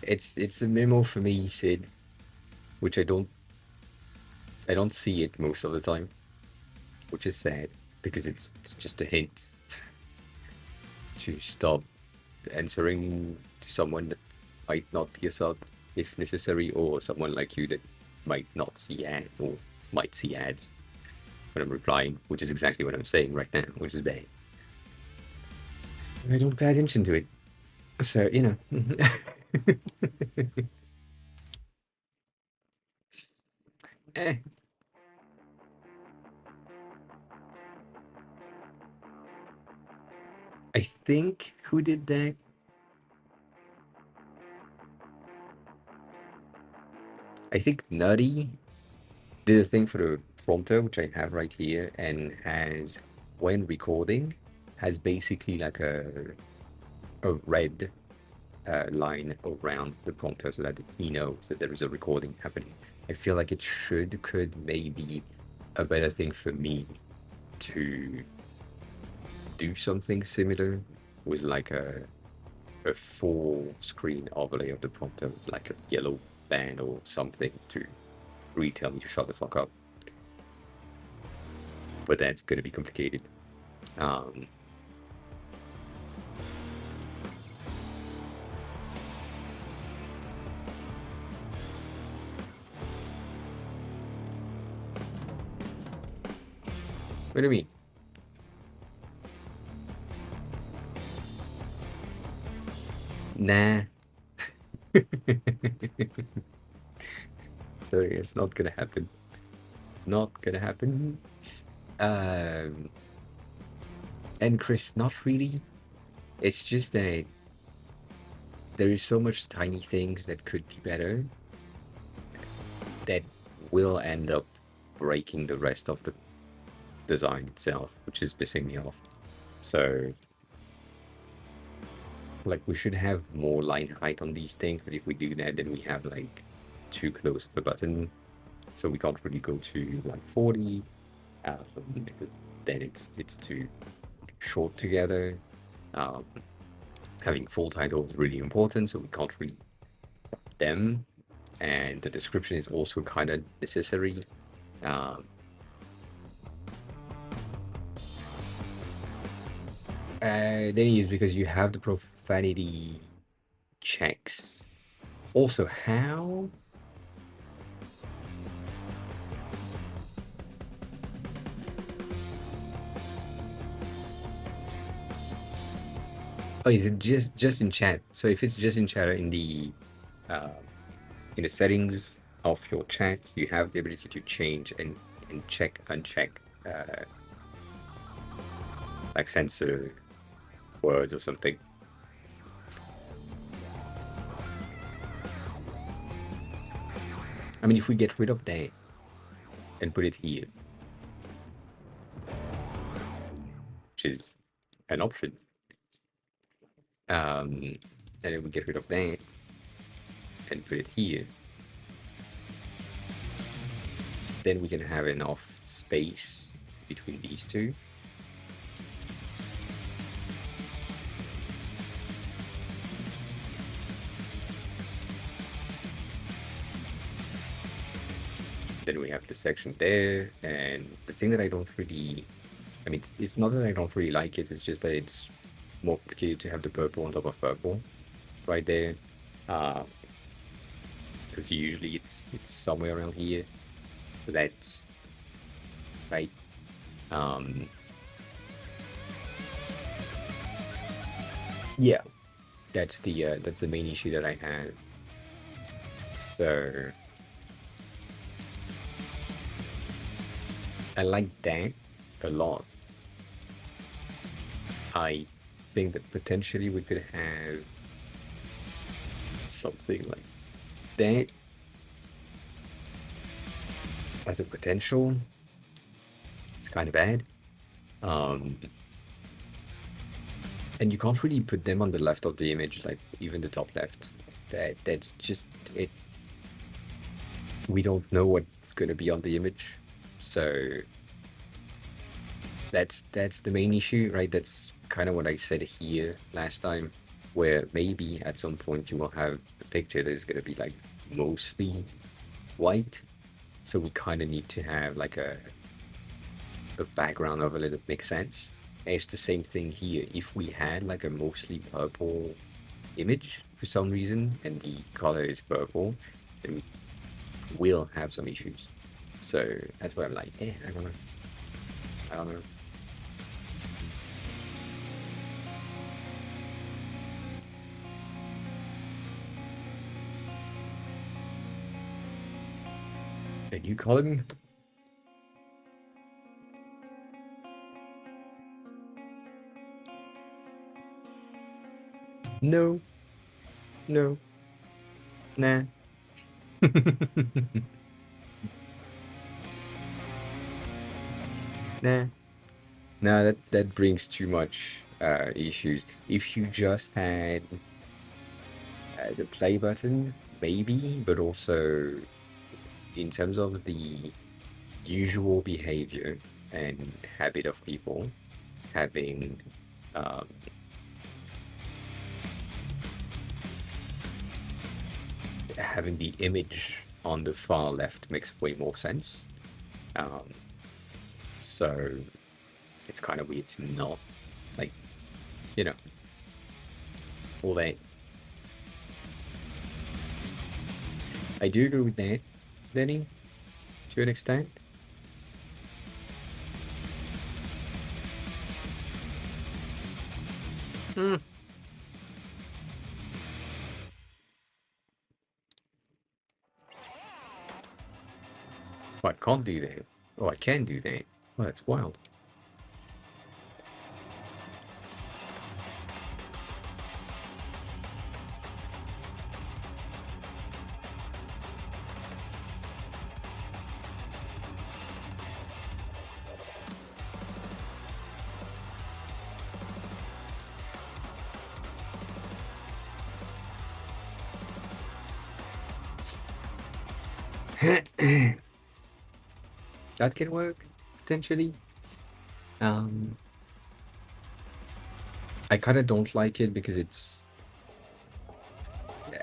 It's a memo for me, Sid, which I don't see it most of the time, which is sad because it's just a hint to stop answering to someone that might not be a sub if necessary, or someone like you that might not see ads or might see ads when I'm replying, which is exactly what I'm saying right now, which is bad. I don't pay attention to it. So, you know. eh. I think who did that? I think Nutty did a thing for the prompter, which I have right here, and has, when recording, has basically like a red line around the prompter so that he knows that there is a recording happening. I feel like it could maybe a better thing for me to do something similar with like a full screen overlay of the prompter with like a yellow band or something to really tell me to shut the fuck up. But that's gonna be complicated. What do you mean? Nah. Sorry, it's not gonna happen. Not gonna happen. And Chris, not really. It's just that there is so much tiny things that could be better that will end up breaking the rest of the design itself, which is pissing me off. So, like, we should have more line height on these things, but if we do that, then we have like too close of a button, so we can't really go to like 40. Then it's too short together. having full titles is really important, so we can't read them, and the description is also kind of necessary. Then is because you have the profanity checks. Also, how? Oh, is it just in chat? So if it's just in chat in the settings of your chat, you have the ability to change and check uncheck like censor words or something. I mean, if we get rid of that and put it here, which is an option, and then we get rid of that and put it here, then we can have enough space between these two. Then we have the section there, and the thing that I don't really, I mean, it's not that I don't really like it, it's just that it's more complicated to have the purple on top of purple right there, because usually it's somewhere around here, so that's right. Yeah, that's the main issue that I had. So I like that a lot. I think that potentially we could have something like that as a potential. It's kind of bad. And you can't really put them on the left of the image, like even the top left. That's just it. We don't know what's going to be on the image, so that's the main issue, right? That's kind of what I said here last time, where maybe at some point you will have a picture that is going to be like mostly white, so we kind of need to have like a background overlay that makes sense. And it's the same thing here. If we had like a mostly purple image for some reason and the color is purple, then we'll have some issues. So that's why I'm like, I don't know. A new column? No. No. Nah. Nah. No, that brings too much issues. If you just had the play button, maybe, but also in terms of the usual behavior and habit of people having having the image on the far left makes way more sense. So it's kind of weird to not, like, all that. I do agree with that, Lenny, to an extent. Oh, I can't do that. Oh, I can do that. Oh, that's wild. That can work, potentially. I kind of don't like it because it's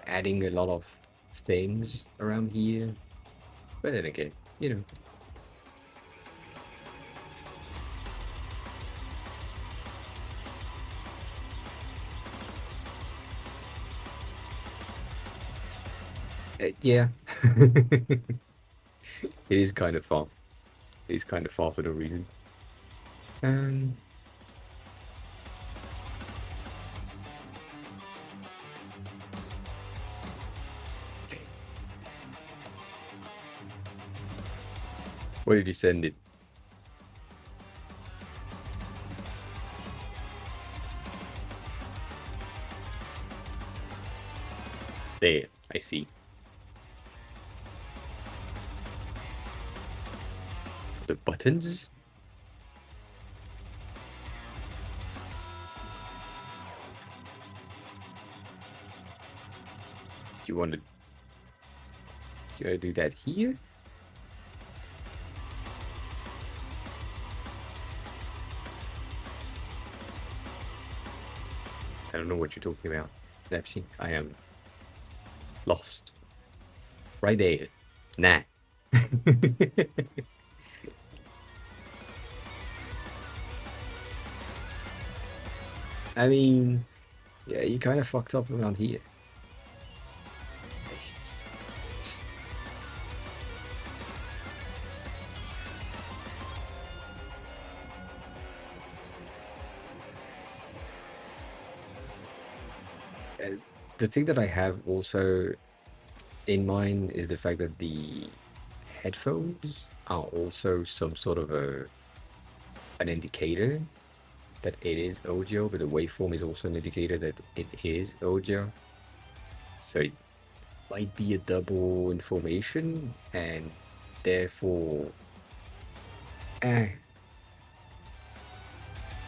adding a lot of things around here. But then again, you know. Yeah. It is kind of far. It is kind of far for no reason. Um, where did you send it? There, I see. The buttons? Do you want to do that here? I don't know what you're talking about. Nepsi, I am lost. Right there. Nah. I mean, yeah, you kind of fucked up around here. The thing that I have also in mind is the fact that the headphones are also some sort of an indicator that it is audio, but the waveform is also an indicator that it is audio. So it might be a double information, and therefore, eh.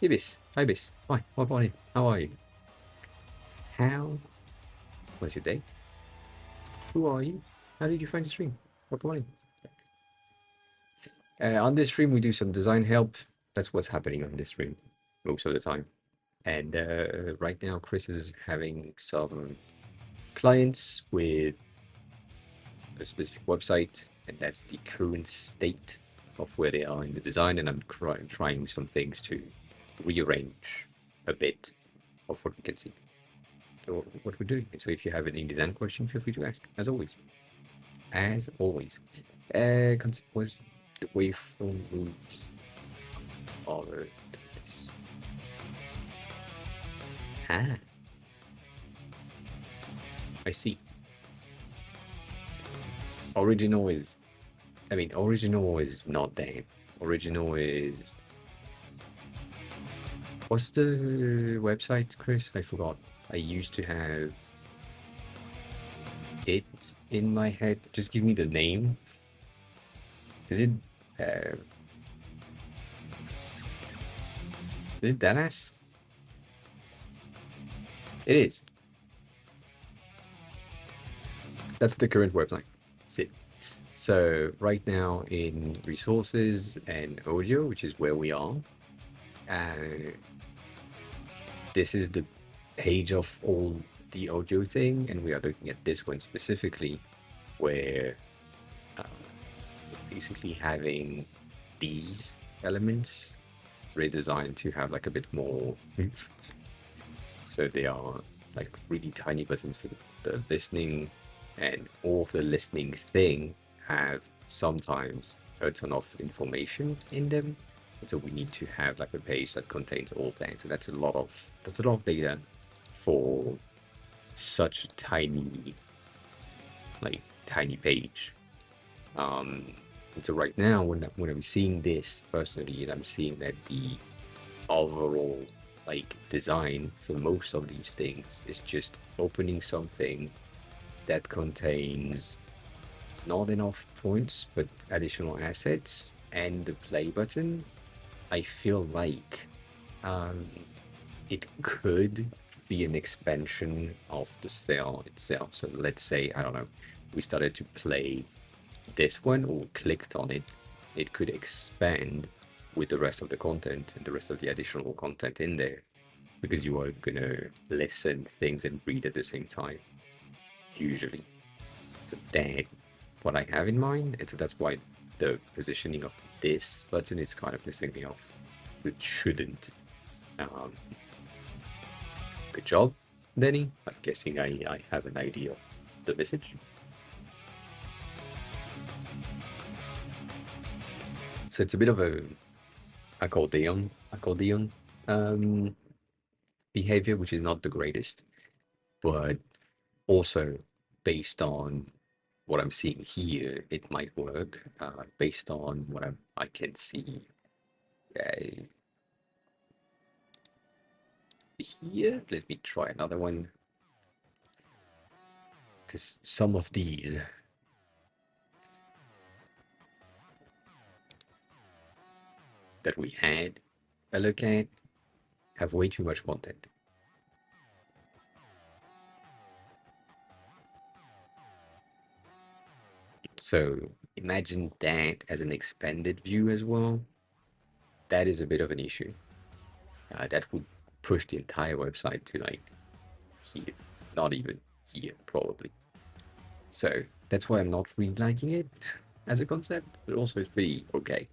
Ibis, Ibis, hi, what about it? How are you? How was your day? Who are you? How did you find the stream? What about it? On this stream, we do some design help. That's what's happening on this stream most of the time. And right now, Chris is having some clients with a specific website, and that's the current state of where they are in the design. And I'm trying some things to rearrange a bit of what we can see, or what we're doing. So if you have any design question, feel free to ask, as always. As always. Concept was the waveform moves forward. This. Ah, I see. Original is, original is not that. Original is, what's the website, Chris? I forgot. I used to have it in my head. Just give me the name. Is it, uh, is it Dallas? It is. That's the current website. Sit. So right now in resources and audio, which is where we are, this is the page of all the audio thing, and we are looking at this one specifically, where basically having these elements redesigned to have like a bit more oomph. So they are like really tiny buttons for the listening, and all of the listening thing have sometimes a ton of information in them. And so we need to have like a page that contains all of that. So that's a lot of data for such a tiny page. And so right now, when I'm seeing this personally, and I'm seeing that the overall design for most of these things is just opening something that contains not enough points but additional assets and the play button, I feel like it could be an expansion of the cell itself. So let's say, I don't know, we started to play this one or clicked on it, it could expand with the rest of the content and the rest of the additional content in there. because you are gonna listen things and read at the same time, usually. So that's what I have in mind, and so that's why the positioning of this button is kind of pissing me off. It shouldn't. Good job, Danny. I'm guessing I have an idea of the message. So it's a bit of a accordion behavior, which is not the greatest, but also based on what I'm seeing here, it might work. Based on what I can see here. Let me try another one, because some of these that we had a look at have way too much content. So imagine that as an expanded view as well. That is a bit of an issue. That would push the entire website to like here, not even here, probably. So that's why I'm not really liking it as a concept, but also it's pretty okay.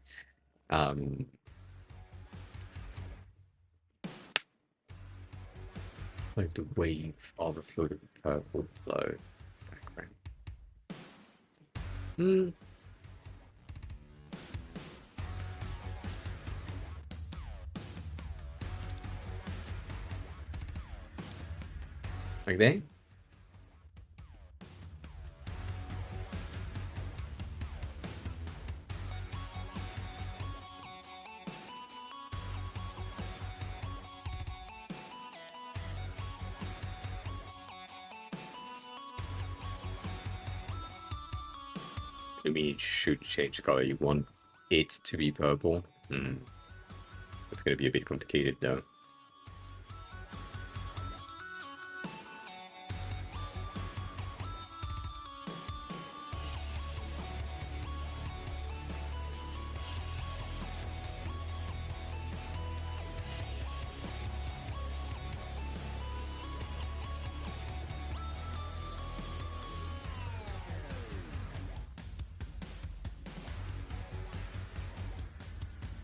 Like the wave of a floating purple glow background. Like that. I mean, it should change the color. You want it to be purple. That's going to be a bit complicated though.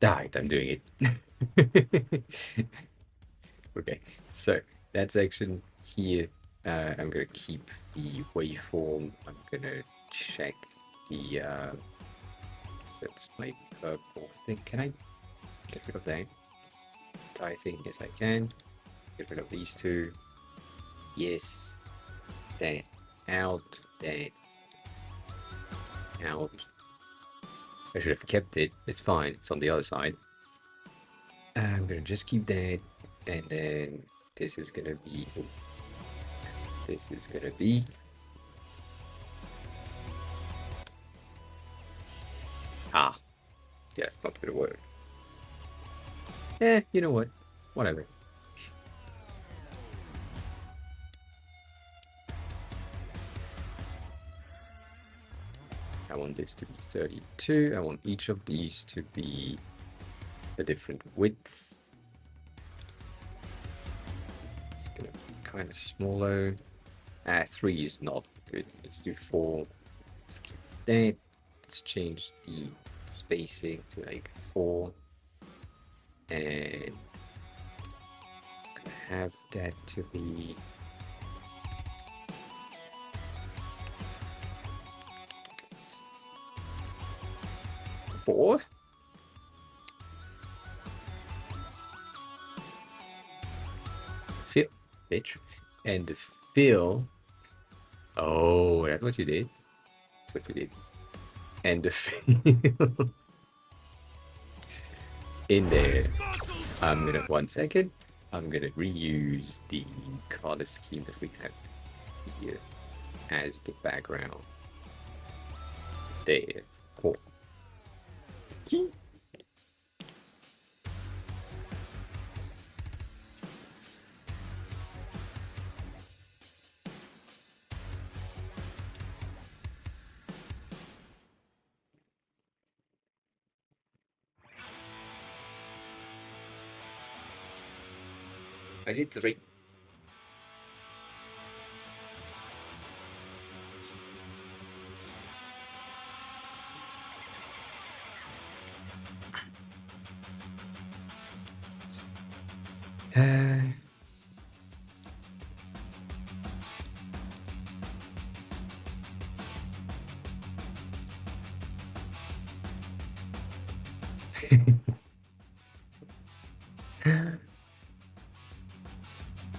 Right, I'm doing it. Okay, so that section here, I'm gonna keep the waveform. I'm gonna check the, that's my purple thing. Can I get rid of that entire thing? Yes, I can. Get rid of these two. Yes. That out, that out. I should have kept it. It's fine. It's on the other side. I'm gonna just keep that, and then this is gonna be. This is gonna be. Ah, yeah, it's not gonna work. You know what? Whatever. I want this to be 32. I want each of these to be a different width. It's gonna be kind of smaller. 3 is not good. Let's do 4. Let's keep that. Let's change the spacing to like 4. And I'm gonna have that to be 4. Fill, bitch. And the fill. Oh, that's what you did. That's what you did. And the fill in there. I'm gonna 1 second. I'm gonna reuse the color scheme that we have here as the background. There. Cool. I did 3.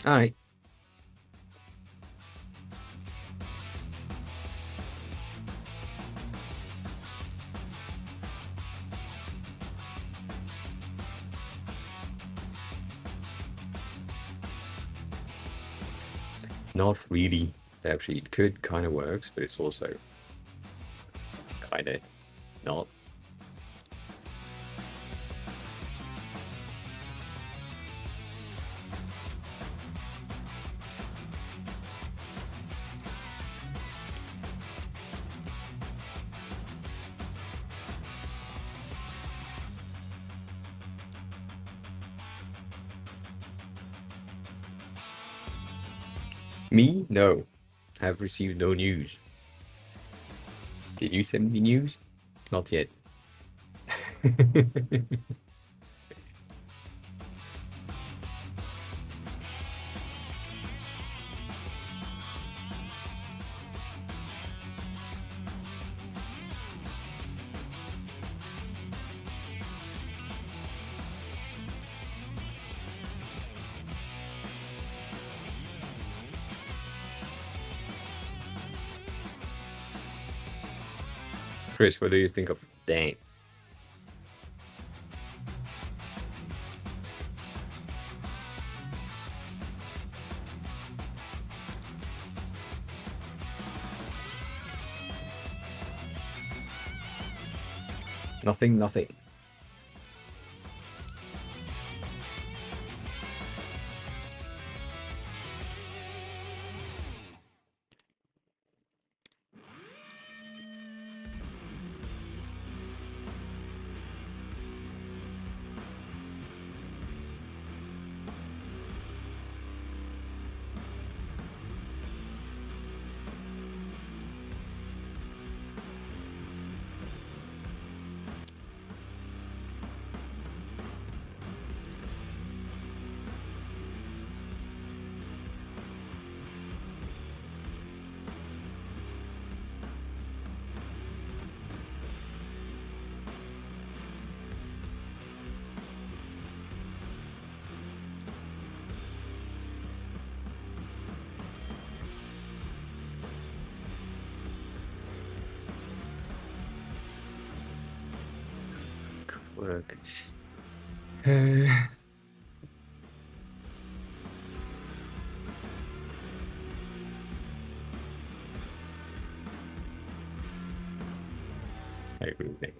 All right. Not really. Actually, it could kind of works, but it's also kind of not. Me? No. Have received no news. Did you send me news? Not yet. Chris, what do you think of Dan? Nothing, nothing. Work. I really.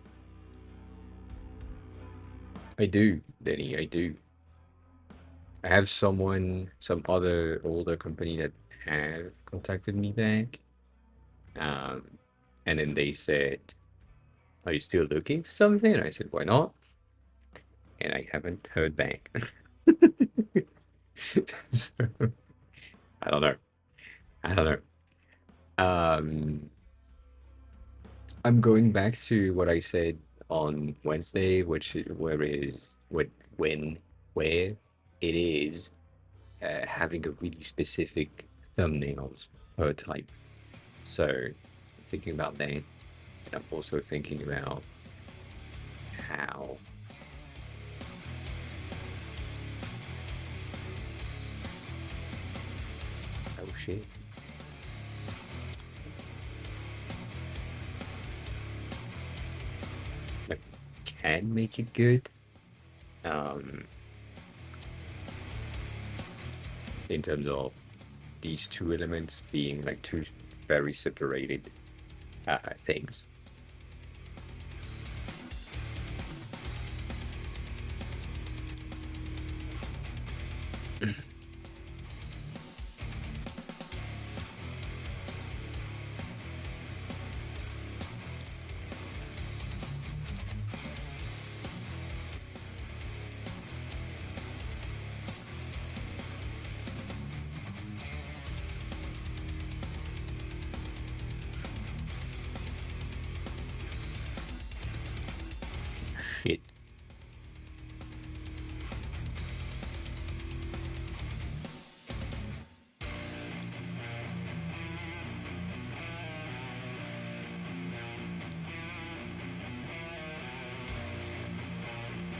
I do, Denny, I do. I have some other older company that have contacted me back. Um, and then they said, "Are you still looking for something?" And I said, "Why not?" And I haven't heard back. So, I don't know. I don't know. Um, I'm going back to what I said on Wednesday, where it is having a really specific thumbnails per type. So I'm thinking about that, and I'm also thinking about how. Oh shit. I can make it good. Um, in terms of these two elements being like two very separated things.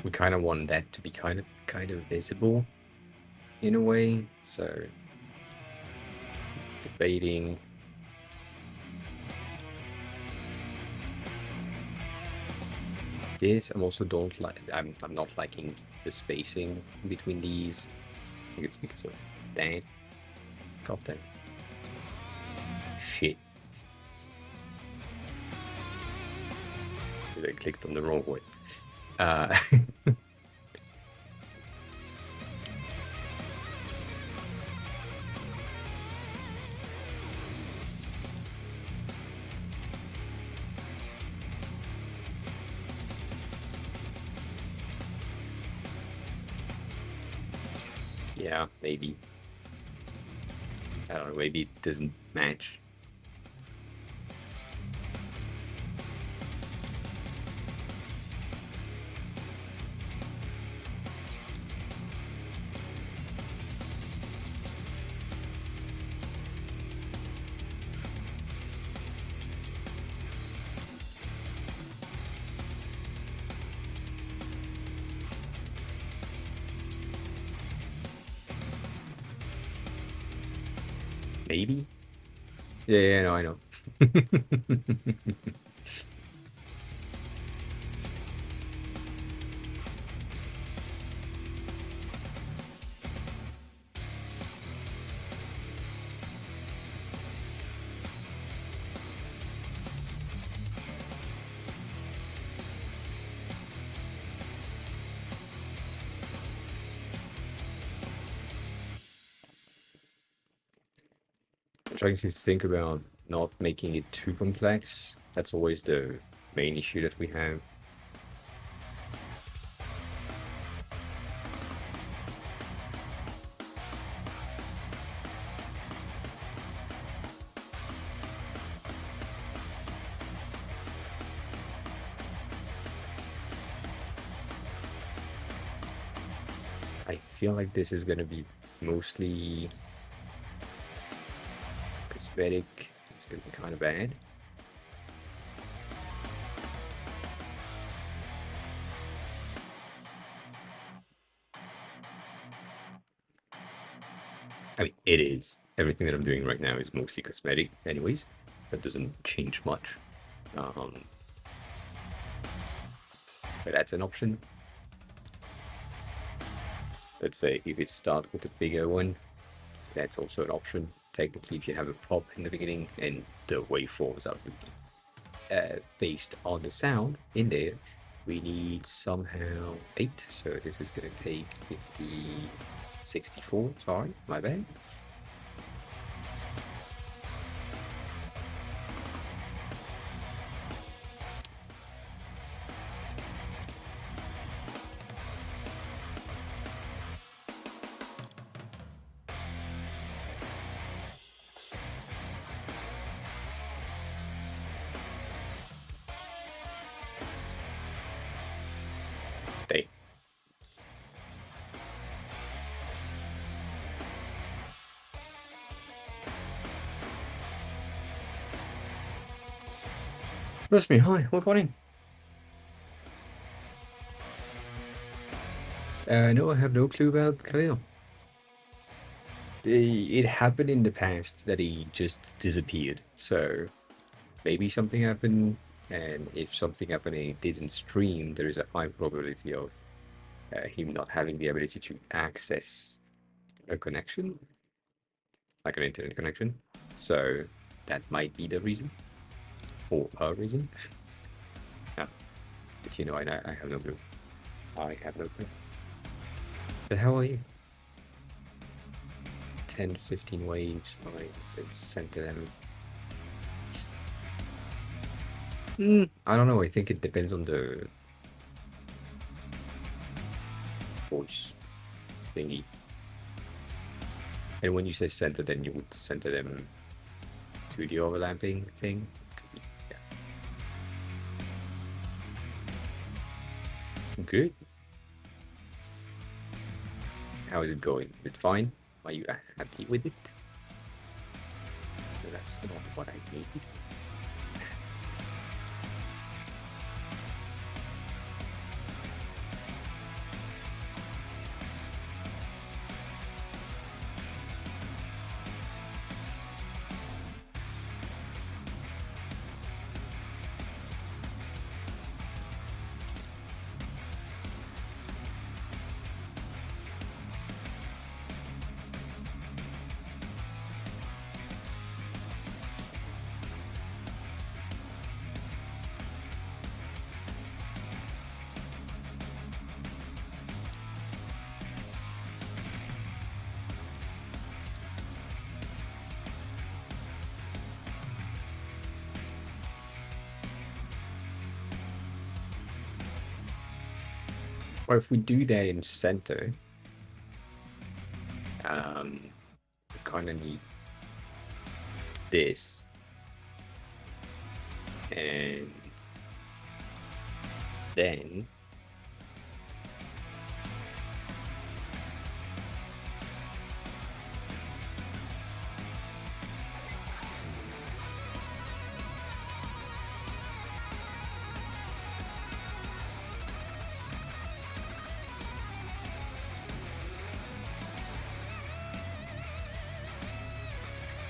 we kind of want that to be kind of visible in a way. So debating. This I'm also don't like. I'm not liking the spacing between these. I think it's because of that. God damn. Shit. I clicked on the wrong way. Yeah, maybe. I don't know, maybe it doesn't match. Maybe? Yeah, no, I know. I'm trying to think about not making it too complex. That's always the main issue that we have. I feel like this is gonna be mostly cosmetic. It's gonna be kind of bad. I mean, it is. Everything that I'm doing right now is mostly cosmetic anyways. That doesn't change much. Um, but that's an option. Let's say if it starts with a bigger one, so that's also an option. Technically, if you have a pop in the beginning and the waveforms are based on the sound in there, we need somehow 8. So this is going to take 50, 64. Sorry, my bad. They. Trust me, hi, we're calling. No, I have no clue about Khalil. It happened in the past that he just disappeared. So maybe something happened, and if something happened and he didn't stream, there is a high probability of him not having the ability to access a connection, like an internet connection. So that might be the reason, or a reason. Yeah. But you know, I have no clue. I have no clue. But how are you? 10, 15 waves, lines, and center them. I don't know. I think it depends on the voice thingy. And when you say center, then you would center them to the overlapping thing. Yeah. Good. How is it going? Is it fine? Are you happy with it? So that's not what I need. Or if we do that in center, we kind of need this. And then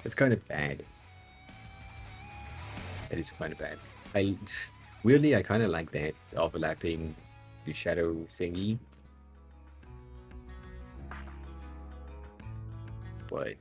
it's kind of bad. It is kind of bad. Weirdly, I kind of like that overlapping the shadow thingy, but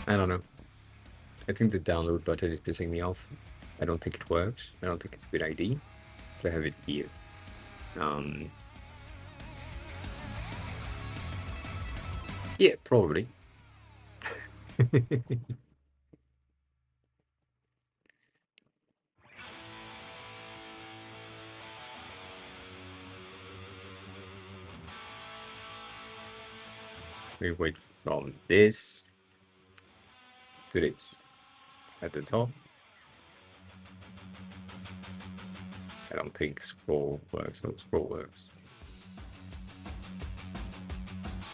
I don't know. I think the download button is pissing me off. I don't think it works. I don't think it's a good idea to have it here. Yeah, probably. We wait from this to this at the top. I don't think scroll works. No, scroll works.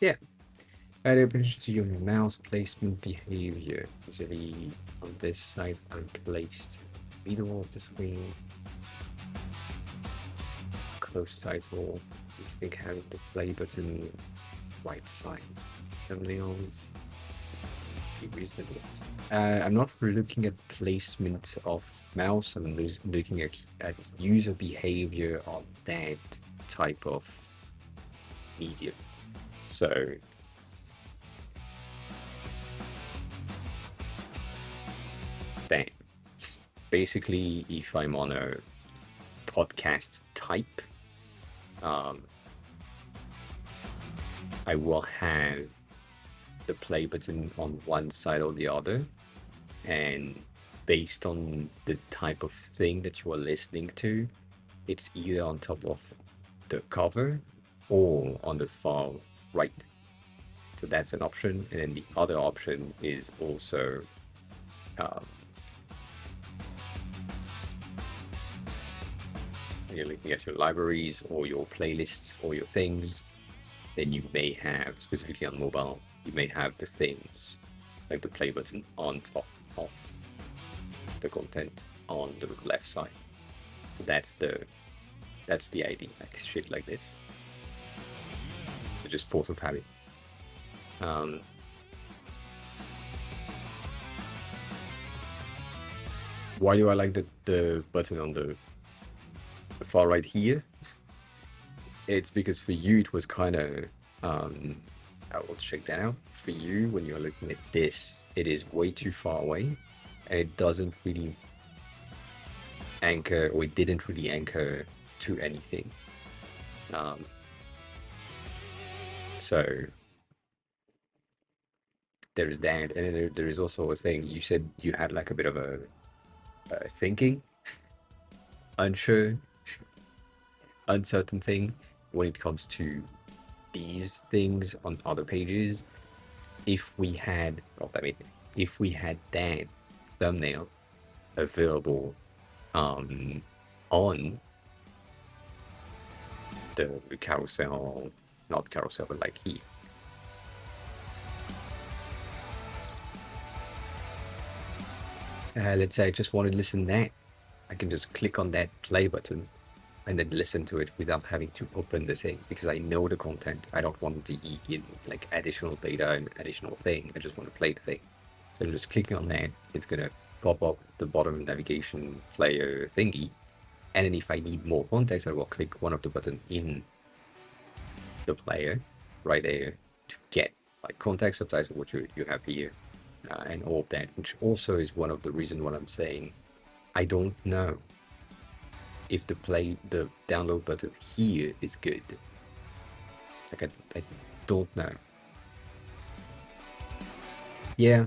Yeah. Add attention to your mouse placement behavior. Usually on this side, I'm placed middle of the screen, close to title. You think having the play button right side. Something else. Be reasonable. I'm not looking at placement of mouse. I'm looking at user behavior on that type of medium. So that basically, if I'm on a podcast type, I will have the play button on one side or the other, and based on the type of thing that you are listening to, it's either on top of the cover or on the far right. So that's an option, and then the other option is also you're looking at your libraries or your playlists or your things, then you may have, specifically on mobile, you may have the things like the play button on top of the content on the left side. So that's the idea, like shit like this. So just force of habit. Why do I like the button on the far right here? It's because for you it was kind of I will check that out. For you, when you're looking at this, it is way too far away, and it doesn't really anchor, or it didn't really anchor to anything. So there's that, and then there is also a thing. You said you had like a bit of a thinking, unsure, uncertain thing when it comes to these things on other pages. If we had, God damn it, if we had that thumbnail available on the carousel, not carousel, but like here. Let's say I just want to listen to that. I can just click on that play button and then listen to it without having to open the thing, because I know the content. I don't want to eat in like additional data and additional thing. I just want to play the thing. So just clicking on that, it's gonna pop up the bottom navigation player thingy. And then if I need more context, I will click one of the buttons in the player right there to get like context subtitles, which you have here, and all of that, which also is one of the reasons what I'm saying. I don't know if the download button here is good. Like I don't know. Yeah,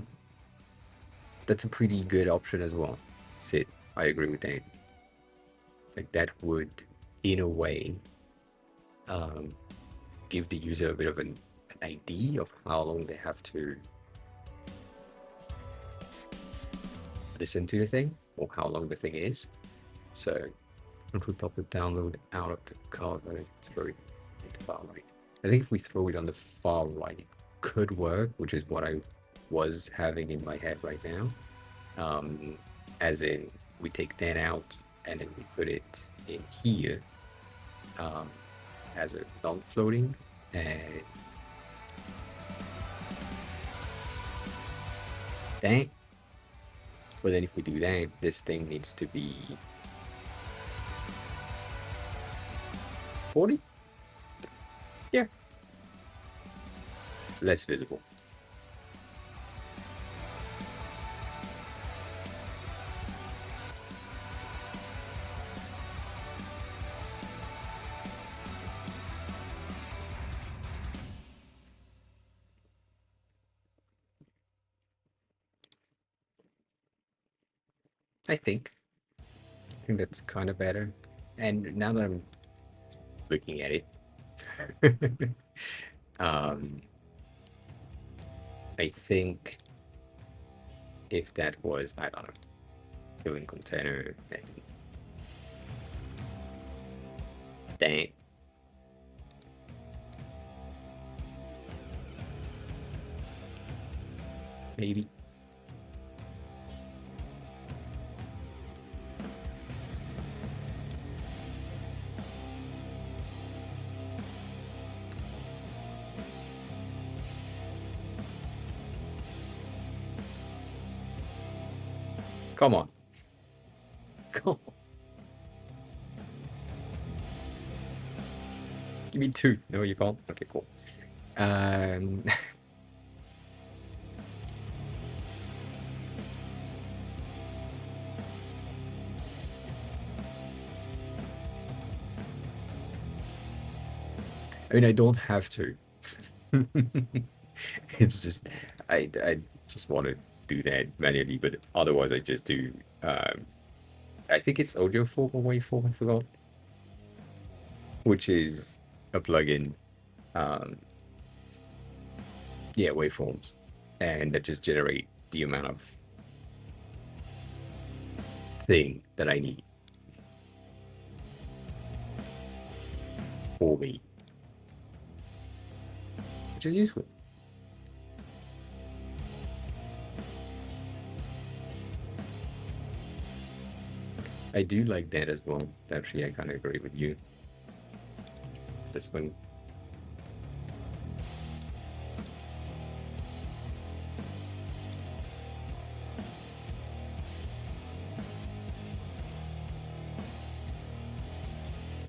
that's a pretty good option as well. Sid, I agree with that. Like that would, in a way, um, give the user a bit of an idea of how long they have to listen to the thing or how long the thing is. So if we pop the download out of the card, it's very far right. I think if we throw it on the far right, it could work, which is what I was having in my head right now. As in, we take that out and then we put it in here as a non-floating, and that. But then if we do that, this thing needs to be 40. Yeah, less visible. I think that's kind of better. And now that I'm looking at it, um, I think if that was, I don't know, filling container and that, maybe. Come on. Come on. Give me 2. No, you can't. Okay, cool. I mean, I don't have to. It's just I just want to do that manually, but otherwise I just do. I think it's audio form or waveform. I forgot, which is a plugin. Um, yeah, waveforms, and that just generate the amount of thing that I need for me, which is useful. I do like that as well. Actually, I kind of agree with you. This one.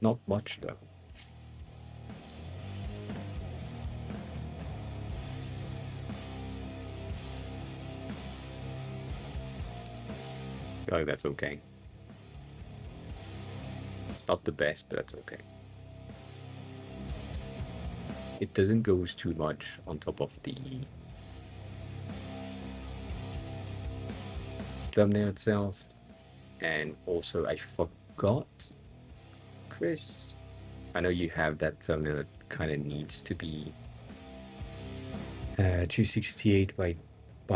Not much though. Oh, that's okay. It's not the best, but that's okay. It doesn't go too much on top of the thumbnail itself. And also, I forgot, Chris. I know you have that thumbnail that kind of needs to be 268 by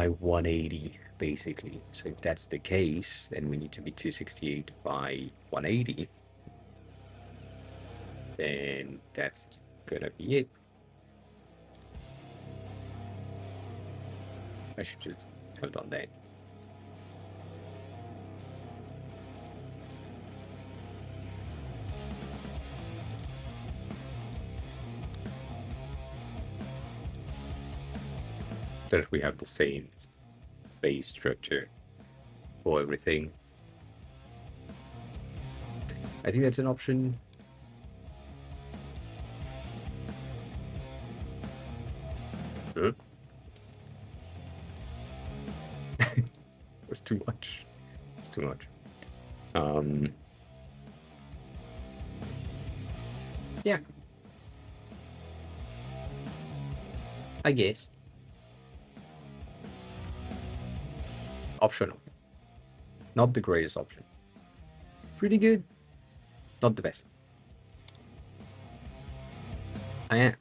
180, basically. So if that's the case, then we need to be 268 by 180. Then that's gonna be it. I should just have done that. So that we have the same base structure for everything. I think that's an option. Um, yeah, I guess. Optional. Not the greatest option. Pretty good. Not the best. I am.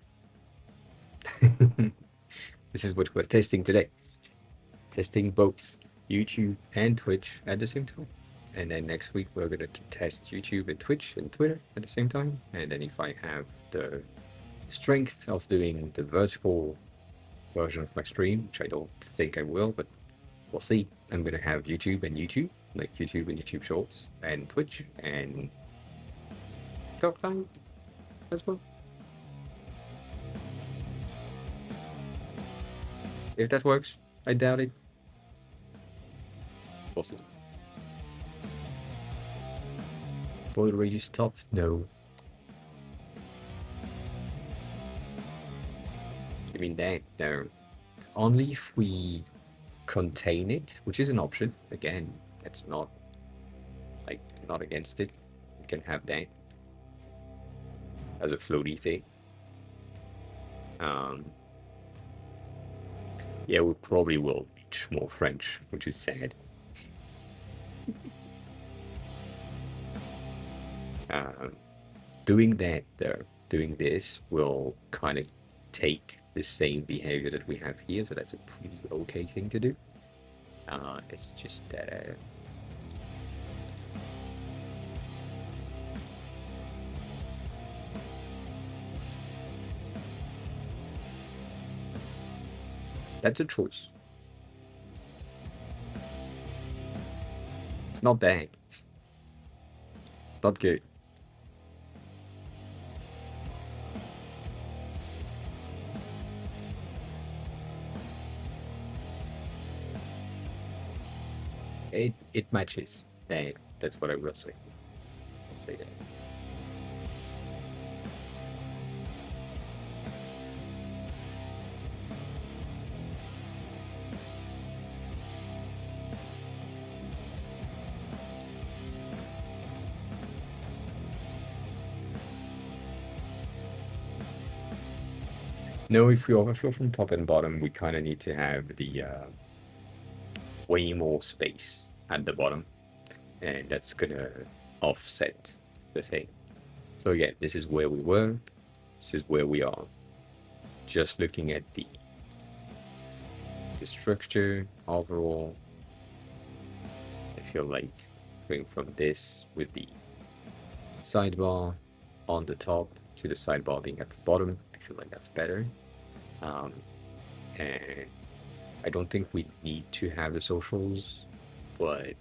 This is what we're testing today. Testing both YouTube and Twitch at the same time. And then next week we're gonna test YouTube and Twitch and Twitter at the same time. And then if I have the strength of doing the vertical version of my stream, which I don't think I will, but we'll see. I'm gonna have YouTube and YouTube, like YouTube and YouTube Shorts, and Twitch and TikTok Live as well. If that works, I doubt it. We'll see. Boil rate is top? No. You mean that? No. Only if we contain it, which is an option. Again, that's not like not against it. You can have that as a floaty thing. Yeah, we probably will reach more French, which is sad. Doing that though, doing this will kind of take the same behavior that we have here, so that's a pretty okay thing to do. It's just that that's a choice. It's not bad. It's not good. It matches. That's what I will say. I'll say that. No, if we overflow from top and bottom, we kind of need to have the way more space at the bottom, and that's gonna offset the thing. So yeah, this is where we were. This is where we are. Just looking at the structure overall, I feel like going from this with the sidebar on the top to the sidebar being at the bottom, I feel like that's better. And I don't think we need to have the socials, but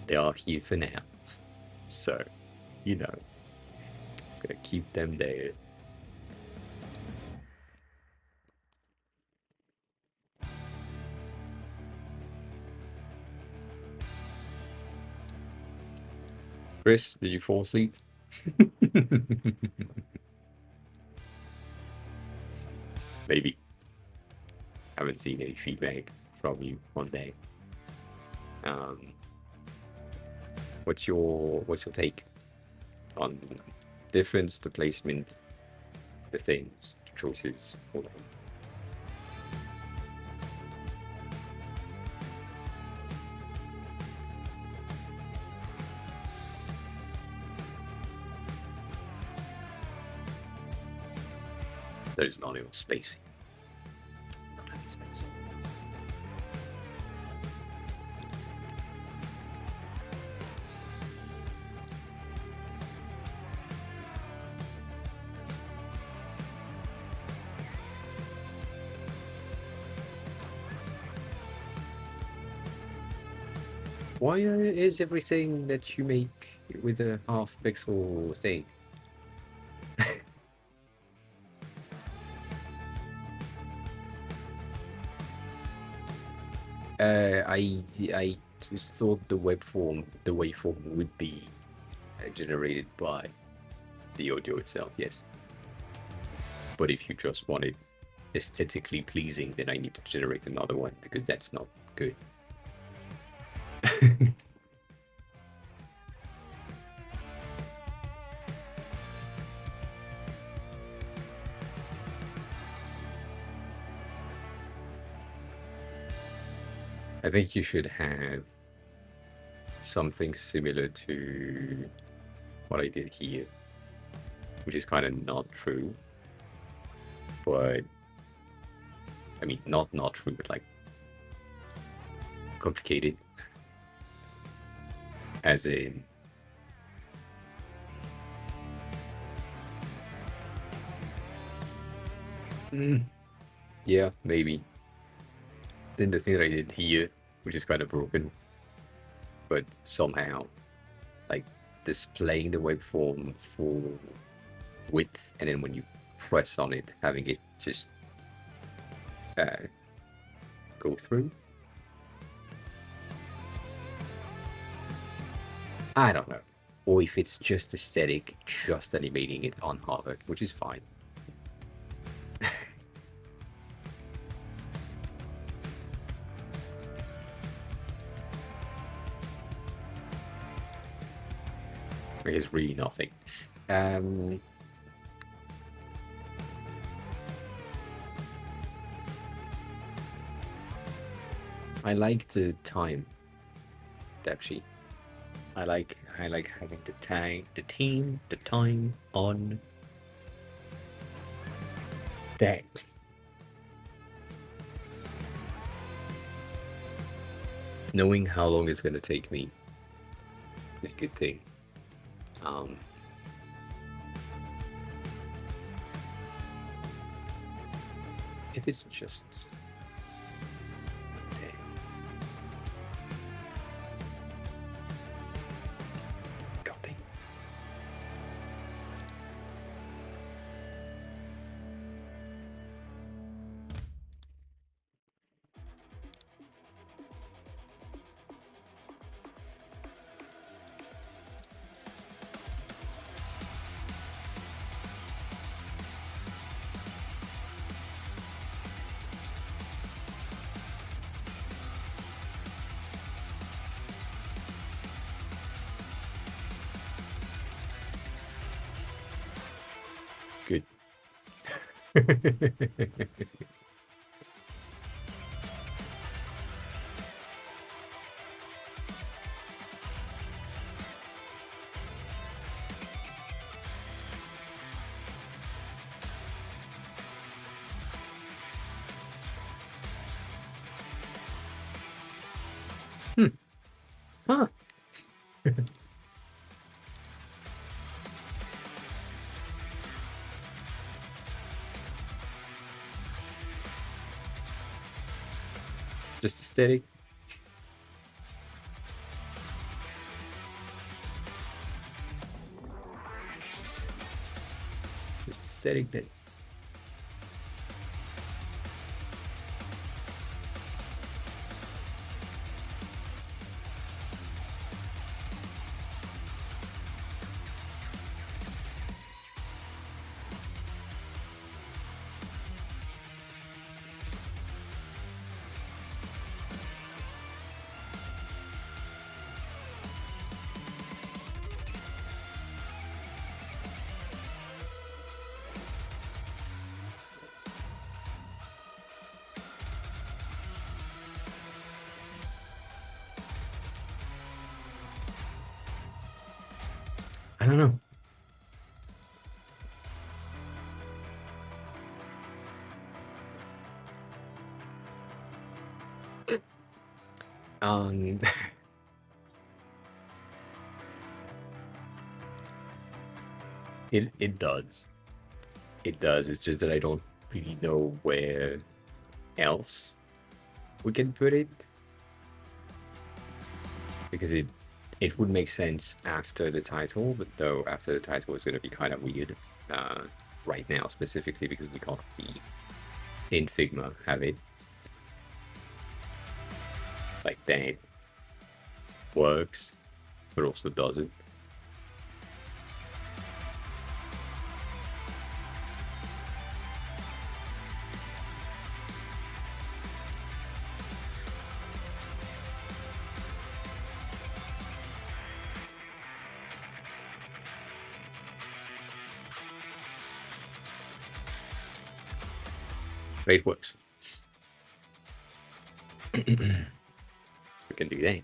they are here for now. So, you know, gonna keep them there. Chris, did you fall asleep? Maybe. Haven't seen any feedback from you on that. What's your take on difference, the placement, the things, the choices, all that? There's not enough spacing. Not enough space. Why is everything that you make with a half pixel thing? I just thought the waveform would be generated by the audio itself, yes. But if you just want it aesthetically pleasing, then I need to generate another one because that's not good. I think you should have something similar to what I did here, which is kind of not true, but I mean, not true, but like complicated, as in yeah, maybe. Then the thing that I did here, which is kind of broken, but somehow like displaying the web form for width, and then when you press on it, having it just go through. I don't know. Or if it's just aesthetic, just animating it on Harvard, which is fine. It's really nothing. I like the time depth sheet. I like having the time on that. Knowing how long it's gonna take me is a good thing. If it's just God dang. Good. Huh. Just aesthetic. Just aesthetic then. I don't know. It does. It does. It's just that I don't really know where else we can put it, because it would make sense after the title, but though after the title is going to be kind of weird right now, specifically because we can't really in Figma have it like that works, but also doesn't. But it works. can do that.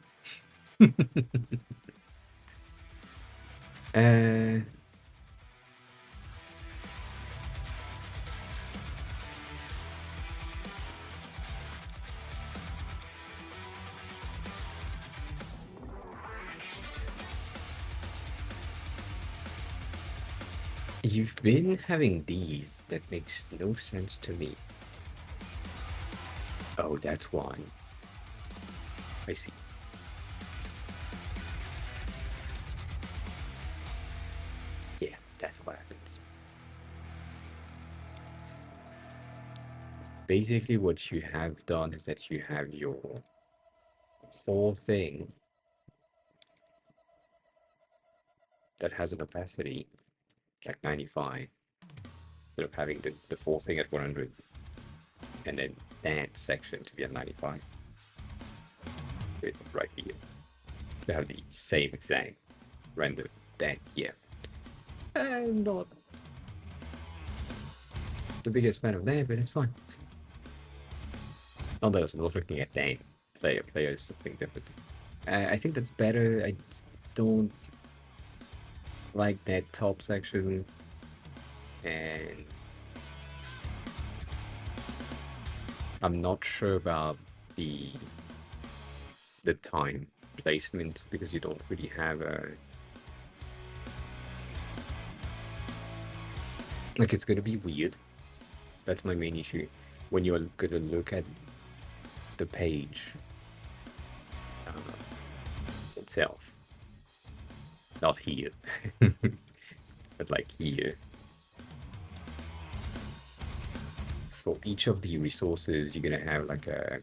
You've been having these. That makes no sense to me. Oh, that's why. I see. Yeah, that's what happens. Basically, what you have done is that you have your whole thing that has an opacity like 95, instead of having the full thing at 100, and then that section to be at 95. Right here. To have the same exact render that, yeah. I'm not the biggest fan of that, but it's fine. Not that I'm not looking at that. Player is something different. I think that's better. I don't like that top section, and I'm not sure about the time placement, because you don't really have a, like, it's gonna be weird. That's my main issue when you're gonna look at the page itself, not here, but like here. For each of the resources, you're gonna have like I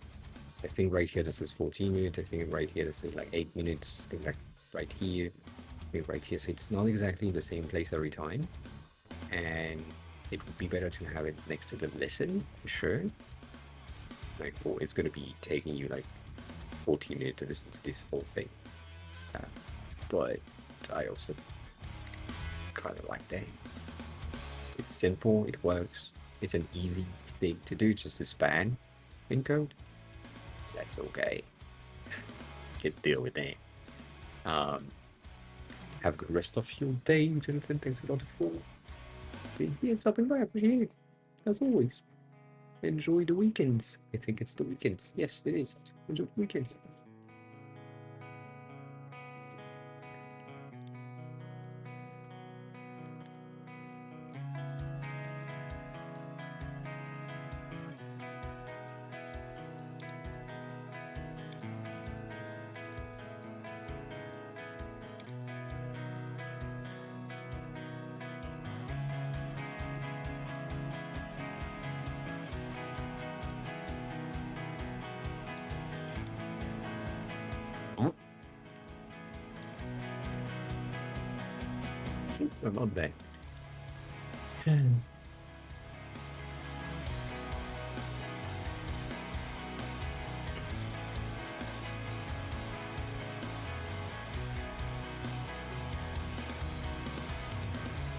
think right here this is 14 minutes. I think right here this is like 8 minutes. I think like right here, I think right here. So it's not exactly in the same place every time, and it would be better to have it next to the lesson for sure. Like it's gonna be taking you like 14 minutes to listen to this whole thing. But I also kind of like that. It's simple, it works, it's an easy thing to do, just to span in code. That's okay. Can deal with that. Have a good rest of your day, Jonathan. Thanks a lot for being here, stopping by. I appreciate it, as always. Enjoy the weekends. I think it's the weekends. Yes, it is. Enjoy the weekends. I love that.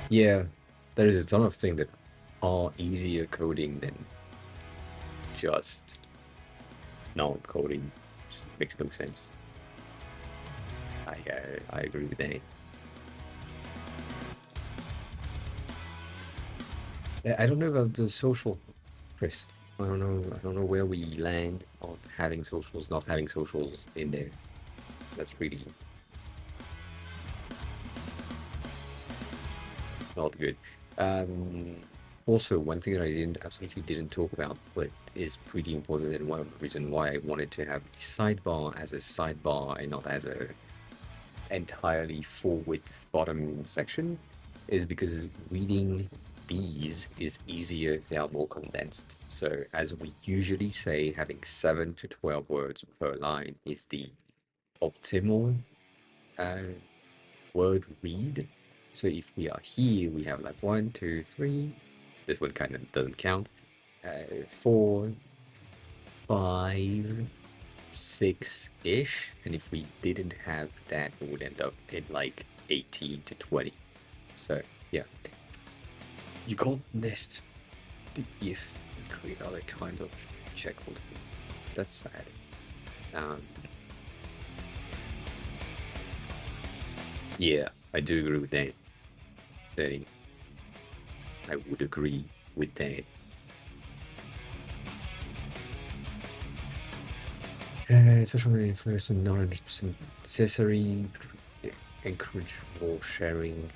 Yeah, there is a ton of things that are easier coding than just non-coding. Just makes no sense. I agree with that. I don't know about the social, Chris. I don't know where we land on having socials, not having socials in there. That's really not good. Also, one thing that I absolutely didn't talk about, but is pretty important, and one of the reasons why I wanted to have the sidebar as a sidebar and not as a entirely full width bottom section, is because reading these is easier if they are more condensed. So as we usually say, having 7 to 12 words per line is the optimal word read. So if we are here, we have like 1, 2, 3. This one kind of doesn't count. 4, 5, 6-ish. And if we didn't have that, we would end up in like 18 to 20. So yeah, you can't nest the if and create other kind of checkpoint. That's sad. Yeah, I do agree with that. Danny. I would agree with that. Social media influence not 100% necessary. Encourage more sharing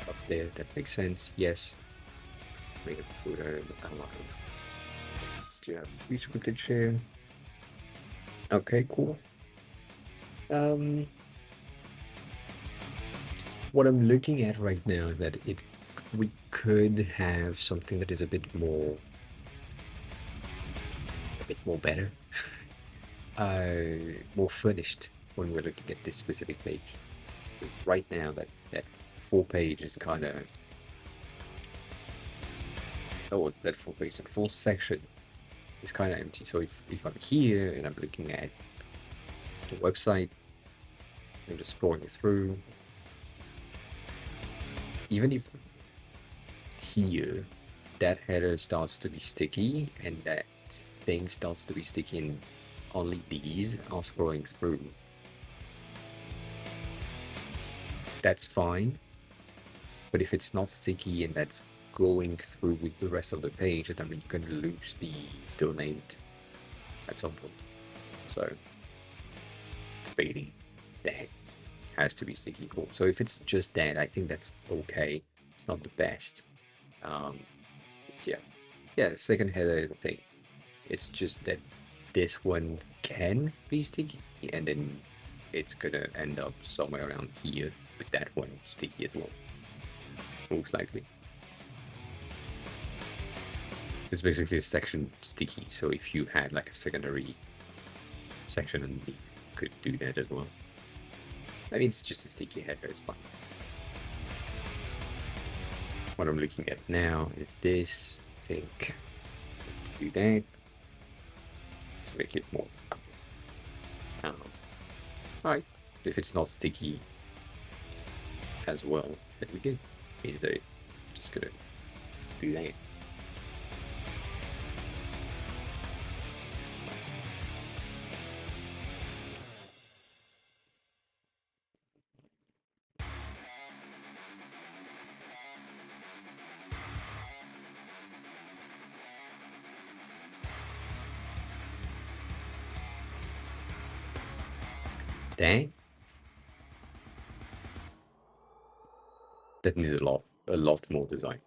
up there. That makes sense. Yes. Make it footer. Still have pre-scripted share. Okay, cool. Um, what I'm looking at right now is that we could have something that is a bit more better, more furnished when we're looking at this specific page. Right now, that full page is kind of that full section is kind of empty. So if I'm here and I'm looking at the website, I'm just scrolling through. Even if here that header starts to be sticky and that thing starts to be sticky and only these are scrolling through, that's fine. But if it's not sticky and that's going through with the rest of the page, then you're going to lose the donate at some point. So debating that has to be sticky. Cool. So if it's just that, I think that's okay. It's not the best. Yeah, second header thing. It's just that this one can be sticky, and then it's gonna end up somewhere around here with that one sticky as well, most likely. It's basically a section sticky, so if you had like a secondary section underneath, could do that as well. I mean, it's just a sticky header, it's fine. What I'm looking at now is this. I think to do that, to make it more. Alright, if it's not sticky as well, then we good. Means I'm just gonna do that. That needs a lot more design.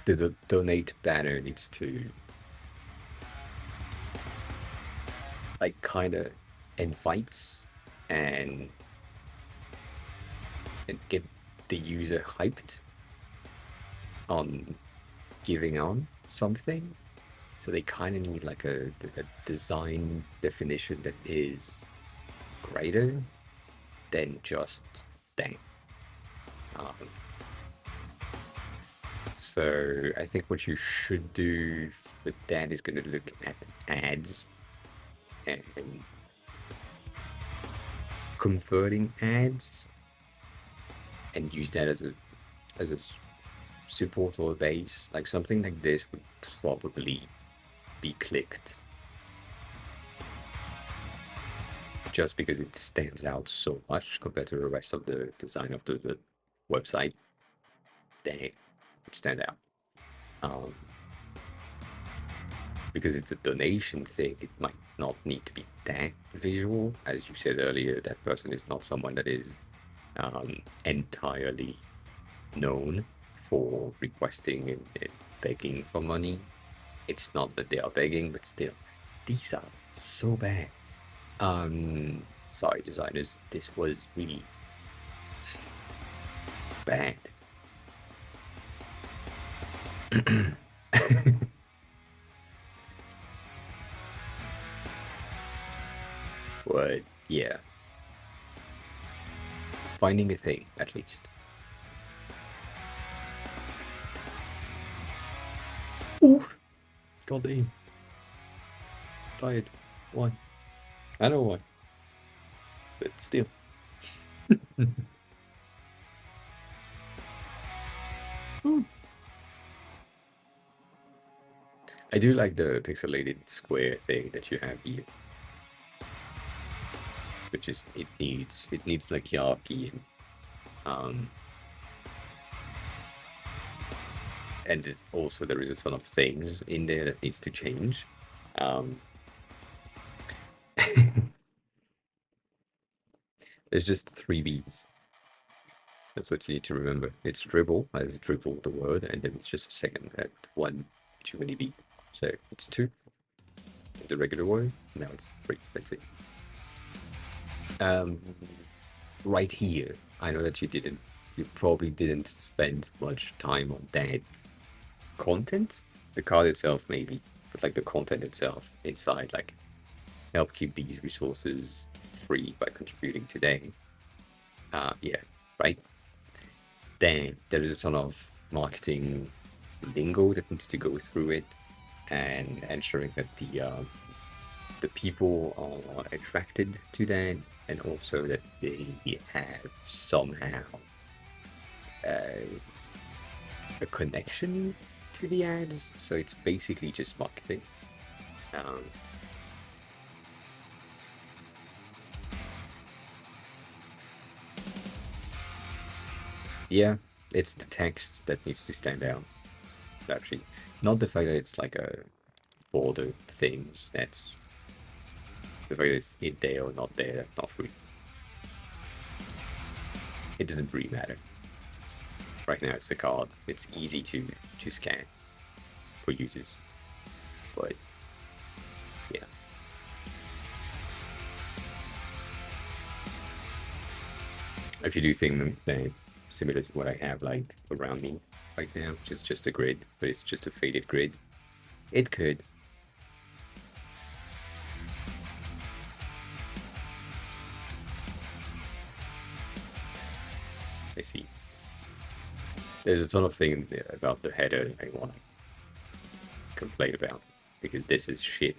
The donate banner needs to like kind of invites and get the user hyped on giving on something. So they kind of need like a design definition that is greater than just that. Um, so I think what you should do for that is going to look at ads and converting ads and use that as a support or a base. Like something like this would probably be clicked just because it stands out so much compared to the rest of the design of the website. They stand out. Because it's a donation thing, it might not need to be that visual. As you said earlier, that person is not someone that is entirely known for requesting and begging for money. It's not that they are begging, but still, these are so bad. Sorry, designers, this was really bad. But yeah, finding a thing at least. Ooh, god damn. Tired. Why? I know why. But still. I do like the pixelated square thing that you have here, which is it needs like hierarchy um and also there is a ton of things in there that needs to change. Um, there's just three V's. That's what you need to remember. It's dribble, as dribble the word, and then it's just a second at one too many V. So it's two, the regular word. Now it's three. That's it. Um, right here, I know that you probably didn't spend much time on that content. The card itself, maybe, but like the content itself inside, like help keep these resources free by contributing today. Yeah, right. Then there is a ton of marketing lingo that needs to go through it, and ensuring that the people are attracted to that, and also that they have somehow uh, a connection to the ads. So it's basically just marketing. Um, yeah, it's the text that needs to stand out. Actually, not the fact that it's like a border things. That's the fact that it's in there or not there. That's not really. It doesn't really matter. Right now, it's the card. It's easy to scan for users, but yeah. If you do think that similar to what I have like around me right now, which is just a grid, but it's just a faded grid, it could. I see. There's a ton of things about the header I want to complain about because this is shit.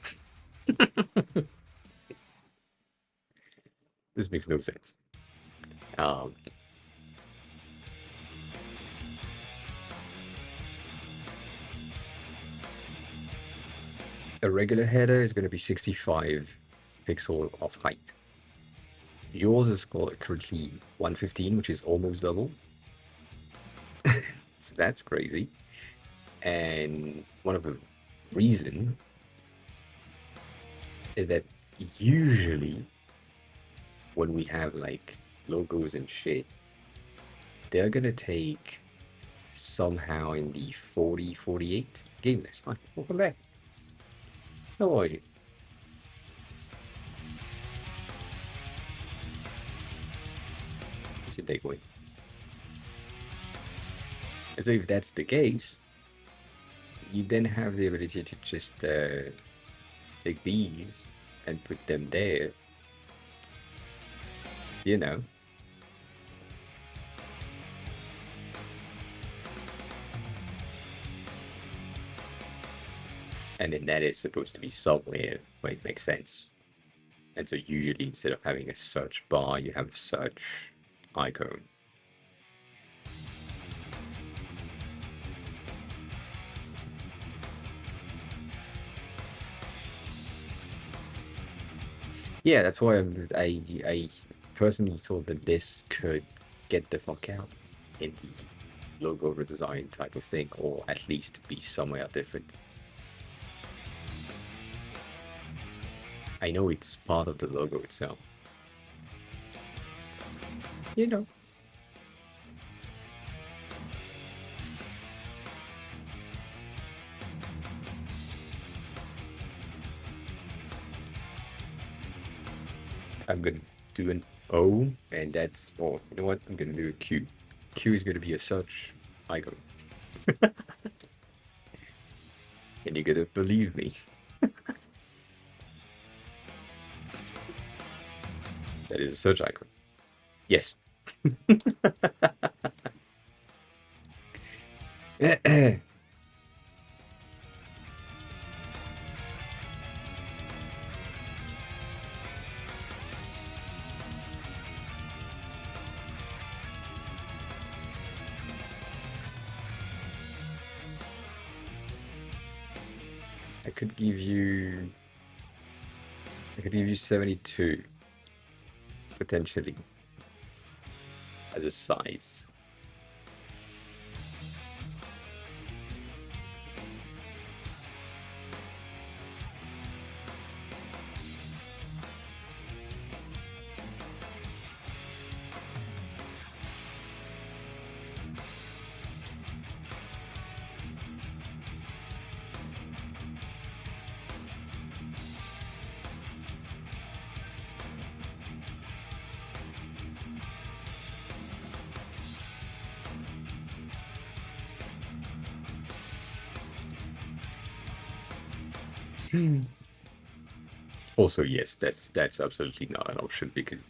This makes no sense. Um, a regular header is going to be 65 pixel of height. Yours is currently 115, which is almost double. So that's crazy. And one of the reason is that usually when we have like logos and shit, they're gonna take somehow in the 40, 48 game list. Hi, welcome back. How are you? What's your takeaway? And so if that's the case, you then have the ability to just take these and put them there, you know. And then that is supposed to be somewhere where it makes sense. And so usually instead of having a search bar, you have a search icon. Yeah, that's why I personally thought that this could get the fuck out in the logo redesign type of thing, or at least be somewhere different. I know it's part of the logo itself. You know. I'm gonna do an O, and that's, or you know what? I'm gonna do a Q. Q is gonna be a search icon. And you're gonna believe me. That is a search icon. Yes. I could give you 72 potentially as a size. Also, yes, that's absolutely not an option because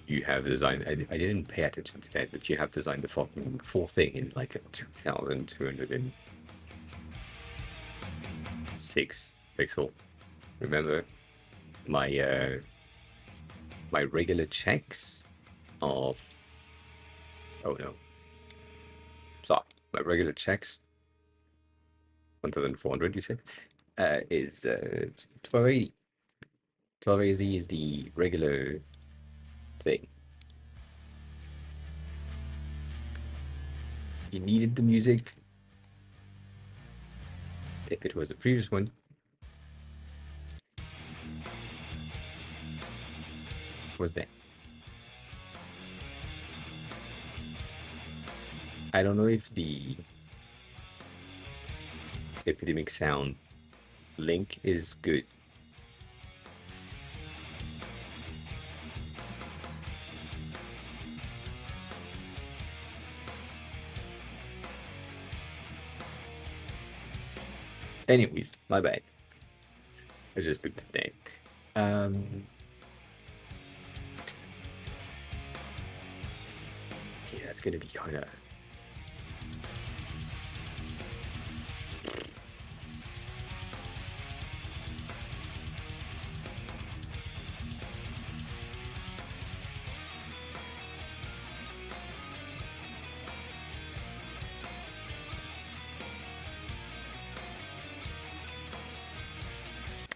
you have designed. I didn't pay attention to that, but you have designed the fucking full thing in like a 2206 pixel. Remember, my my regular checks of oh no, sorry, my regular checks 1400. You said is 1280. 1280 is the regular thing. You needed the music. If it was the previous one, was that? I don't know if the epidemic sound link is good. Anyways, my bad. I just looked at that. Yeah, that's gonna be kind of.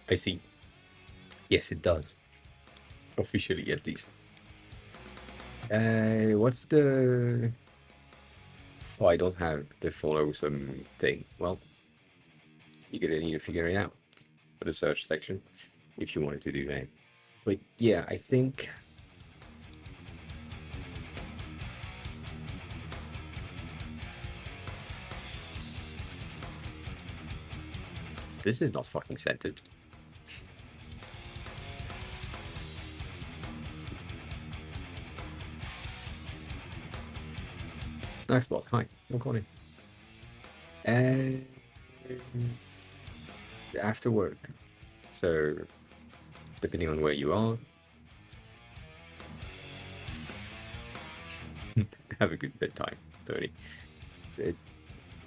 I see. Yes, it does. Officially, at least. What's the? Oh, I don't have the follow some thing. Well, you're gonna need to figure it out for the search section if you wanted to do that. But yeah, I think this is not fucking centered. Nice spot. Hi, I'm calling. And after work. So, depending on where you are, have a good bedtime. 30.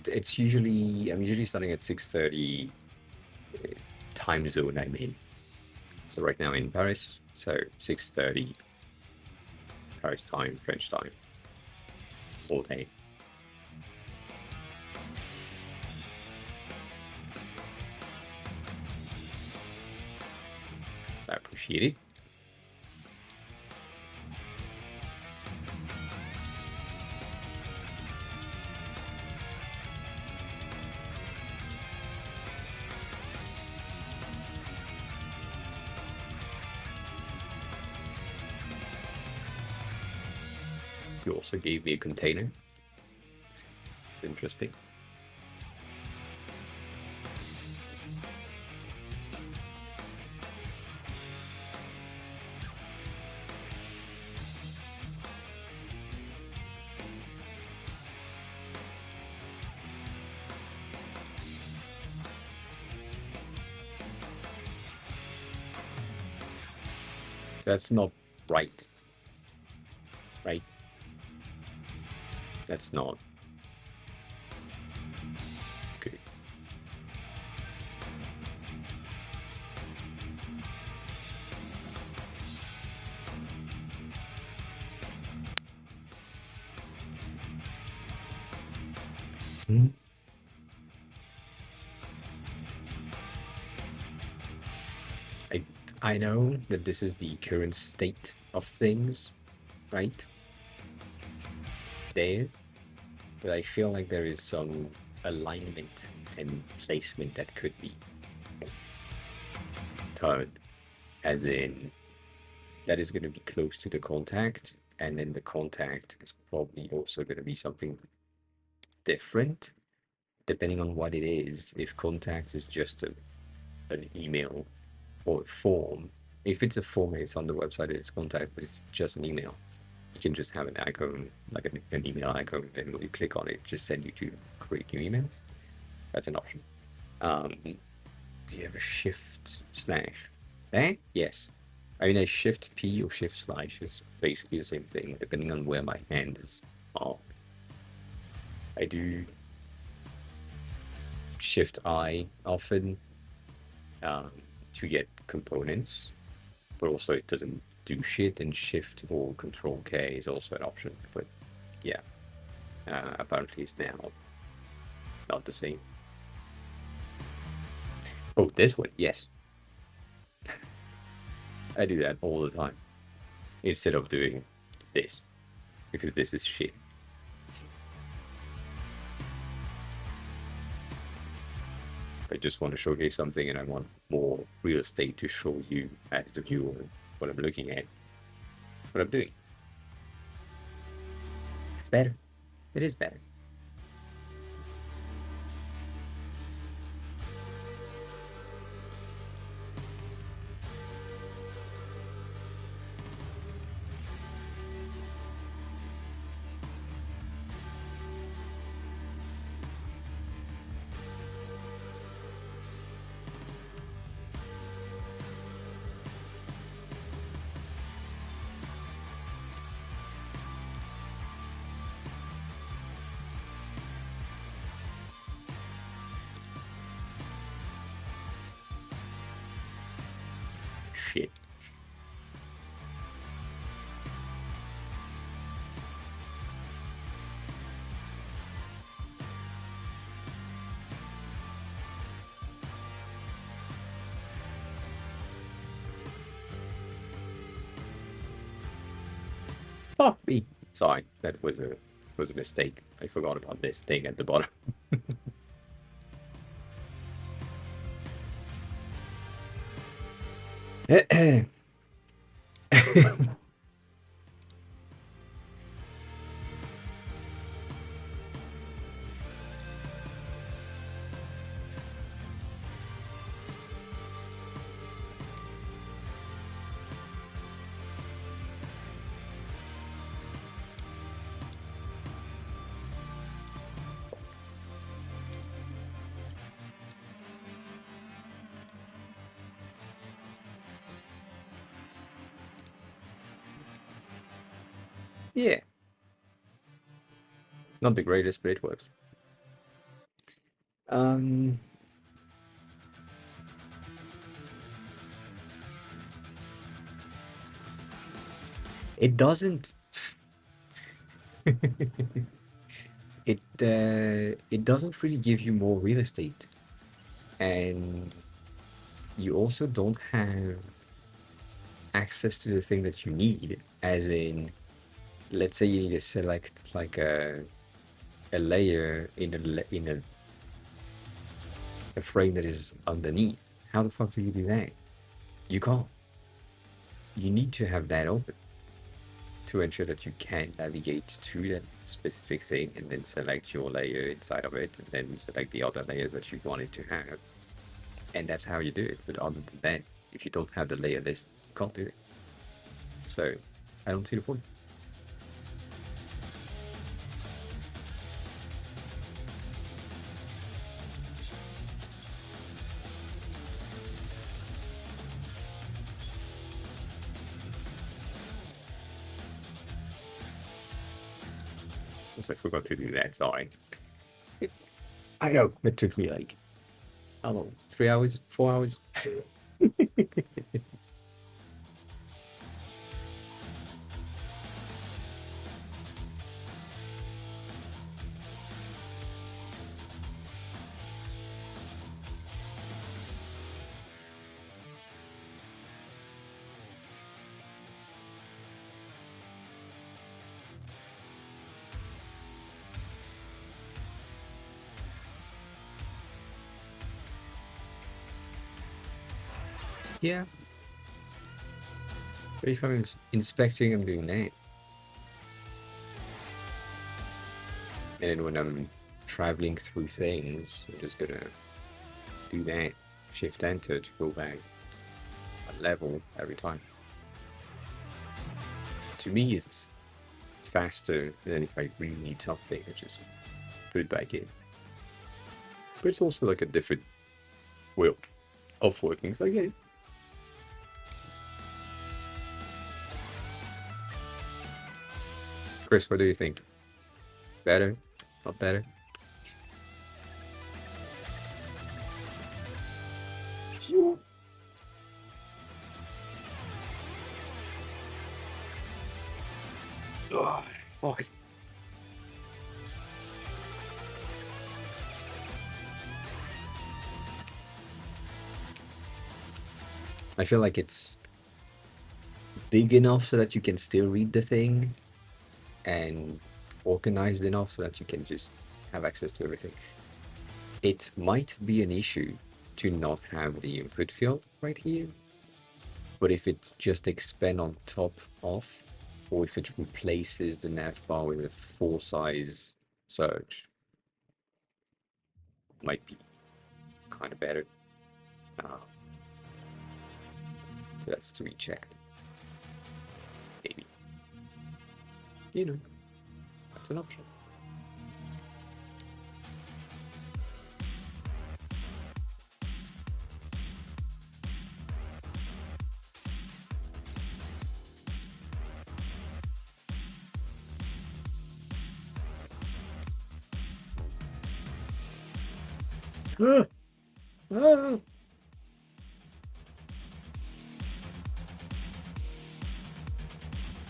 It's usually I'm usually starting at 6:30 time zone I'm in. So right now in Paris, so 6:30 Paris time, French time, all day. I appreciate it. You also gave me a container. Interesting. That's not right. Right? That's not good. Hmm? I know that this is the current state of things, right? There, but I feel like there is some alignment and placement that could be done, as in that is going to be close to the contact, and then the contact is probably also going to be something different depending on what it is. If contact is just an email or a form, if it's a form and it's on the website, it's contact, but it's just an email, you can just have an icon, like an email icon, and when you click on it, just send you to create new emails. That's an option. Do you have a shift slash? Eh? Yes. I mean, a shift P or shift slash is basically the same thing, depending on where my hands are. I do shift I often to get components, but also it doesn't do shit, and shift or control K is also an option. But yeah, apparently it's now not the same. Oh, this one, yes. I do that all the time instead of doing this, because this is shit. If I just want to showcase something and I want more real estate to show you as the viewer what I'm looking at, what I'm doing. It's better. It is better. Shit. Fuck me. Sorry, that was a mistake. I forgot about this thing at the bottom. Yeah, not the greatest, but it works. Um, it doesn't. It doesn't really give you more real estate, and you also don't have access to the thing that you need. As in, let's say you need to select like a layer in a frame that is underneath. How the fuck do you do that? You can't. You need to have that open to ensure that you can navigate to that specific thing and then select your layer inside of it and then select the other layers that you want it to have. And that's how you do it. But other than that, if you don't have the layer list, you can't do it. So I don't see the point. Also, I forgot to do that, sorry. I know, it took me like, I don't know, 3 hours, 4 hours. Yeah. But if I'm inspecting, I'm doing that. And then when I'm traveling through things, I'm just gonna do that. Shift enter to go back a level every time. To me, it's faster than if I really need something, I just put it back in. But it's also like a different way of working, so I get it. Chris, what do you think? Better? Not better? Oh, fuck. I feel like it's big enough so that you can still read the thing, and organized enough so that you can just have access to everything. It might be an issue to not have the input field right here, but if it just expand on top of, or if it replaces the nav bar with a full size search, might be kind of better. So that's to be checked. Maybe. You know, that's an option.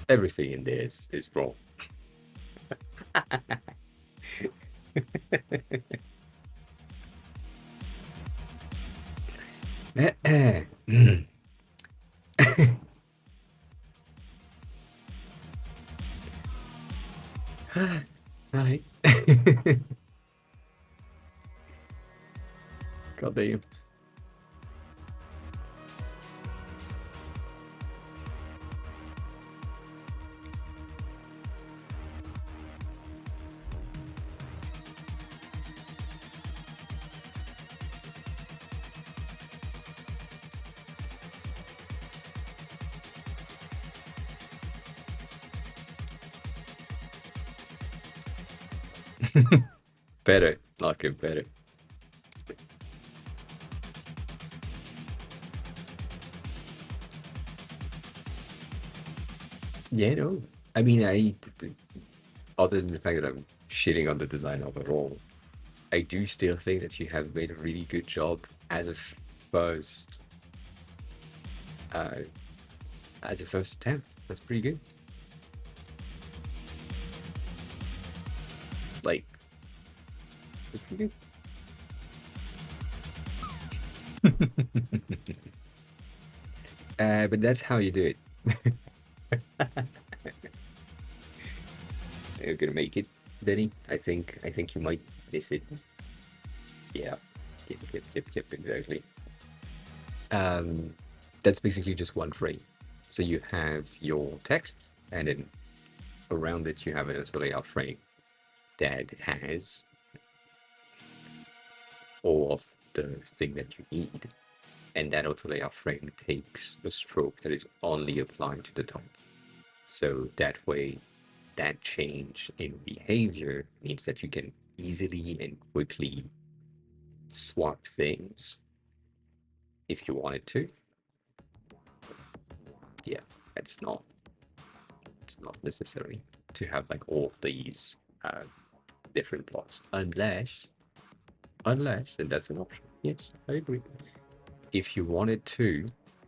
Everything in this is wrong. Alright. God damn. Better, like it better. Yeah, no. I mean, other than the fact that I'm shitting on the design overall, I do still think that you have made a really good job as a first, uh, as a first attempt. That's pretty good. Like, that's pretty good. But that's how you do it. You're gonna make it, Denny. I think you might miss it. Yeah. Yep, exactly. That's basically just one frame. So you have your text, and then around it you have a layout frame that has all of the thing that you need. And that auto layout frame takes a stroke that is only applied to the top. So that way, that change in behavior means that you can easily and quickly swap things if you wanted to. Yeah, it's not necessary to have like all of these different blocks, unless, and that's an option. Yes, I agree. If you wanted to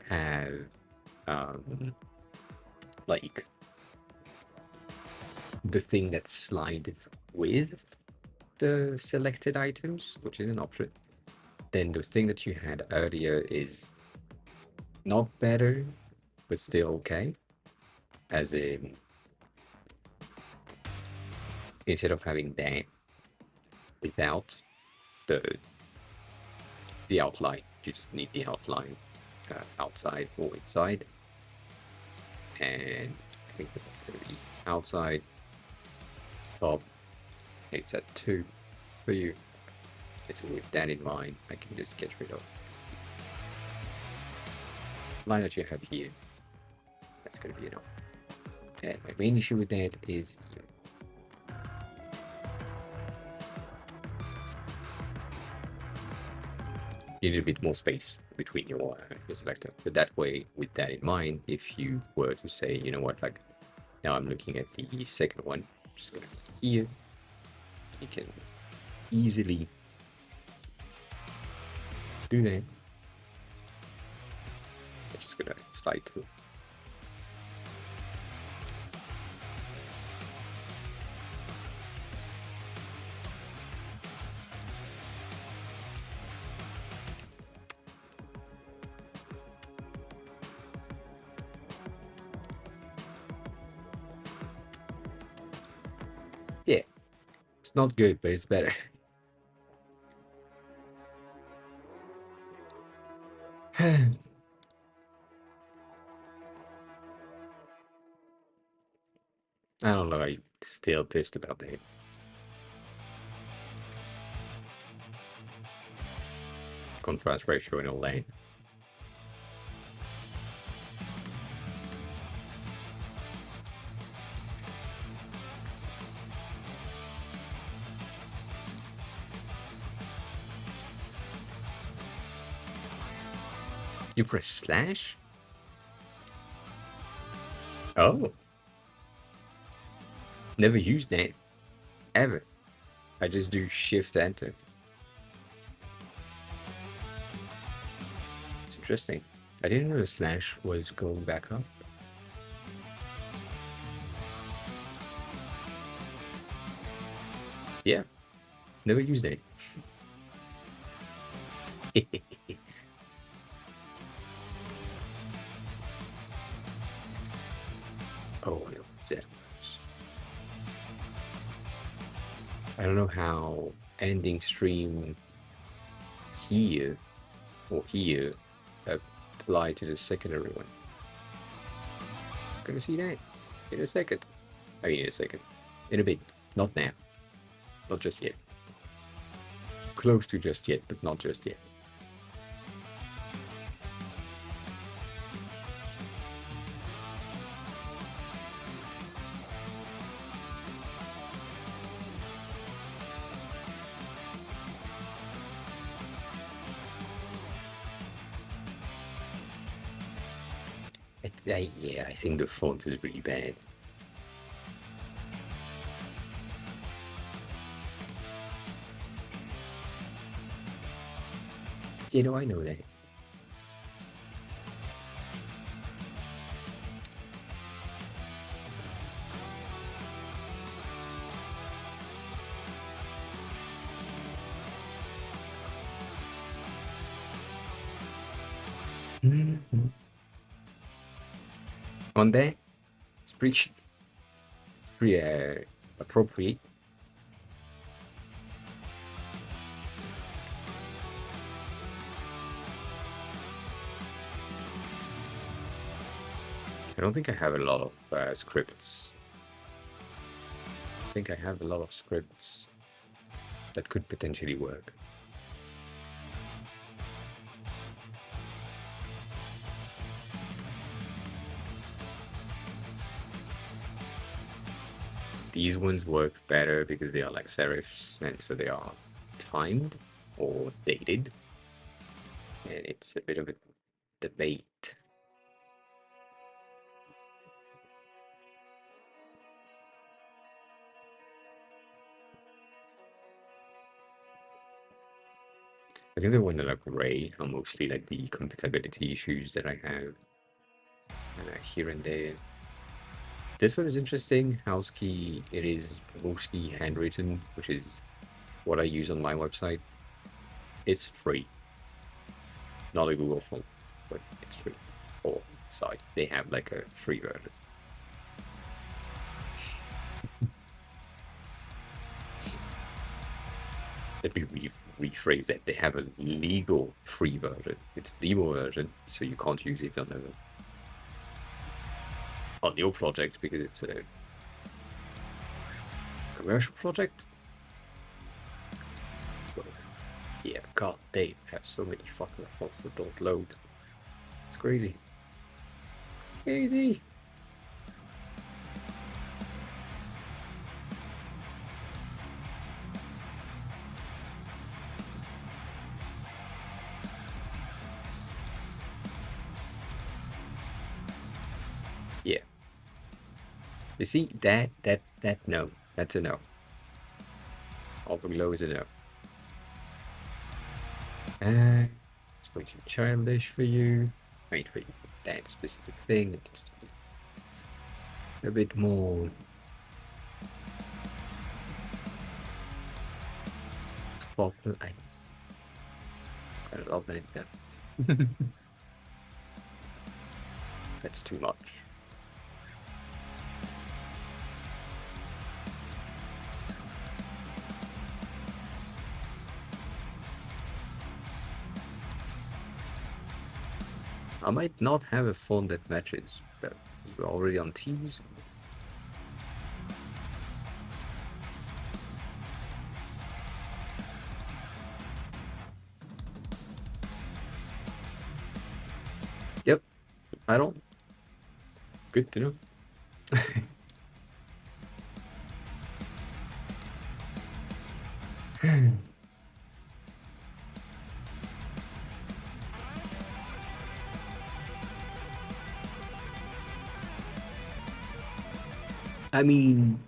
have like the thing that slides with the selected items, which is an option, then the thing that you had earlier is not better, but still okay. As in, instead of having that without the outline, you just need the outline. outside or inside. And I think that's going to be outside, top. It's at 2 for you. So with that in mind, I can just get rid of the line that you have here. That's going to be enough. And my main issue with that is you need a bit more space between your selector. So that way, with that in mind, if you were to say, you know what, like now I'm looking at the second one, just going to be here, you can easily do that. I'm just going to slide to yeah, it's not good, but it's better. I don't know, I'm still pissed about that. Contrast ratio in a lane. You press slash? Oh. Never used that. Ever. I just do shift enter. It's interesting. I didn't know the slash was going back up. Yeah. Never used it. Oh, no, that works. I don't know how ending stream here or here apply to the secondary one. Gonna see that in a second. I mean, in a second. In a bit. Not now. Not just yet. Close to just yet, but not just yet. Yeah, I think the font is really bad. You know, I know that. On that, it's pretty appropriate. I don't think I have a lot of scripts. I think I have a lot of scripts that could potentially work. These ones work better because they are like serifs, and so they are timed or dated. And it's a bit of a debate. I think the ones that are gray are mostly like the compatibility issues that I have here and there. This one is interesting. House key, it is mostly handwritten, which is what I use on my website. It's free. Not a Google font, but it's free. Or site. They have like a free version. Let me rephrase that. They have a legal free version. It's a demo version, so you can't use it on your project because it's a commercial project. But yeah, god damn, have so many fucking fonts that don't load. It's crazy. Crazy. Yeah. You see, that no. That's a no. All below is a no. It's way too childish for you. Wait for that specific thing. It needs to be a bit more popular. I love that. That's too much. I might not have a font that matches, but we're already on T's. Yep, I don't. Good to know. I mean,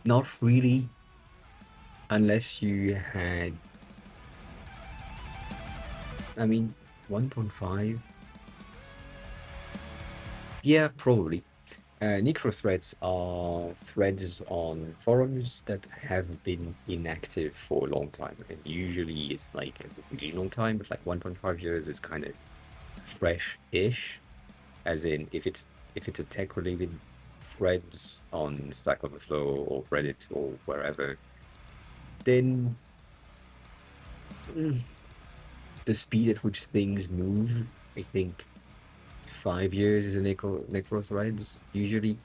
not really, unless you had. I mean, 1.5. Yeah, probably. Necrothreads are threads on forums that have been inactive for a long time, and usually it's like a really long time, but like 1.5 years is kind of fresh-ish. As in, if it's a tech-related threads on Stack Overflow or Reddit or wherever, then the speed at which things move, I think 5 years is a necrothreads usually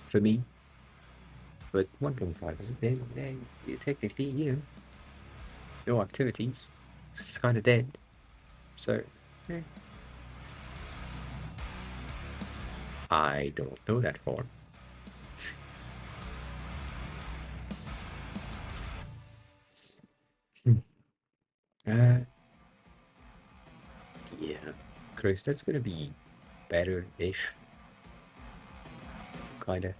for me. But 1.5 is then technically, no activities. It's kind of dead. So, yeah. I don't know that far. Yeah, Chris, that's gonna be better-ish. Kinda.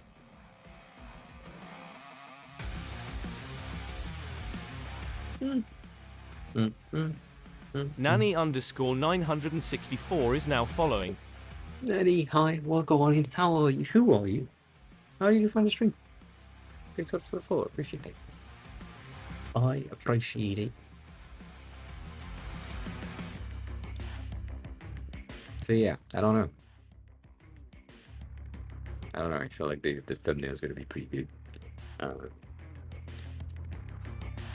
Nanny underscore 964 is now following. Nanny, hi, welcome on in. How are you? Who are you? How did you find the stream? Thanks for the follow. Appreciate it. I appreciate it. So yeah, I don't know. I feel like the thumbnail is gonna be pretty good.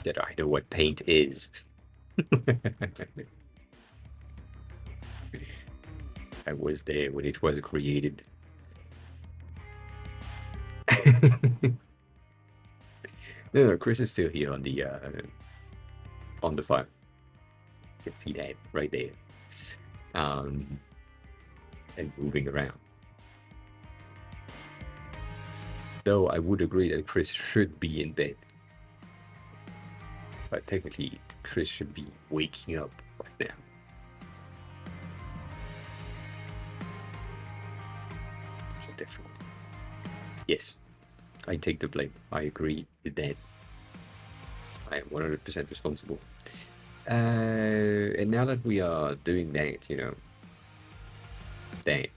That I know what paint is. I was there when it was created. No, Chris is still here on the file. You can see that right there. And moving around. Though I would agree that Chris should be in bed. But technically, Chris should be waking up right now. Which is different. Yes, I take the blame. I agree with that. I am 100% responsible. And now that we are doing that, that.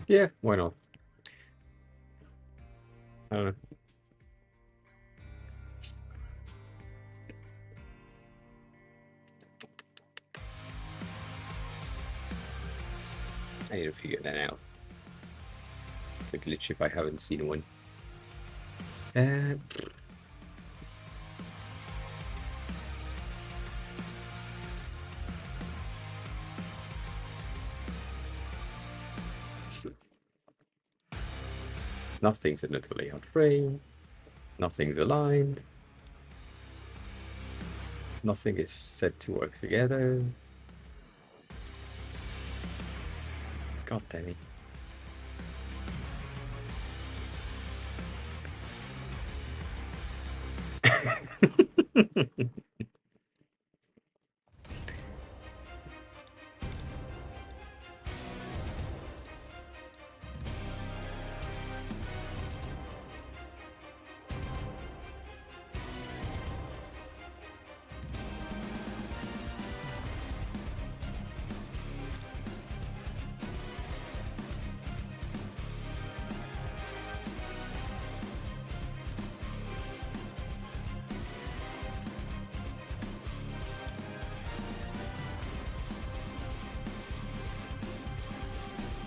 Yeah, why not? I don't know. I need to figure that out. It's a glitch if I haven't seen one. Uh, Nothing's in a layout frame. Nothing's aligned. Nothing is set to work together. God damn it.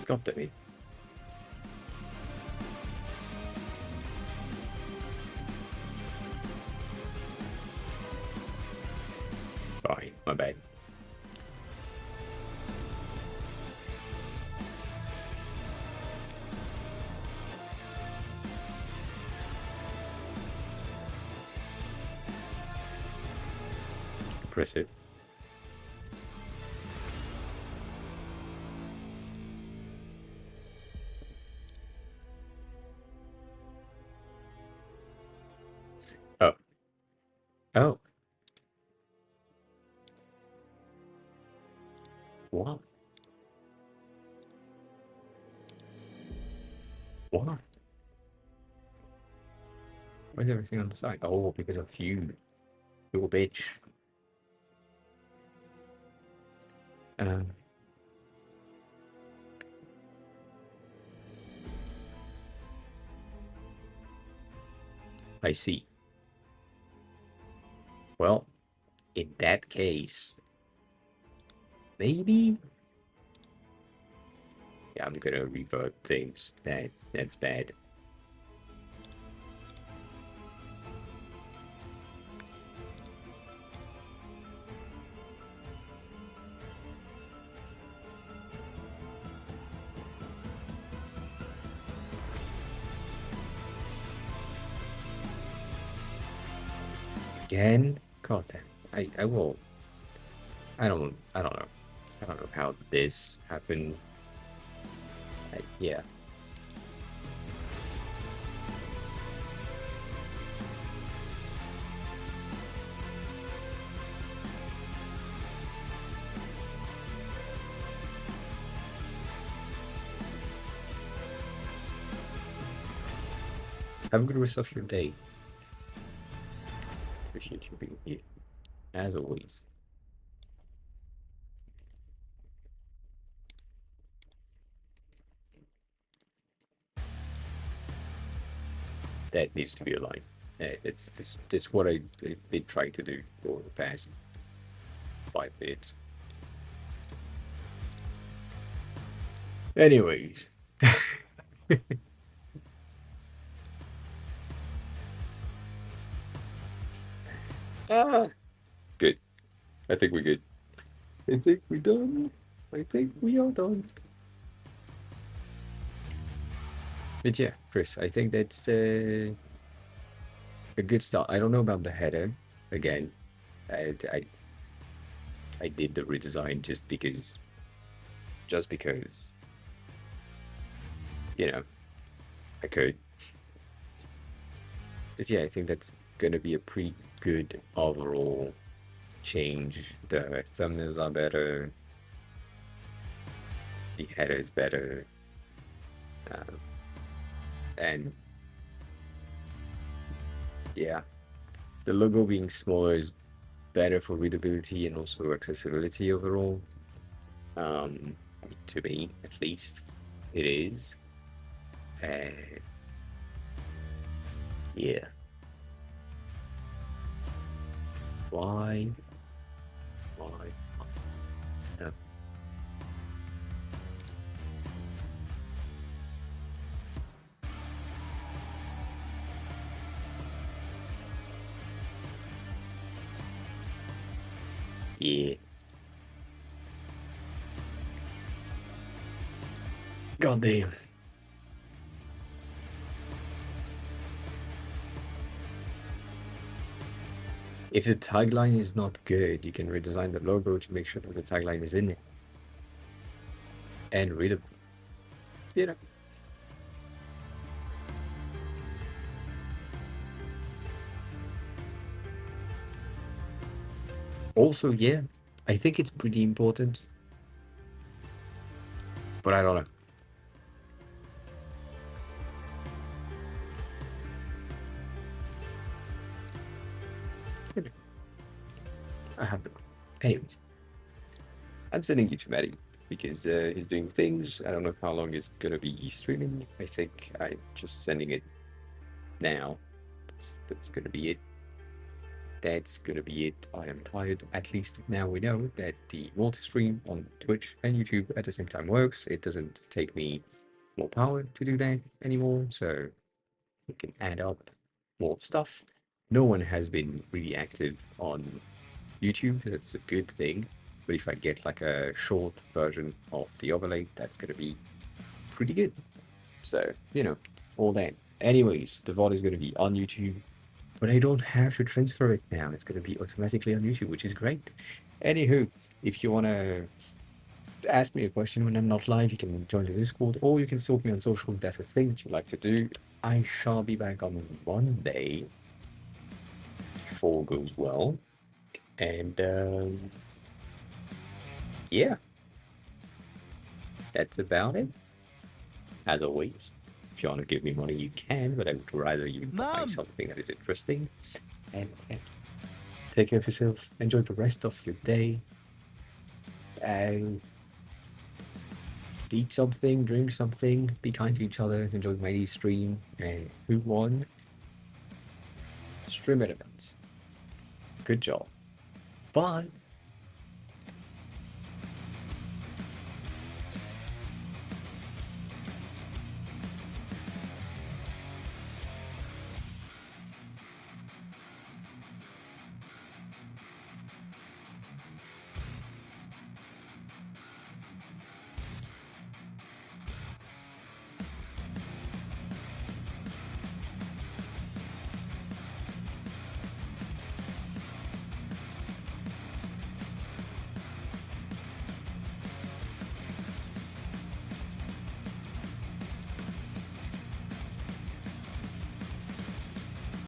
God damn it. Sorry, my bad. Impressive. Oh. Oh. What? What? Why is everything on the side? Oh, because of you. You little bitch. Um, I see. Well, in that case, maybe. Yeah, I'm gonna revert things. That's bad. Again? God damn. I will. I don't know. I don't know how this happened. Yeah. Have a good rest of your day. Appreciate you being here, as always. That needs to be a line. That's what I've been trying to do for the past 5 minutes. Anyways. Ah, good. I think we're good. I think we're done. I think we are done. But yeah, Chris, I think that's a good start. I don't know about the header. Again, I, I, I did the redesign just because, you know, I could. But yeah, I think that's gonna be a pretty good overall change. The thumbnails are better. The header is better. Um, and yeah, the logo being smaller is better for readability and also accessibility overall. To me, at least. It is. And yeah. Why? Why? No. Yeah. God damn. If the tagline is not good, you can redesign the logo to make sure that the tagline is in it and readable. You know. Also, yeah, I think it's pretty important, but I don't know. I have to. Anyways, I'm sending you to Maddie because he's doing things. I don't know how long he's gonna be streaming. I think I'm just sending it now. That's gonna be it. That's gonna be it. I am tired. At least now we know that the multi-stream on Twitch and YouTube at the same time works. It doesn't take me more power to do that anymore, so we can add up more stuff. No one has been really active on YouTube, so that's a good thing. But if I get like a short version of the overlay, that's gonna be pretty good. So, you know, all that. Anyways, the VOD is gonna be on YouTube, but I don't have to transfer it now. It's gonna be automatically on YouTube, which is great. Anywho, if you wanna ask me a question when I'm not live, you can join the Discord or you can stalk me on social. That's a thing that you like to do. I shall be back on Monday if all goes well. And yeah, that's about it. As always, if you want to give me money, you can, but I would rather you buy something that is interesting. And take care of yourself. Enjoy the rest of your day. And eat something, drink something, be kind to each other, enjoy my stream, and who won? Stream at events. Good job. Bye.